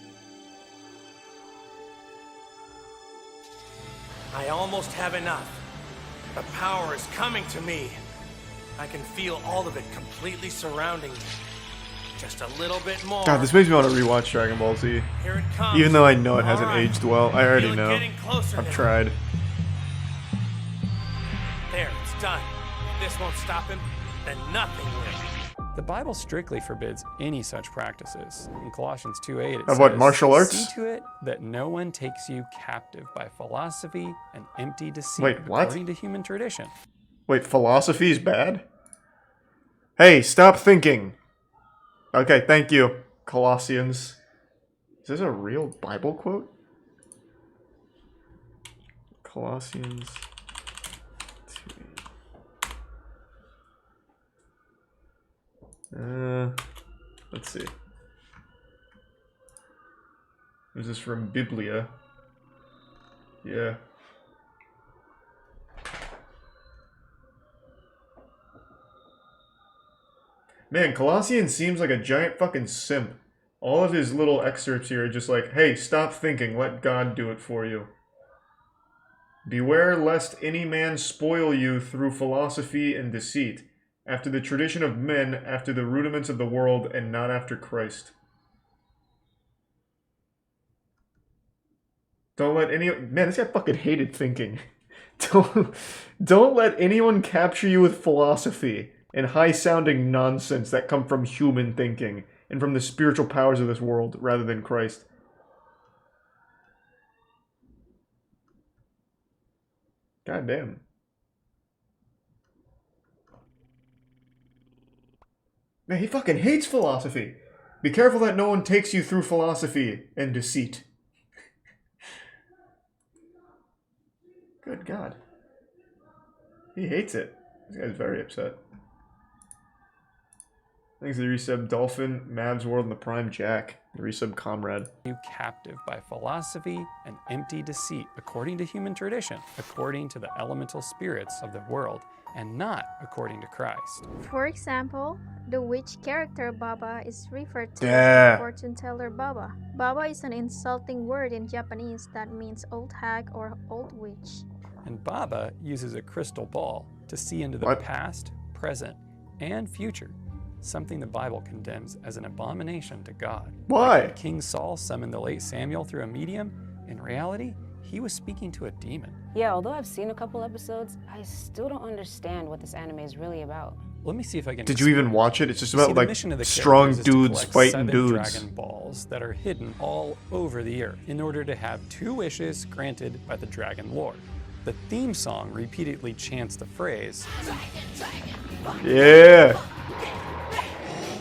I almost have enough. The power is coming to me. I can feel all of it completely surrounding me. Just a little bit more. God, this makes me want to rewatch Dragon Ball Z. Here it comes. Even though I know it hasn't All right. aged well. I already Feel it know. getting closer I've now. tried. There, it's done. If this won't stop him, then nothing will. The Bible strictly forbids any such practices. In Colossians 2:8, it Of what, says, martial arts? "See to it that no one takes you captive by philosophy and empty deceit, Wait, what? according to human tradition." Wait, philosophy is bad? Hey, stop thinking. Okay, thank you, Colossians. Is this a real Bible quote? Colossians 2. Let's see. Is this from Biblia? Yeah. Man, Colossians seems like a giant fucking simp. All of his little excerpts here are just like, hey, stop thinking, let God do it for you. Beware lest any man spoil you through philosophy and deceit, after the tradition of men, after the rudiments of the world, and not after Christ. Don't let any... Man, this guy fucking hated thinking. Don't let anyone capture you with philosophy and high-sounding nonsense that come from human thinking and from the spiritual powers of this world rather than Christ. God damn. Man, he fucking hates philosophy. Be careful that no one takes you through philosophy and deceit. Good God. He hates it. This guy's very upset. Thanks to the resub Dolphin, Mavs World, and the Prime Jack. The resub Comrade. You captive by philosophy and empty deceit, according to human tradition, according to the elemental spirits of the world, and not according to Christ. For example, the witch character Baba is referred to Yeah. as fortune teller Baba. Baba is an insulting word in Japanese that means old hag or old witch. And Baba uses a crystal ball to see into the past, present, and future, something the Bible condemns as an abomination to God. Why? Like when King Saul summoned the late Samuel through a medium, in reality, he was speaking to a demon. Yeah, although I've seen a couple episodes, I still don't understand what this anime is really about. Let me see if I can... Did you even watch it? It's just about, the like, mission of the strong characters is to dudes collect fighting 7 dudes. Dragon balls that are hidden all over the earth in order to have 2 wishes granted by the Dragon Lord. The theme song repeatedly chants the phrase, Yeah.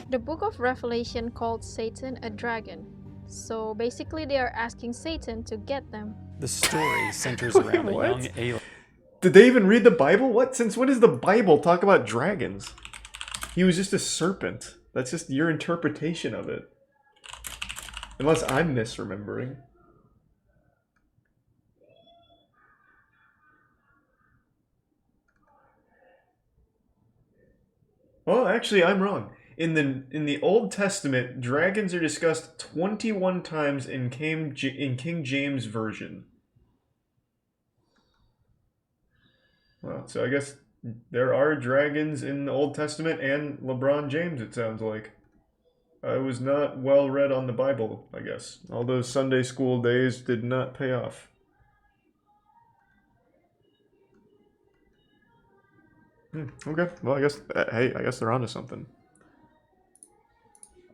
The book of Revelation called Satan a dragon. So basically they are asking Satan to get them. The story centers around a What? young alien. Did they even read the Bible? What? Since when does the Bible talk about dragons? He was just a serpent. That's just your interpretation of it. Unless I'm misremembering. Well, actually, I'm wrong. In the Old Testament, dragons are discussed 21 times in King James Version. Well, so I guess there are dragons in the Old Testament and LeBron James, it sounds like. I was not well read on the Bible, I guess. All those Sunday school days did not pay off. Okay, well, I guess, hey, I guess they're onto something.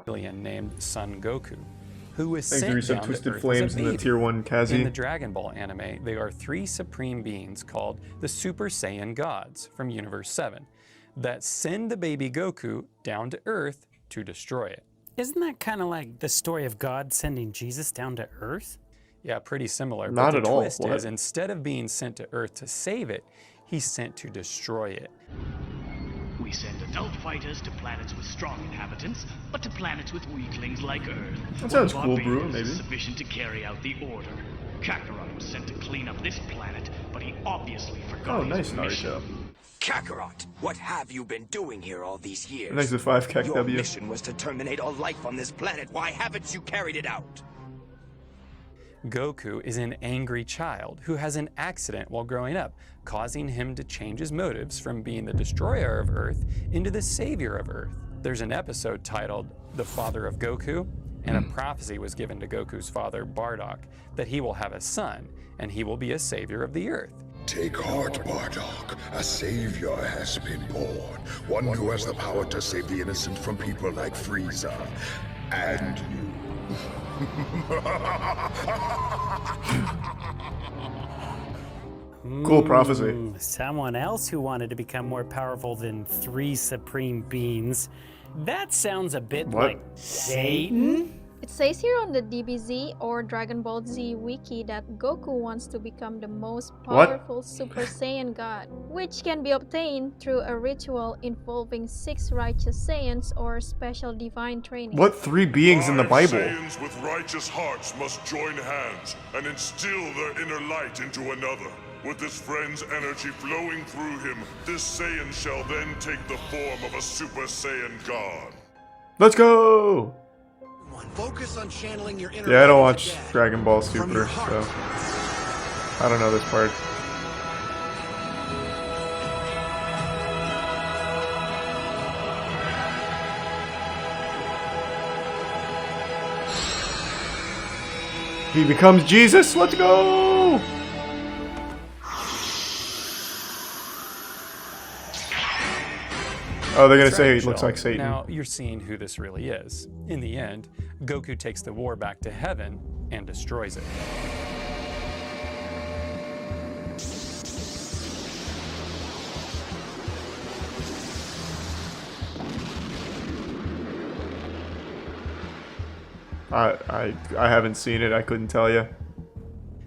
Alien named Son Goku, who was Thanks sent to Reset down Twisted to Earth Flames as a and the baby. Tier 1 Kazi. In the Dragon Ball anime, they are 3 supreme beings called the Super Saiyan Gods from Universe 7 that send the baby Goku down to Earth to destroy it. Isn't that kind of like the story of God sending Jesus down to Earth? Yeah, pretty similar. Not but at the all. twist What? is, instead of being sent to Earth to save it, he's sent to destroy it. We send adult fighters to planets with strong inhabitants, but to planets with weaklings like Earth. That sounds one cool, barbarian Brew, is maybe. sufficient to carry out the order. Kakarot was sent to clean up this planet, but he obviously forgot Oh, his nice, mission. Naruto. Kakarot, what have you been doing here all these years? Thanks to 5 Your KW. mission was to terminate all life on this planet. Why haven't you carried it out? Goku is an angry child who has an accident while growing up, causing him to change his motives from being the destroyer of Earth into the savior of Earth. There's an episode titled The Father of Goku, and a prophecy was given to Goku's father, Bardock, that he will have a son, and he will be a savior of the Earth. Take heart, Bardock. A savior has been born. One who has the power to save the innocent from people like Frieza. And you. Cool prophecy. Someone else who wanted to become more powerful than 3 supreme beings. That sounds a bit What? like Satan? It says here on the DBZ or Dragon Ball Z wiki that Goku wants to become the most What? powerful Super Saiyan God, which can be obtained through a ritual involving 6 righteous Saiyans or special divine training. What 3 beings in the Bible? Saiyans with righteous hearts must join hands and instill their inner light into another. With his friend's energy flowing through him, this Saiyan shall then take the form of a Super Saiyan God. Let's go! Focus on channeling your inner Yeah, I don't light watch as a dad. Dragon Ball From Super, your heart. so I don't know this part. He becomes Jesus. Let's go. Oh, they're gonna That's say right, he looks Michelle. like Satan. Now you're seeing who this really is. In the end, Goku takes the war back to heaven and destroys it. I haven't seen it. I couldn't tell you.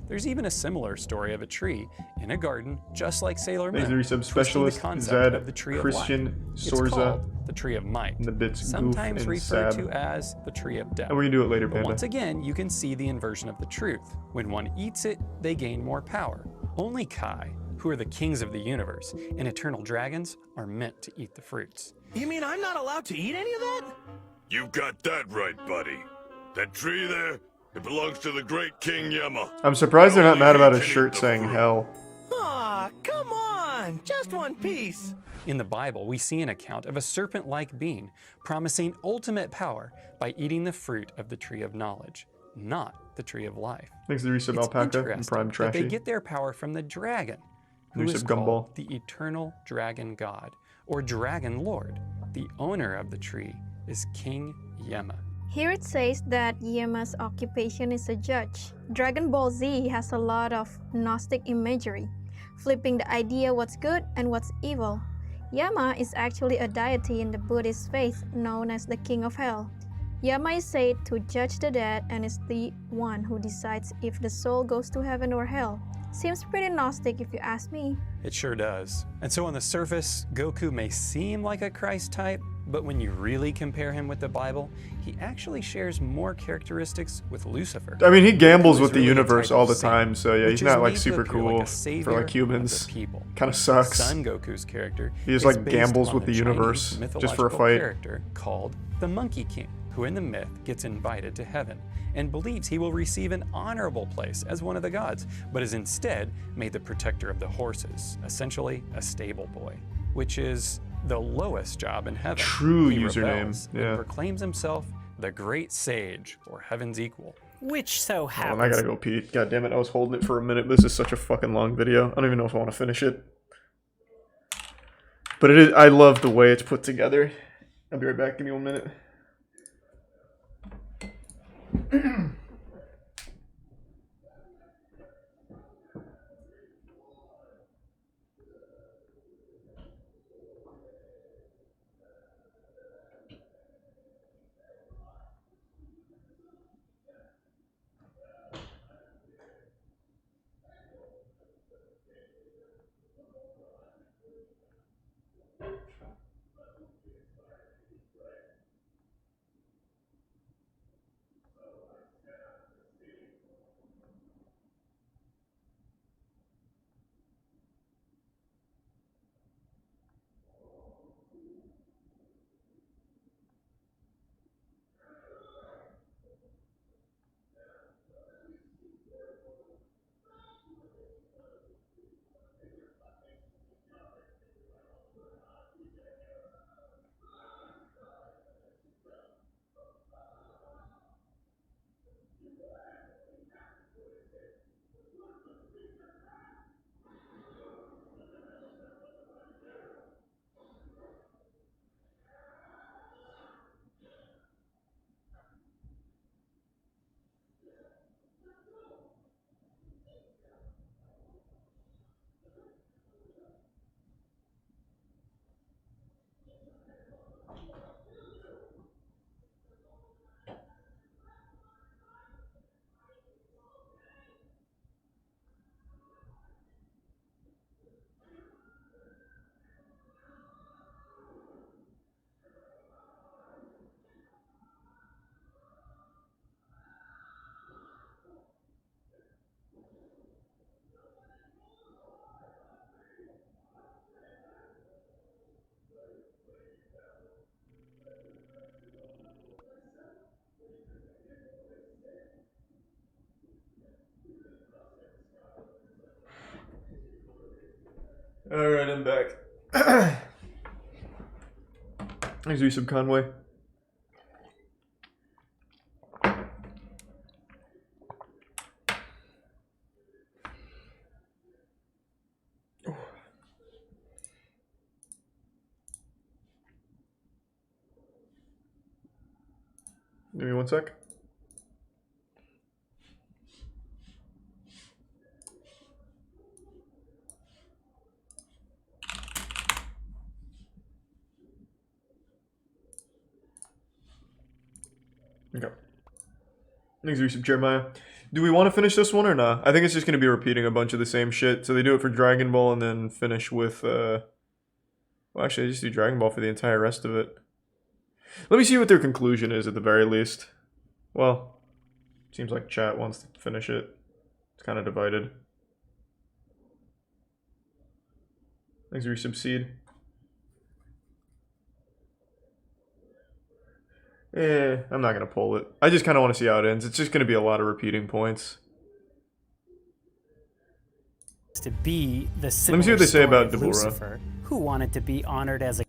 There's even a similar story of a tree in a garden, just like Sailor Moon. Thanks to resub twisting the specialist concept Zed, of the tree Christian, of life. It's Sorza, called the tree of might, and the bits sometimes Goof and referred Sab. to as the tree of death. And we can do it later, But Panda. once again, you can see the inversion of the truth. When one eats it, they gain more power. Only Kai, who are the kings of the universe, and eternal dragons are meant to eat the fruits. You mean I'm not allowed to eat any of that? You got that right, buddy. That tree there, it belongs to the great King Yama. I'm surprised they're not mad about his shirt saying hell. Aw, come on! Just one piece. In the Bible, we see an account of a serpent-like being promising ultimate power by eating the fruit of the tree of knowledge, not the tree of life. Thanks to resub It's Alpaca and interesting Prime that Trashy. they get their power from the dragon, who Resub is Gumball. called the eternal dragon god, or dragon lord. The owner of the tree is King Yama. Here it says that Yama's occupation is a judge. Dragon Ball Z has a lot of Gnostic imagery, flipping the idea what's good and what's evil. Yama is actually a deity in the Buddhist faith known as the King of Hell. Yama is said to judge the dead and is the one who decides if the soul goes to heaven or hell. Seems pretty Gnostic if you ask me. It sure does. And so on the surface, Goku may seem like a Christ type, but when you really compare him with the Bible, he actually shares more characteristics with Lucifer. I mean, he gambles Goku is with the really a universe type all of the saint, time, so yeah, which he's is not like made to super appear cool like a for savior like of humans. the people. Kind of His sucks. son Goku's character He just is like based gambles on with the Chinese universe just for a mythological fight. character called the Monkey King, who in the myth gets invited to heaven and believes he will receive an honorable place as one of the gods, but is instead made the protector of the horses, essentially a stable boy, which is the lowest job in heaven. True He username, rebels and yeah. proclaims himself the great sage, or heaven's equal. Which so Oh, happens. and I gotta go pee. God damn it, I was holding it for a minute. This is such a fucking long video. I don't even know if I want to finish it. But it is, I love the way it's put together. I'll be right back. Give me 1 minute. Alright, I'm back. Let's do some Conway. Give me 1 sec. Okay. Thanks, Resub Jeremiah. Do we want to finish this one or not? I think it's just going to be repeating a bunch of the same shit. So they do it for Dragon Ball and then finish with, well, actually, I just do Dragon Ball for the entire rest of it. Let me see what their conclusion is at the very least. Well, seems like chat wants to finish it. It's kind of divided. Thanks, Resub Seed. I'm not going to pull it. I just kind of want to see how it ends. It's just going to be a lot of repeating points. To be the Let me see what they say about Deborah. Lucifer, who wanted to be honored as a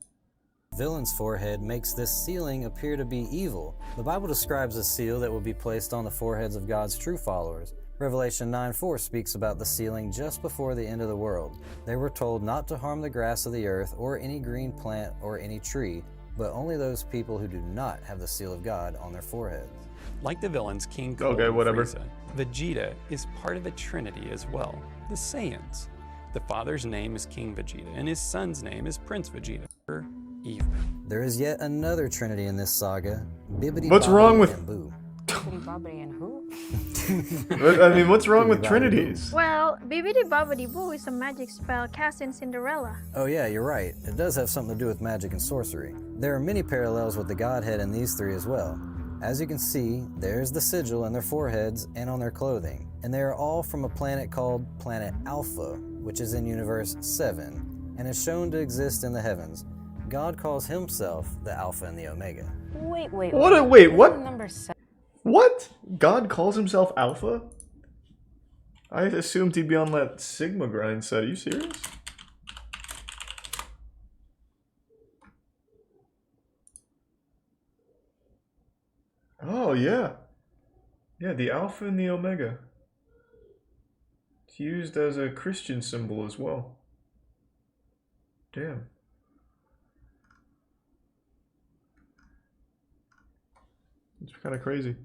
villain's forehead makes this sealing appear to be evil. The Bible describes a seal that will be placed on the foreheads of God's true followers. Revelation 9:4 speaks about the sealing just before the end of the world. They were told not to harm the grass of the earth or any green plant or any tree, but only those people who do not have the seal of God on their foreheads. Like the villains King Cold okay, and whatever. Frieza, Vegeta is part of a trinity as well, the Saiyans. The father's name is King Vegeta, and his son's name is Prince Vegeta. Evil. There is yet another trinity in this saga, Bibbidi What's Bobbidi wrong with... and Boo. Bibbidi Bobbidi and who? I mean, what's wrong with trinities? Well, Bibbidi Bobbidi Boo is a magic spell cast in Cinderella. Oh yeah, you're right. It does have something to do with magic and sorcery. There are many parallels with the Godhead in these three as well. As you can see, there's the sigil in their foreheads and on their clothing. And they are all from a planet called Planet Alpha, which is in Universe 7, and is shown to exist in the heavens. God calls himself the Alpha and the Omega. Wait. What? Number 7. What? God calls himself Alpha? I assumed he'd be on that Sigma grind set. Are you serious? Oh, yeah. Yeah, the Alpha and the Omega. It's used as a Christian symbol as well. Damn. It's kind of crazy.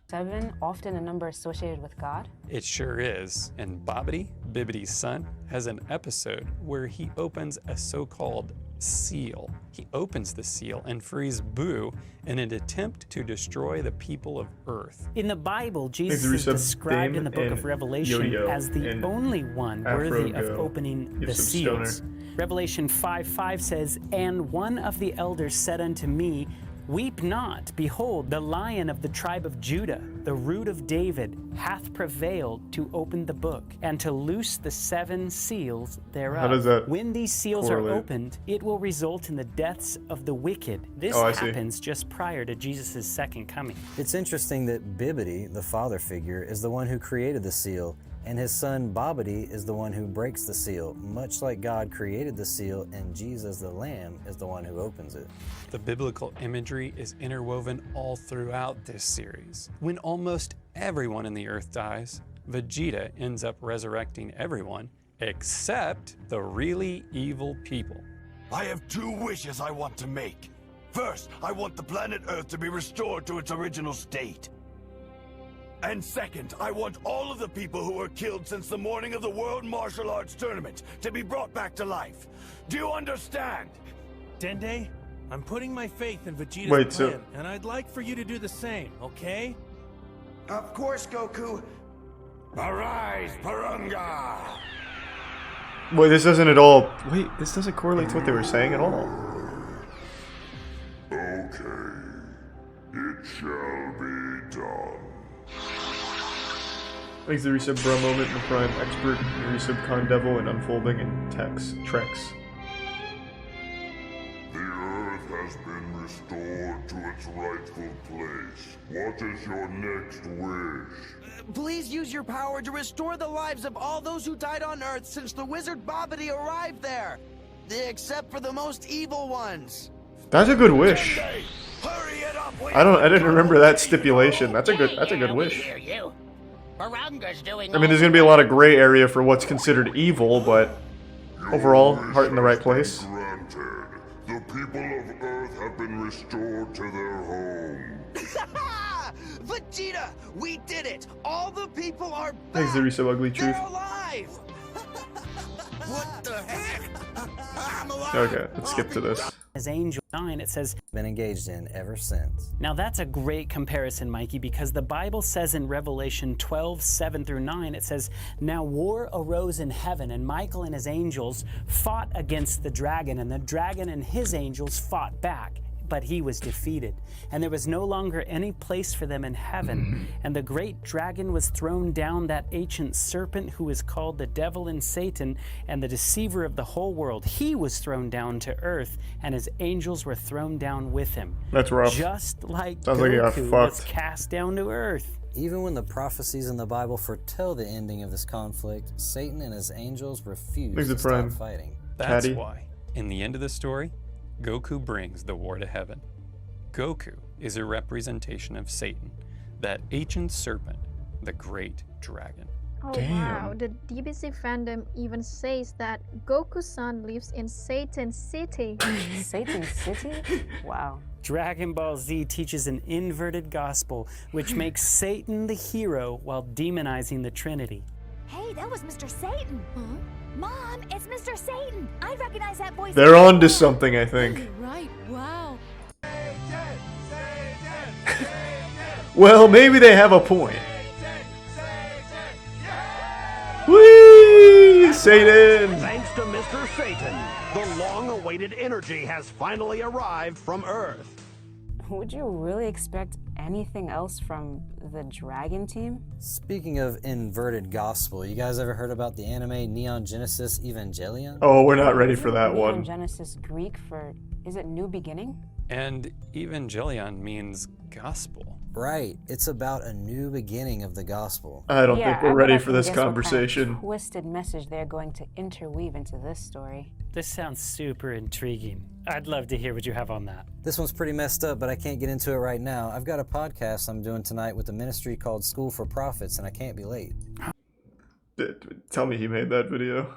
7, often a number associated with God? It sure is. And Bobbidi, Bibbidi's son, has an episode where he opens a so-called seal. He opens the seal and frees Boo in an attempt to destroy the people of Earth. In the Bible, Jesus is described in the book of Revelation as the only one worthy of opening the seals. Revelation 5:5 says, "And one of the elders said unto me, Weep not, behold, the Lion of the tribe of Judah, the root of David, hath prevailed to open the book, and to loose the 7 seals thereof." How does that When these seals correlate? are opened, it will result in the deaths of the wicked. This happens just prior to Jesus' second coming. It's interesting that Bibbidi, the father figure, is the one who created the seal, and his son Bobbidi is the one who breaks the seal, much like God created the seal and Jesus the Lamb is the one who opens it. The biblical imagery is interwoven all throughout this series. When almost everyone in the earth dies, Vegeta ends up resurrecting everyone except the really evil people. I have 2 wishes I want to make. First, I want the planet Earth to be restored to its original state. And second, I want all of the people who were killed since the morning of the World Martial Arts Tournament to be brought back to life. Do you understand? Dende, I'm putting my faith in Vegeta's plan, and I'd like for you to do the same, okay? Of course, Goku. Arise, Parunga! Wait, this doesn't at all... Wait, this doesn't correlate to what they were saying at all. Okay, it shall be done. Thanks to the Resub Bro Moment, the Prime Expert, the Resub Con Devil, and Unfolding and Trex. The Earth has been restored to its rightful place. What is your next wish? Please use your power to restore the lives of all those who died on Earth since the wizard Bobbidi arrived there. Except for the most evil ones. That's a good wish. I didn't remember that stipulation. That's a good wish. I mean, there's gonna be a lot of gray area for what's considered evil, but overall, heart in the right place. The people of Earth have been restored to their home. Vegeta, we did it! All the people are back! Thanks, There So Ugly Truth. They're alive! What the heck? I'm alive! Okay, let's skip to this. As Angel 9, it says, been engaged in ever since. Now that's a great comparison, Mikey, because the Bible says in Revelation 12:7-9, it says, now war arose in heaven, and Michael and his angels fought against the dragon, and the dragon and his angels fought back. But he was defeated, and there was no longer any place for them in heaven. And the great dragon was thrown down, that ancient serpent who is called the devil and Satan, and the deceiver of the whole world. He was thrown down to earth, and his angels were thrown down with him. That's rough. Just like Sounds like he got Goku fucked. was cast down to earth. Even when the prophecies in the Bible foretell the ending of this conflict, Satan and his angels refuse to stop fighting. That's why, in the end of the story, Goku brings the war to heaven. Goku is a representation of Satan, that ancient serpent, the great dragon. Oh wow, the DBC fandom even says that Goku's son lives in Satan City. Satan City? Wow. Dragon Ball Z teaches an inverted gospel, which makes Satan the hero while demonizing the Trinity. Hey, that was Mr. Satan. Mom, it's Mr. Satan. I recognize that voice. They're on to something, I think. Right, wow. Well, maybe they have a point. Whee! Satan! Thanks to Mr. Satan, the long-awaited energy has finally arrived from Earth. Would you really expect anything else from the Dragon team? Speaking of inverted gospel, you guys ever heard about the anime Neon Genesis Evangelion? Oh, we're not ready for that Neon one. Genesis Greek for, is it New Beginning? And Evangelion means gospel. Right, it's about a new beginning of the gospel. I don't think we're ready for this Guess what conversation. kind of twisted message they're going to interweave into this story. This sounds super intriguing. I'd love to hear what you have on that. This one's pretty messed up, but I can't get into it right now. I've got a podcast I'm doing tonight with a ministry called School for Prophets, and I can't be late. Tell me he made that video.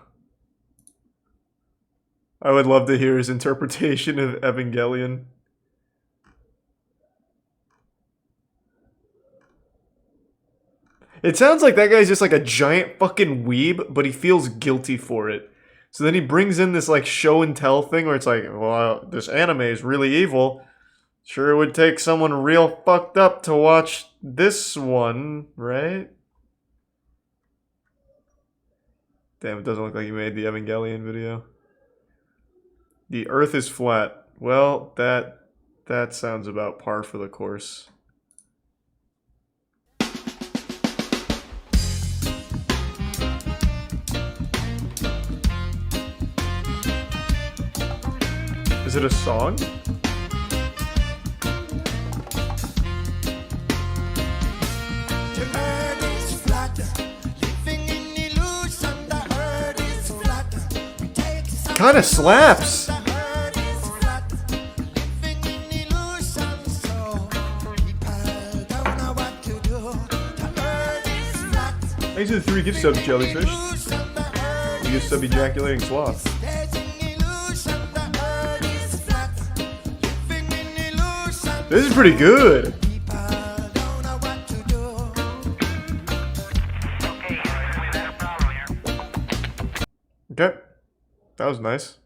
I would love to hear his interpretation of Evangelion. It sounds like that guy's just like a giant fucking weeb, but he feels guilty for it. So then he brings in this like show and tell thing where it's like, well, this anime is really evil. Sure, it would take someone real fucked up to watch this one, right? Damn, it doesn't look like he made the Evangelion video. The Earth is flat. Well, that sounds about par for the course. Is it a song? Kinda slaps. Thanks to the 3 gift subs, Jellyfish. You gift sub ejaculating sloth. This is pretty good. Okay. That was nice.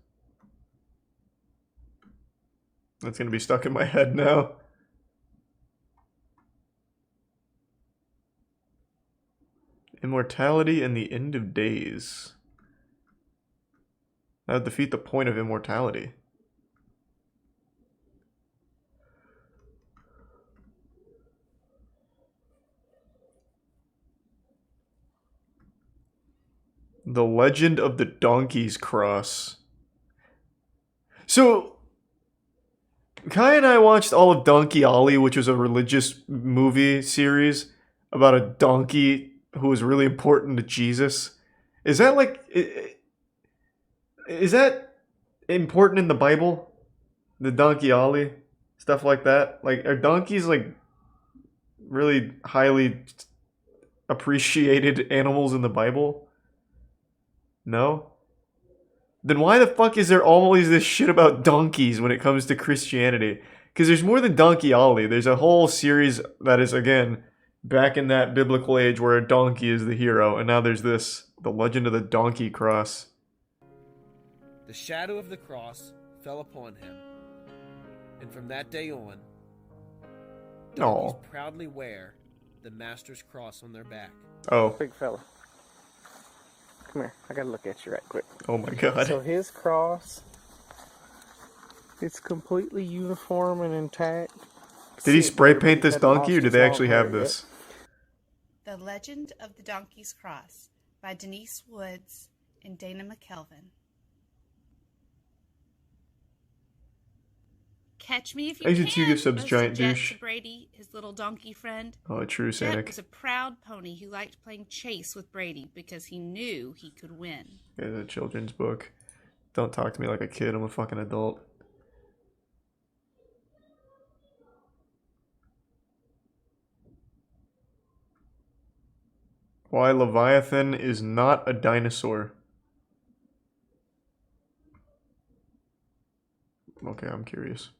That's gonna be stuck in my head now. Immortality and the end of days. That would defeat the point of immortality. The Legend of the Donkey's Cross. So, Kai and I watched all of Donkey Ollie, which was a religious movie series about a donkey who was really important to Jesus. Is that like... Is that important in the Bible? The Donkey Ollie? Stuff like that? Like, are donkeys like really highly appreciated animals in the Bible? No? then why the fuck is there always this shit about donkeys when it comes to Christianity? Because there's more than Donkey Ollie. There's a whole series that is, again, back in that biblical age where a donkey is the hero. And now there's this, the legend of the donkey cross. The shadow of the cross fell upon him. And from that day on, donkeys proudly wear the master's cross on their back. Oh. Big fella. Come here. I gotta look at you right quick. Oh my god. So his cross, it's completely uniform and intact. Did he spray paint this donkey, or did they actually have this? The Legend of the Donkey's Cross by Denise Woods and Dana McKelvin. Catch me if you Exit can. 2 gift subs, boasted giant Jet douche. to Brady, his little donkey friend. Oh, true, Jet Sanic. was a proud pony who liked playing chase with Brady because he knew he could win. It's a children's book. Don't talk to me like a kid. I'm a fucking adult. Why Leviathan is not a dinosaur. Okay, I'm curious.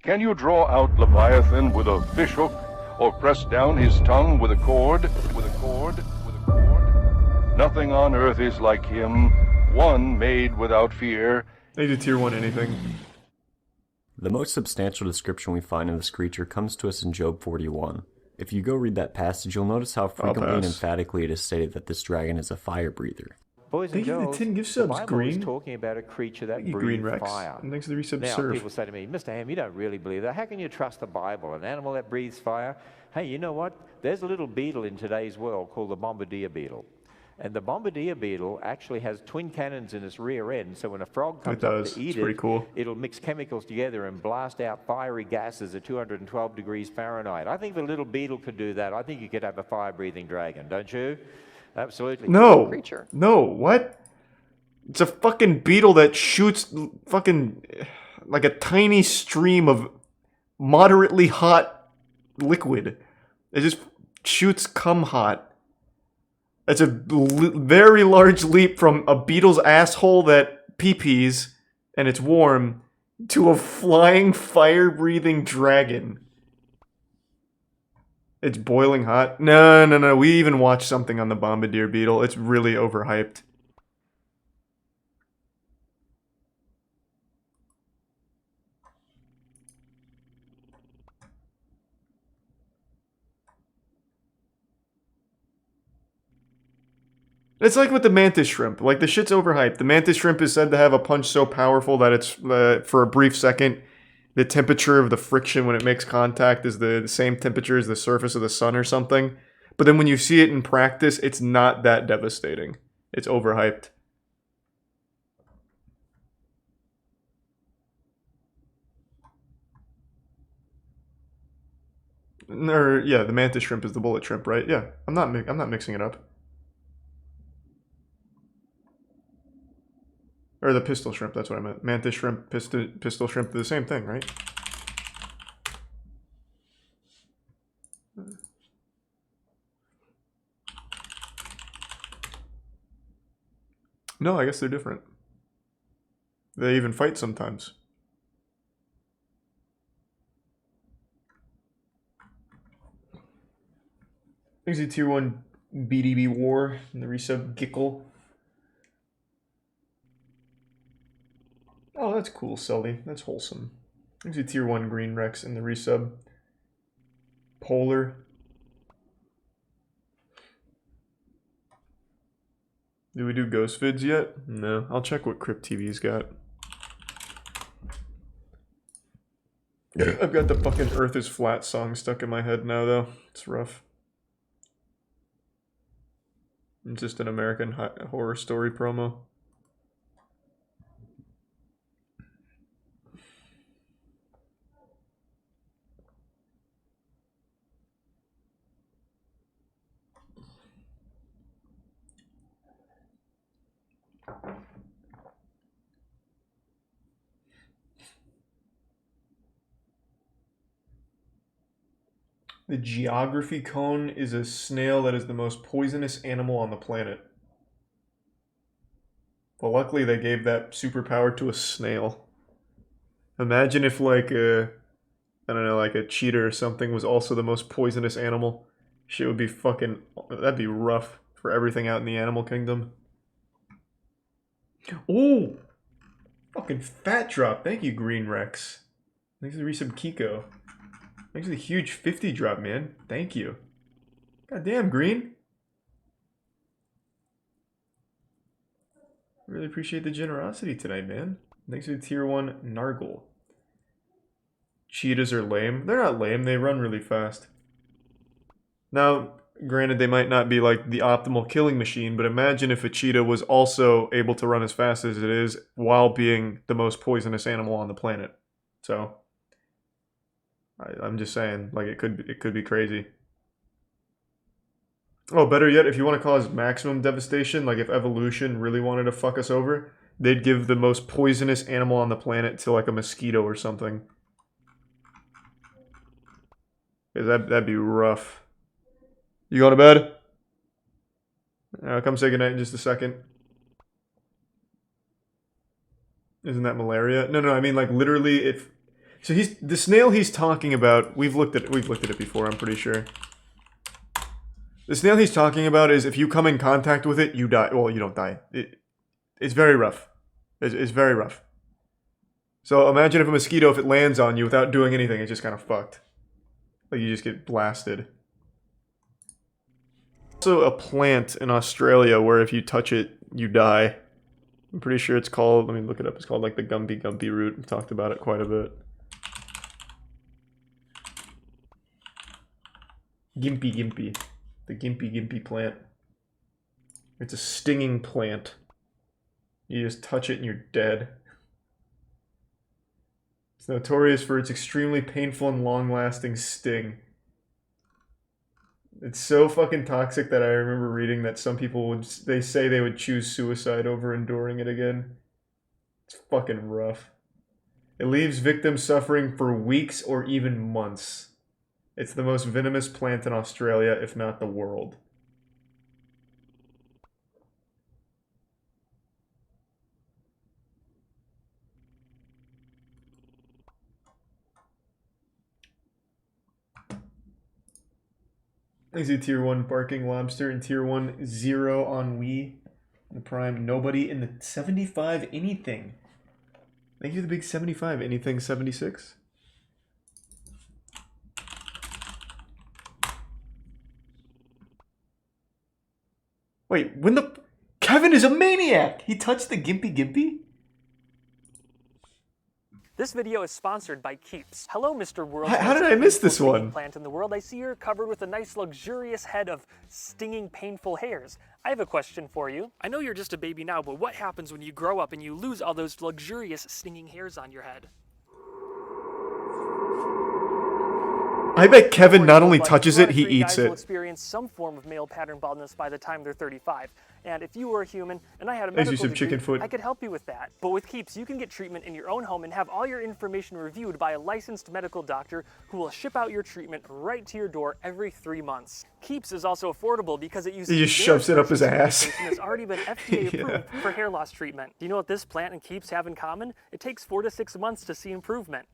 Can you draw out Leviathan with a fishhook, or press down his tongue with a cord? Nothing on earth is like him, one made without fear. They do tier 1 anything. The most substantial description we find of this creature comes to us in Job 41. If you go read that passage, you'll notice how frequently and emphatically it is stated that this dragon is a fire breather. Boys and girls, the Bible green. is talking about a creature that Green breathes Rex. fire. And thanks to the resub Now, surf. people say to me, Mr. Ham, you don't really believe that. How can you trust the Bible, an animal that breathes fire? Hey, you know what? There's a little beetle in today's world called the bombardier beetle. And the bombardier beetle actually has twin cannons in its rear end, so when a frog comes up to eat it'll mix chemicals together and blast out fiery gases at 212 degrees Fahrenheit. I think the little beetle could do that. I think you could have a fire-breathing dragon, don't you? Absolutely. No. Creature. No, what? It's a fucking beetle that shoots fucking like a tiny stream of moderately hot liquid. It just shoots cum hot. That's a very large leap from a beetle's asshole that pee-pees and it's warm to a flying fire-breathing dragon. It's boiling hot. No. We even watched something on the bombardier beetle. It's really overhyped. It's like with the mantis shrimp. Like, the shit's overhyped. The mantis shrimp is said to have a punch so powerful that it's, for a brief second, the temperature of the friction when it makes contact is the same temperature as the surface of the sun or something. But then when you see it in practice, it's not that devastating. It's overhyped. Or, yeah, the mantis shrimp is the bullet shrimp, right? Yeah, I'm not mixing it up. Or the pistol shrimp, that's what I meant. Mantis shrimp, pistol shrimp, they're the same thing, right? No, I guess they're different. They even fight sometimes. Thanks to tier 1 BDB War and the resub Gickle. Oh, that's cool, Sully. That's wholesome. Thanks to tier 1 Green Rex and the resub. Polar. Do we do ghost vids yet? No. I'll check what Crypt TV's got. I've got the fucking Earth is Flat song stuck in my head now, though. It's rough. It's just an American Horror Story promo. The geography cone is a snail that is the most poisonous animal on the planet. Well, luckily they gave that superpower to a snail. Imagine if, like, I don't know, like a cheetah or something was also the most poisonous animal. Shit would be fucking... That'd be rough for everything out in the animal kingdom. Ooh! Fucking fat drop. Thank you, Green Rex. Thanks for the resub, Kiko. Thanks for the huge 50 drop, man. Thank you. Goddamn, Green. Really appreciate the generosity tonight, man. Thanks for the tier 1 Nargle. Cheetahs are lame. They're not lame, they run really fast. Now, granted, they might not be like the optimal killing machine, but imagine if a cheetah was also able to run as fast as it is while being the most poisonous animal on the planet. So, I'm just saying, like, it could be crazy. Oh, better yet, if you want to cause maximum devastation, like if evolution really wanted to fuck us over, they'd give the most poisonous animal on the planet to like a mosquito or something. That'd be rough. You going to bed? I'll come say goodnight in just a second. Isn't that malaria? No, I mean like literally if... So the snail he's talking about, we've looked at it before, I'm pretty sure. The snail he's talking about is if you come in contact with it, you die. Well, you don't die. It's very rough. It's very rough. So imagine if a mosquito, if it lands on you without doing anything, it's just kind of fucked. Like you just get blasted. Also a plant in Australia where if you touch it, you die. I'm pretty sure it's called, let me look it up, it's called like the Gumpy root. We've talked about it quite a bit. Gimpy. The Gimpy plant. It's a stinging plant. You just touch it and you're dead. It's notorious for its extremely painful and long-lasting sting. It's so fucking toxic that I remember reading that some people they say they would choose suicide over enduring it again. It's fucking rough. It leaves victims suffering for weeks or even months. It's the most venomous plant in Australia, if not the world. Is it tier 1 barking lobster and tier 1 0 on Wii? The prime nobody in the 75 anything. Thank you for the big 75 anything 76. Wait, when the... Kevin is a maniac! He touched the Gimpy? This video is sponsored by Keeps. Hello, Mr. World. How did I miss this one? Plant in the world. I see you're covered with a nice, luxurious head of stinging, painful hairs. I have a question for you. I know you're just a baby now, but what happens when you grow up and you lose all those luxurious, stinging hairs on your head? I bet Kevin not only touches it, he eats guys will it. experience some form of male pattern baldness by the time they're 35. And if you were a human and I had a medical degree, chicken foot. I could help you with that. But with Keeps, you can get treatment in your own home and have all your information reviewed by a licensed medical doctor who will ship out your treatment right to your door every 3 months. Keeps is also affordable because it uses He just shoves it up his ass. and has already been FDA approved for hair loss treatment. Do you know what this plant and Keeps have in common? It takes 4 to 6 months to see improvement.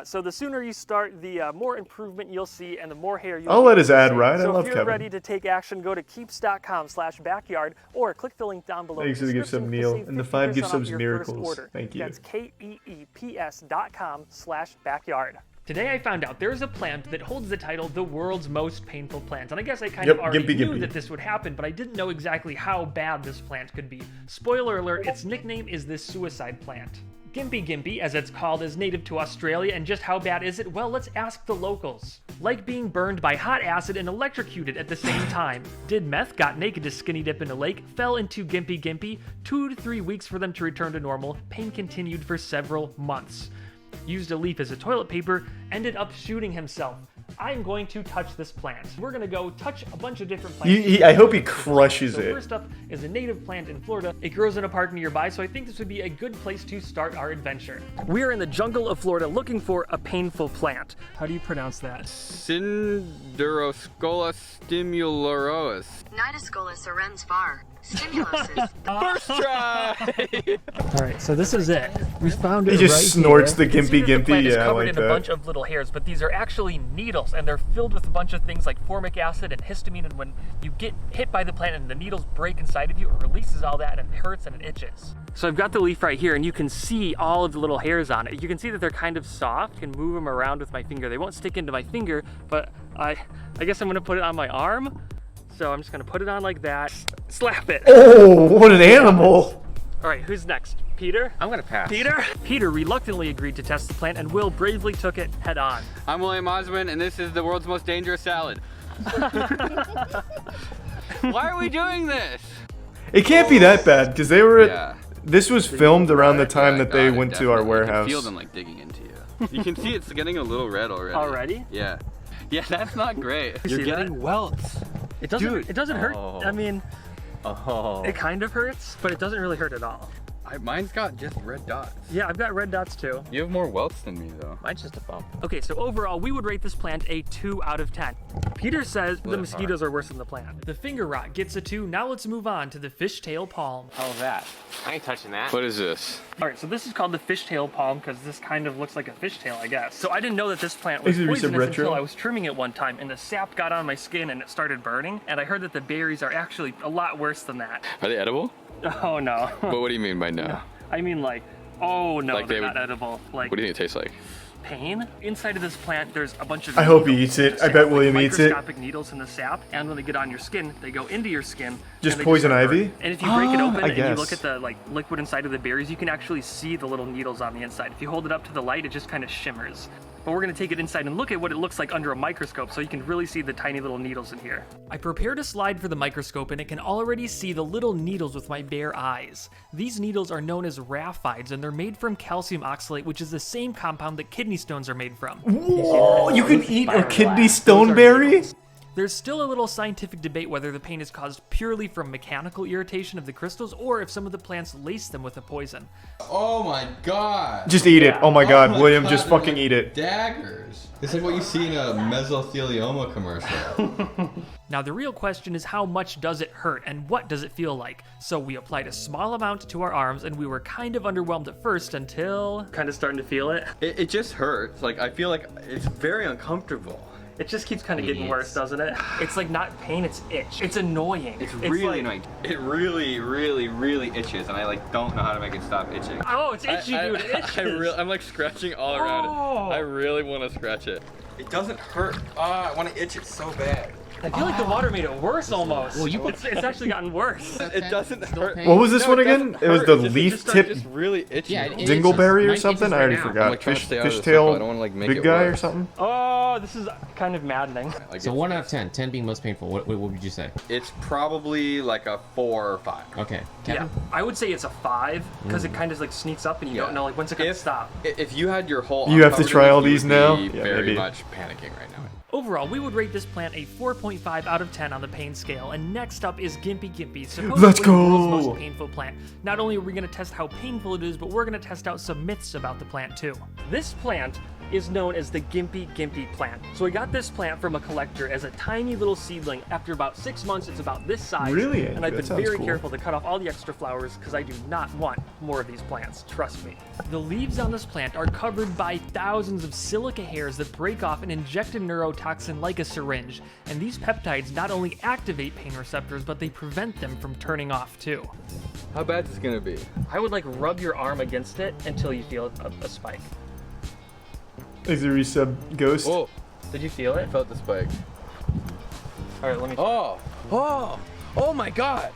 So the sooner you start, the more improvement you'll see and the more hair you'll I'll let his ad see. ride. I So love if you're Kevin. ready to take action, go to keeps.com/backyard or click the link down below. Thanks for the gift sub, Neil. And the 5 gift subs, miracles. Thank you. That's keeps.com/backyard. Today I found out there's a plant that holds the title the world's most painful plant, and I guess I kind Yep, of already Gimpy. knew that this would happen, but I didn't know exactly how bad this plant could be. Spoiler alert, its nickname is the suicide plant. Gimpy, as it's called, is native to Australia, and just how bad is it? Well, let's ask the locals. Like being burned by hot acid and electrocuted at the same time. Did meth, got naked to skinny dip in a lake, fell into Gimpy, 2 to 3 weeks for them to return to normal, pain continued for several months. Used a leaf as a toilet paper, ended up shooting himself. I'm going to touch this plant. We're going to go touch a bunch of different plants. I hope he crushes so it. First up is a native plant in Florida. It grows in a park nearby, so I think this would be a good place to start our adventure. We're in the jungle of Florida looking for a painful plant. How do you pronounce that? Cynderoscola stimularois. Nidoscola sorens var. First try! Alright, so this is it. We found it. He just right snorts here. the gimpy The plant gimpy. is Yeah, I covered like in a that. bunch of little hairs, but these are actually needles, and they're filled with a bunch of things like formic acid and histamine. And when you get hit by the plant and the needles break inside of you, it releases all that, and it hurts and it itches. So I've got the leaf right here, and you can see all of the little hairs on it. You can see that they're kind of soft. I can move them around with my finger. They won't stick into my finger, but I guess I'm gonna put it on my arm. So I'm just gonna put it on like that, slap it. Oh, what an animal! All right, who's next? Peter? I'm gonna pass. Peter reluctly agreed to test the plant, and Will bravely took it head on. I'm William Osmond, and this is the world's most dangerous salad. Why are we doing this? It can't be that bad because they were. Yeah. This was filmed around the time that they went to our warehouse. You can feel them like digging into you. You can see it's getting a little red already. Already? Yeah. Yeah, that's not great. You You're see getting that? welts. It doesn't. Dude. It doesn't hurt. Oh. I mean, Oh. it kind of hurts, but it doesn't really hurt at all. Mine's got just red dots. Yeah, I've got red dots too. You have more welts than me though. Mine's just a bump. Okay, so overall, we would rate this plant a 2 out of 10. Peter says the mosquitoes are worse than the plant. The finger rot gets a 2. Now let's move on to the fishtail palm. How's that? I ain't touching that. What is this? All right, so this is called the fishtail palm because this kind of looks like a fishtail, I guess. So I didn't know that this plant was Is it poisonous retro? until I was trimming it one time, and the sap got on my skin and it started burning. And I heard that the berries are actually a lot worse than that. Are they edible? Oh no. But what do you mean by no? I mean like, oh no, Like they're they not would- edible. Like, What do you think it tastes like? pain. Inside of this plant, there's a bunch of I hope he needles eats it. in the I sap, bet like William eats it. microscopic needles in the sap, and when they get on your skin, they go into your skin. Just and they poison start ivy? burning. And if you break it open I and you guess. look at the like liquid inside of the berries, you can actually see the little needles on the inside. If you hold it up to the light, it just kind of shimmers. But we're gonna take it inside and look at what it looks like under a microscope so you can really see the tiny little needles in here. I prepared a slide for the microscope and it can already see the little needles with my bare eyes. These needles are known as raphides and they're made from calcium oxalate, which is the same compound that kidney stones are made from. Whoa, you can eat a kidney stone berry? There's still a little scientific debate whether the pain is caused purely from mechanical irritation of the crystals or if some of the plants lace them with a poison. Oh my god. Just eat it. Oh my god, my William, God, just they're fucking like eat it. Daggers. It's like what you see in a mesothelioma commercial. Now the real question is how much does it hurt and what does it feel like? So we applied a small amount to our arms and we were kind of underwhelmed at first until... Kind of starting to feel it. It just hurts. Like, I feel like it's very uncomfortable. It just keeps kind of getting worse, doesn't it? It's like not pain, it's itch. It's annoying. It's really like, annoying. It really, really, really itches, and I like don't know how to make it stop itching. Oh, it's itchy, dude. It itches. I'm like scratching all around Oh. it. I really want to scratch it. It doesn't hurt. I want to itch it so bad. I feel like the water made it worse almost. Well, you it's actually gotten worse. It doesn't hurt. What was this No, one it again? doesn't It was hurt. the It just leaf started tip just really itchy. Yeah, it dingleberry or Mine something? itches I already right now. forgot. I'm like trying to stay out of the circle. I don't wanna, like, make big it guy or worse. something? Oh, this is kind of maddening. So 1 out of 10, 10 being most painful. What would you say? It's probably like a 4 or 5. Okay. Yeah, I would say it's a 5 because it kind of like sneaks up and you don't know like when's it gonna stop. If you had your whole You have to arm try all covered in these this, now? you'd be Yeah, very maybe. much panicking right now. Overall, we would rate this plant a 4.5 out of 10 on the pain scale. And next up is Gimpy Gimpy, Let's supposedly the world's go! most painful plant. Not only are we going to test how painful it is, but we're going to test out some myths about the plant too. This plant is known as the Gimpy Gimpy plant. So we got this plant from a collector as a tiny little seedling. After about 6 months, it's about this size. Really? And I've That been sounds very cool. careful to cut off all the extra flowers because I do not want more of these plants, trust me. The leaves on this plant are covered by thousands of silica hairs that break off an injected neurotoxin like a syringe. And these peptides not only activate pain receptors, but they prevent them from turning off too. How bad is this gonna be? I would like rub your arm against it until you feel a spike. Is there a sub ghost? Oh, did you feel it? I felt the spike. All right, let me. Oh my god.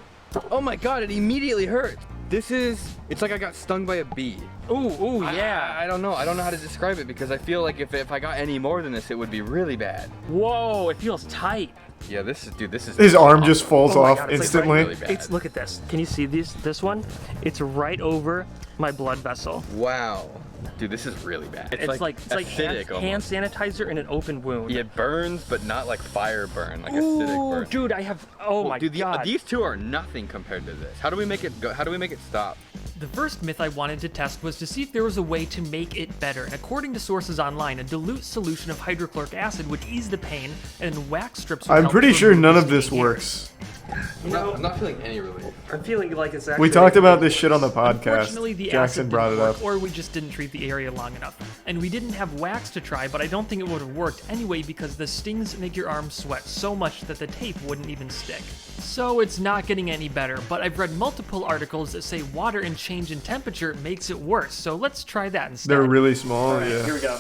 Oh my god, it immediately hurt. It's like I got stung by a bee. Ooh, yeah. I don't know. I don't know how to describe it because I feel like if I got any more than this, it would be really bad. Whoa, it feels tight. Yeah, this is. His arm just falls Oh my off God, it's like instantly. really bad. It's look at this. Can you see this one? It's right over my blood vessel. Wow. Dude, this is really bad. It's like acidic hand almost. sanitizer in an open wound. Yeah, it burns, but not like fire burn, like Ooh, acidic burn. dude, I have. Oh my dude, god. These two are nothing compared to this. How do we make it go? How do we make it stop? The first myth I wanted to test was to see if there was a way to make it better. And according to sources online, a dilute solution of hydrochloric acid would ease the pain, and wax strips would I'm help pretty to sure remove none the of this stinging works. hairs. I'm not feeling any relief. I'm feeling like it's actually... We talked about this shit on the podcast. Unfortunately, the Jackson acid brought didn't it work, up. or we just didn't treat the area long enough. And we didn't have wax to try, but I don't think it would have worked anyway because the stings make your arms sweat so much that the tape wouldn't even stick. So it's not getting any better, but I've read multiple articles that say water and change in temperature makes it worse, so let's try that instead. They're really small, All right, yeah. Here we go.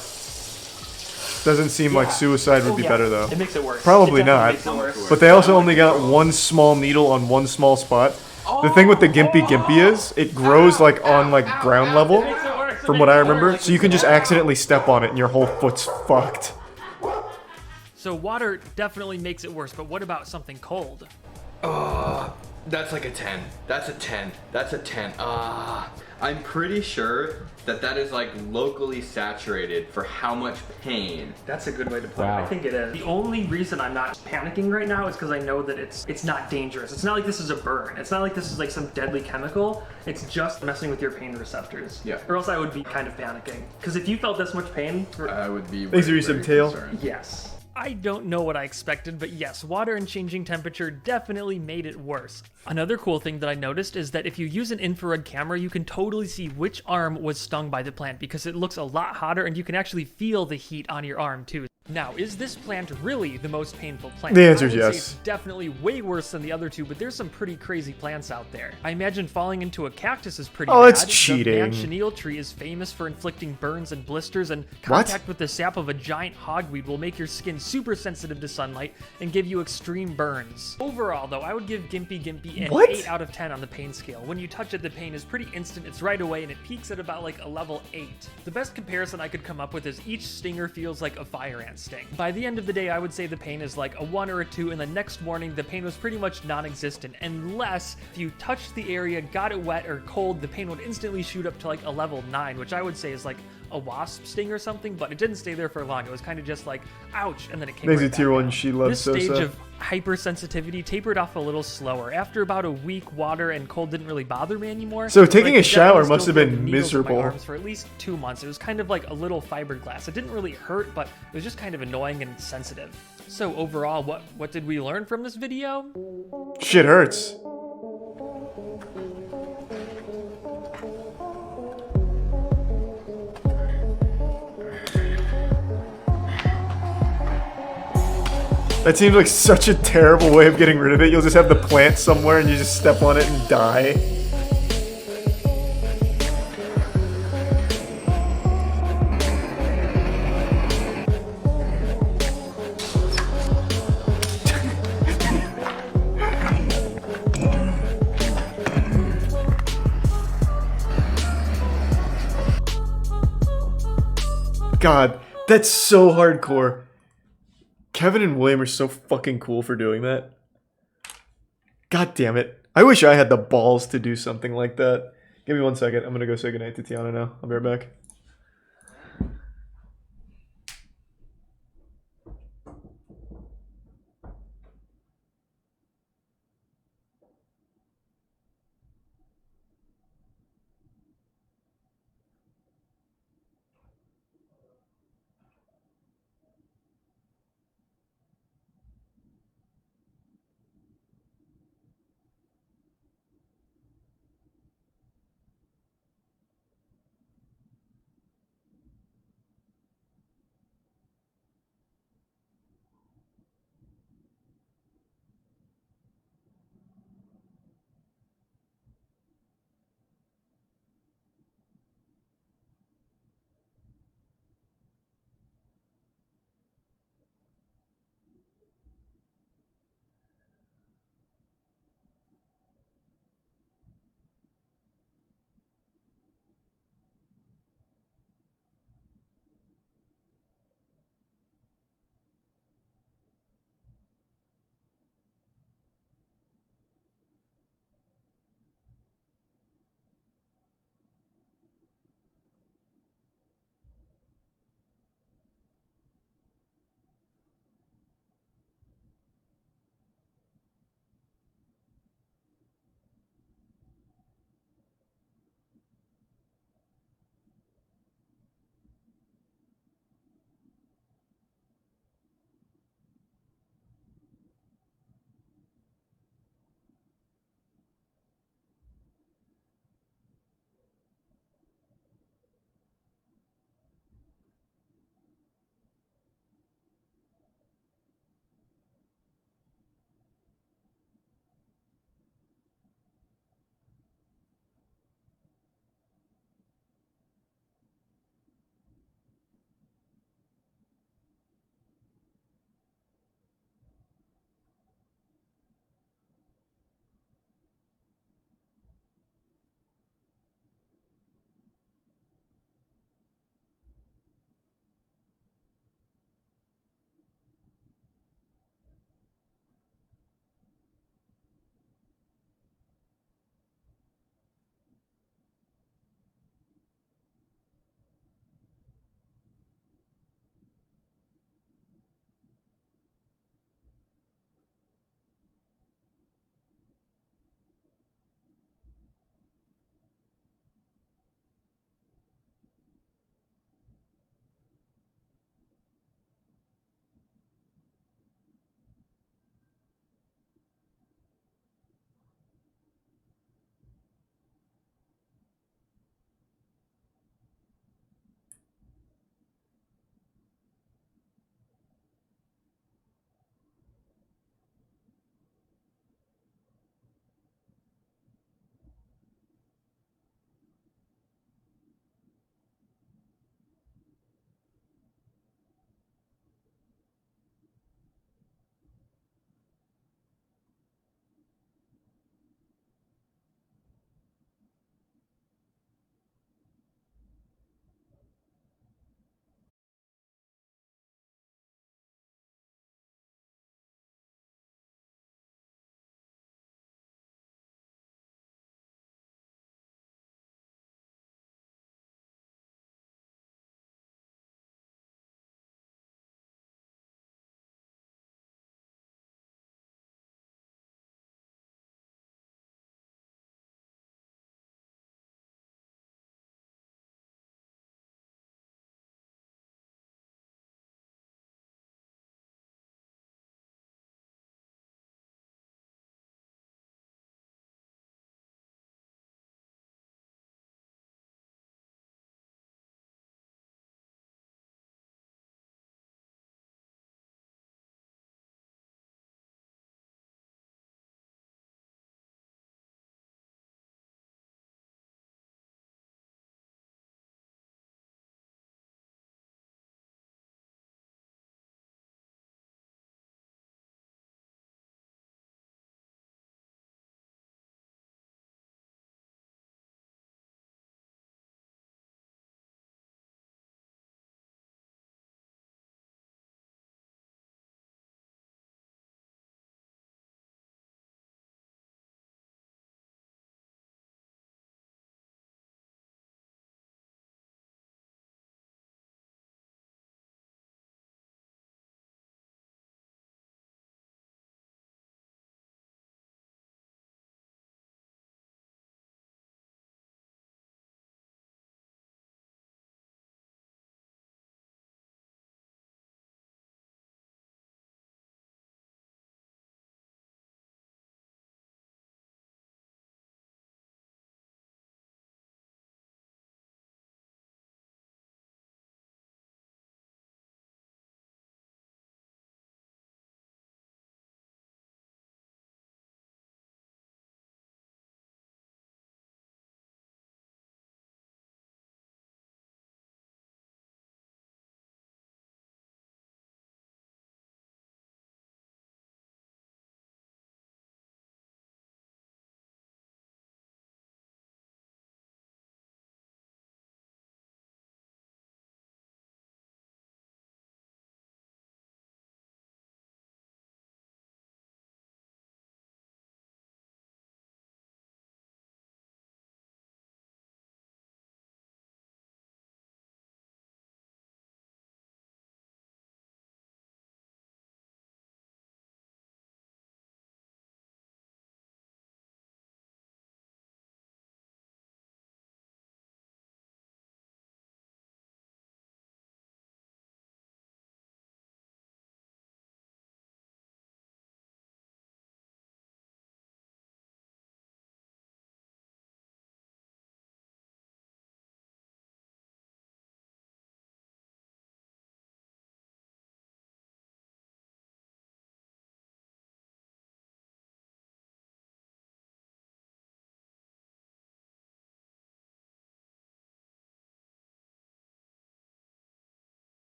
Doesn't seem like suicide would be better though. It makes it worse. Probably It not. definitely makes it worse. But they also only got one small needle on one small spot. The thing with the Gimpy Gimpy is it grows like on like ground level, from what I remember. So you can just accidentally step on it and your whole foot's fucked. So water definitely makes it worse, but what about something cold? That's like a 10. That's a 10. That's a 10. I'm pretty sure that is like locally saturated for how much pain. That's a good way to put it. I think it is. The only reason I'm not panicking right now is because I know that it's not dangerous. It's not like this is a burn. It's not like this is like some deadly chemical. It's just messing with your pain receptors. Yeah. Or else I would be kind of panicking. Because if you felt this much pain, I would be Thanks for your very tail. concerned. yes. I don't know what I expected, but yes, water and changing temperature definitely made it worse. Another cool thing that I noticed is that if you use an infrared camera, you can totally see which arm was stung by the plant because it looks a lot hotter and you can actually feel the heat on your arm too. Now, is this plant really the most painful plant? The answer is I would say yes. it's definitely way worse than the other two, but there's some pretty crazy plants out there. I imagine falling into a cactus is pretty Oh, bad. it's cheating. The manchineel tree is famous for inflicting burns and blisters, and contact with the sap of a giant hogweed will make your skin super sensitive to sunlight and give you extreme burns. Overall, though, I would give Gimpy Gimpy an 8 out of 10 on the pain scale. When you touch it, the pain is pretty instant, it's right away, and it peaks at about like a level 8. The best comparison I could come up with is each stinger feels like a fire ant sting. By the end of the day, I would say the pain is like a 1 or a 2, and the next morning, the pain was pretty much non-existent, unless if you touched the area, got it wet or cold, the pain would instantly shoot up to like a level 9, which I would say is like a wasp sting or something, but it didn't stay there for long. It was kind of just like, ouch, and then it came Thanks right to tier back 1, down. she loves This stage Sosa. of hypersensitivity tapered off a little slower. After about a week, water and cold didn't really bother me anymore. So but taking I a could shower definitely must still have feel been the needles in my miserable. arms for at least 2 months. It was kind of like a little fiberglass. It didn't really hurt, but it was just kind of annoying and sensitive. So overall, what did we learn from this video? Shit hurts. That seems like such a terrible way of getting rid of it. You'll just have the plant somewhere and you just step on it and die. God, that's so hardcore. Kevin and William are so fucking cool for doing that. God damn it. I wish I had the balls to do something like that. Give me 1 second. I'm gonna go say goodnight to Tiana now. I'll be right back.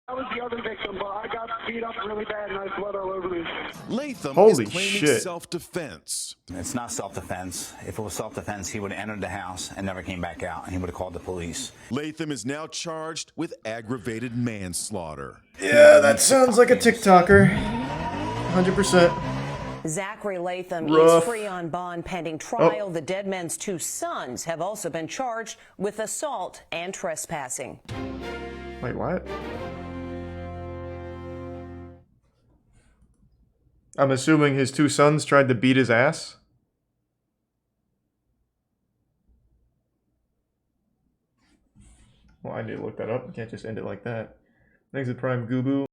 I was the other victim, but I got beat up really bad and I had blood all over me. Latham Holy is claiming shit. self-defense. It's not self-defense. If it was self-defense, he would have entered the house and never came back out, and he would have called the police. Latham is now charged with aggravated manslaughter. Yeah, that sounds like a TikToker. 100%. Zachary Latham Rough. is free on bond pending trial. The dead man's two sons have also been charged with assault and trespassing. Wait, what? I'm assuming his two sons tried to beat his ass? Well, I need to look that up. You can't just end it like that. Thanks to Prime Goobu.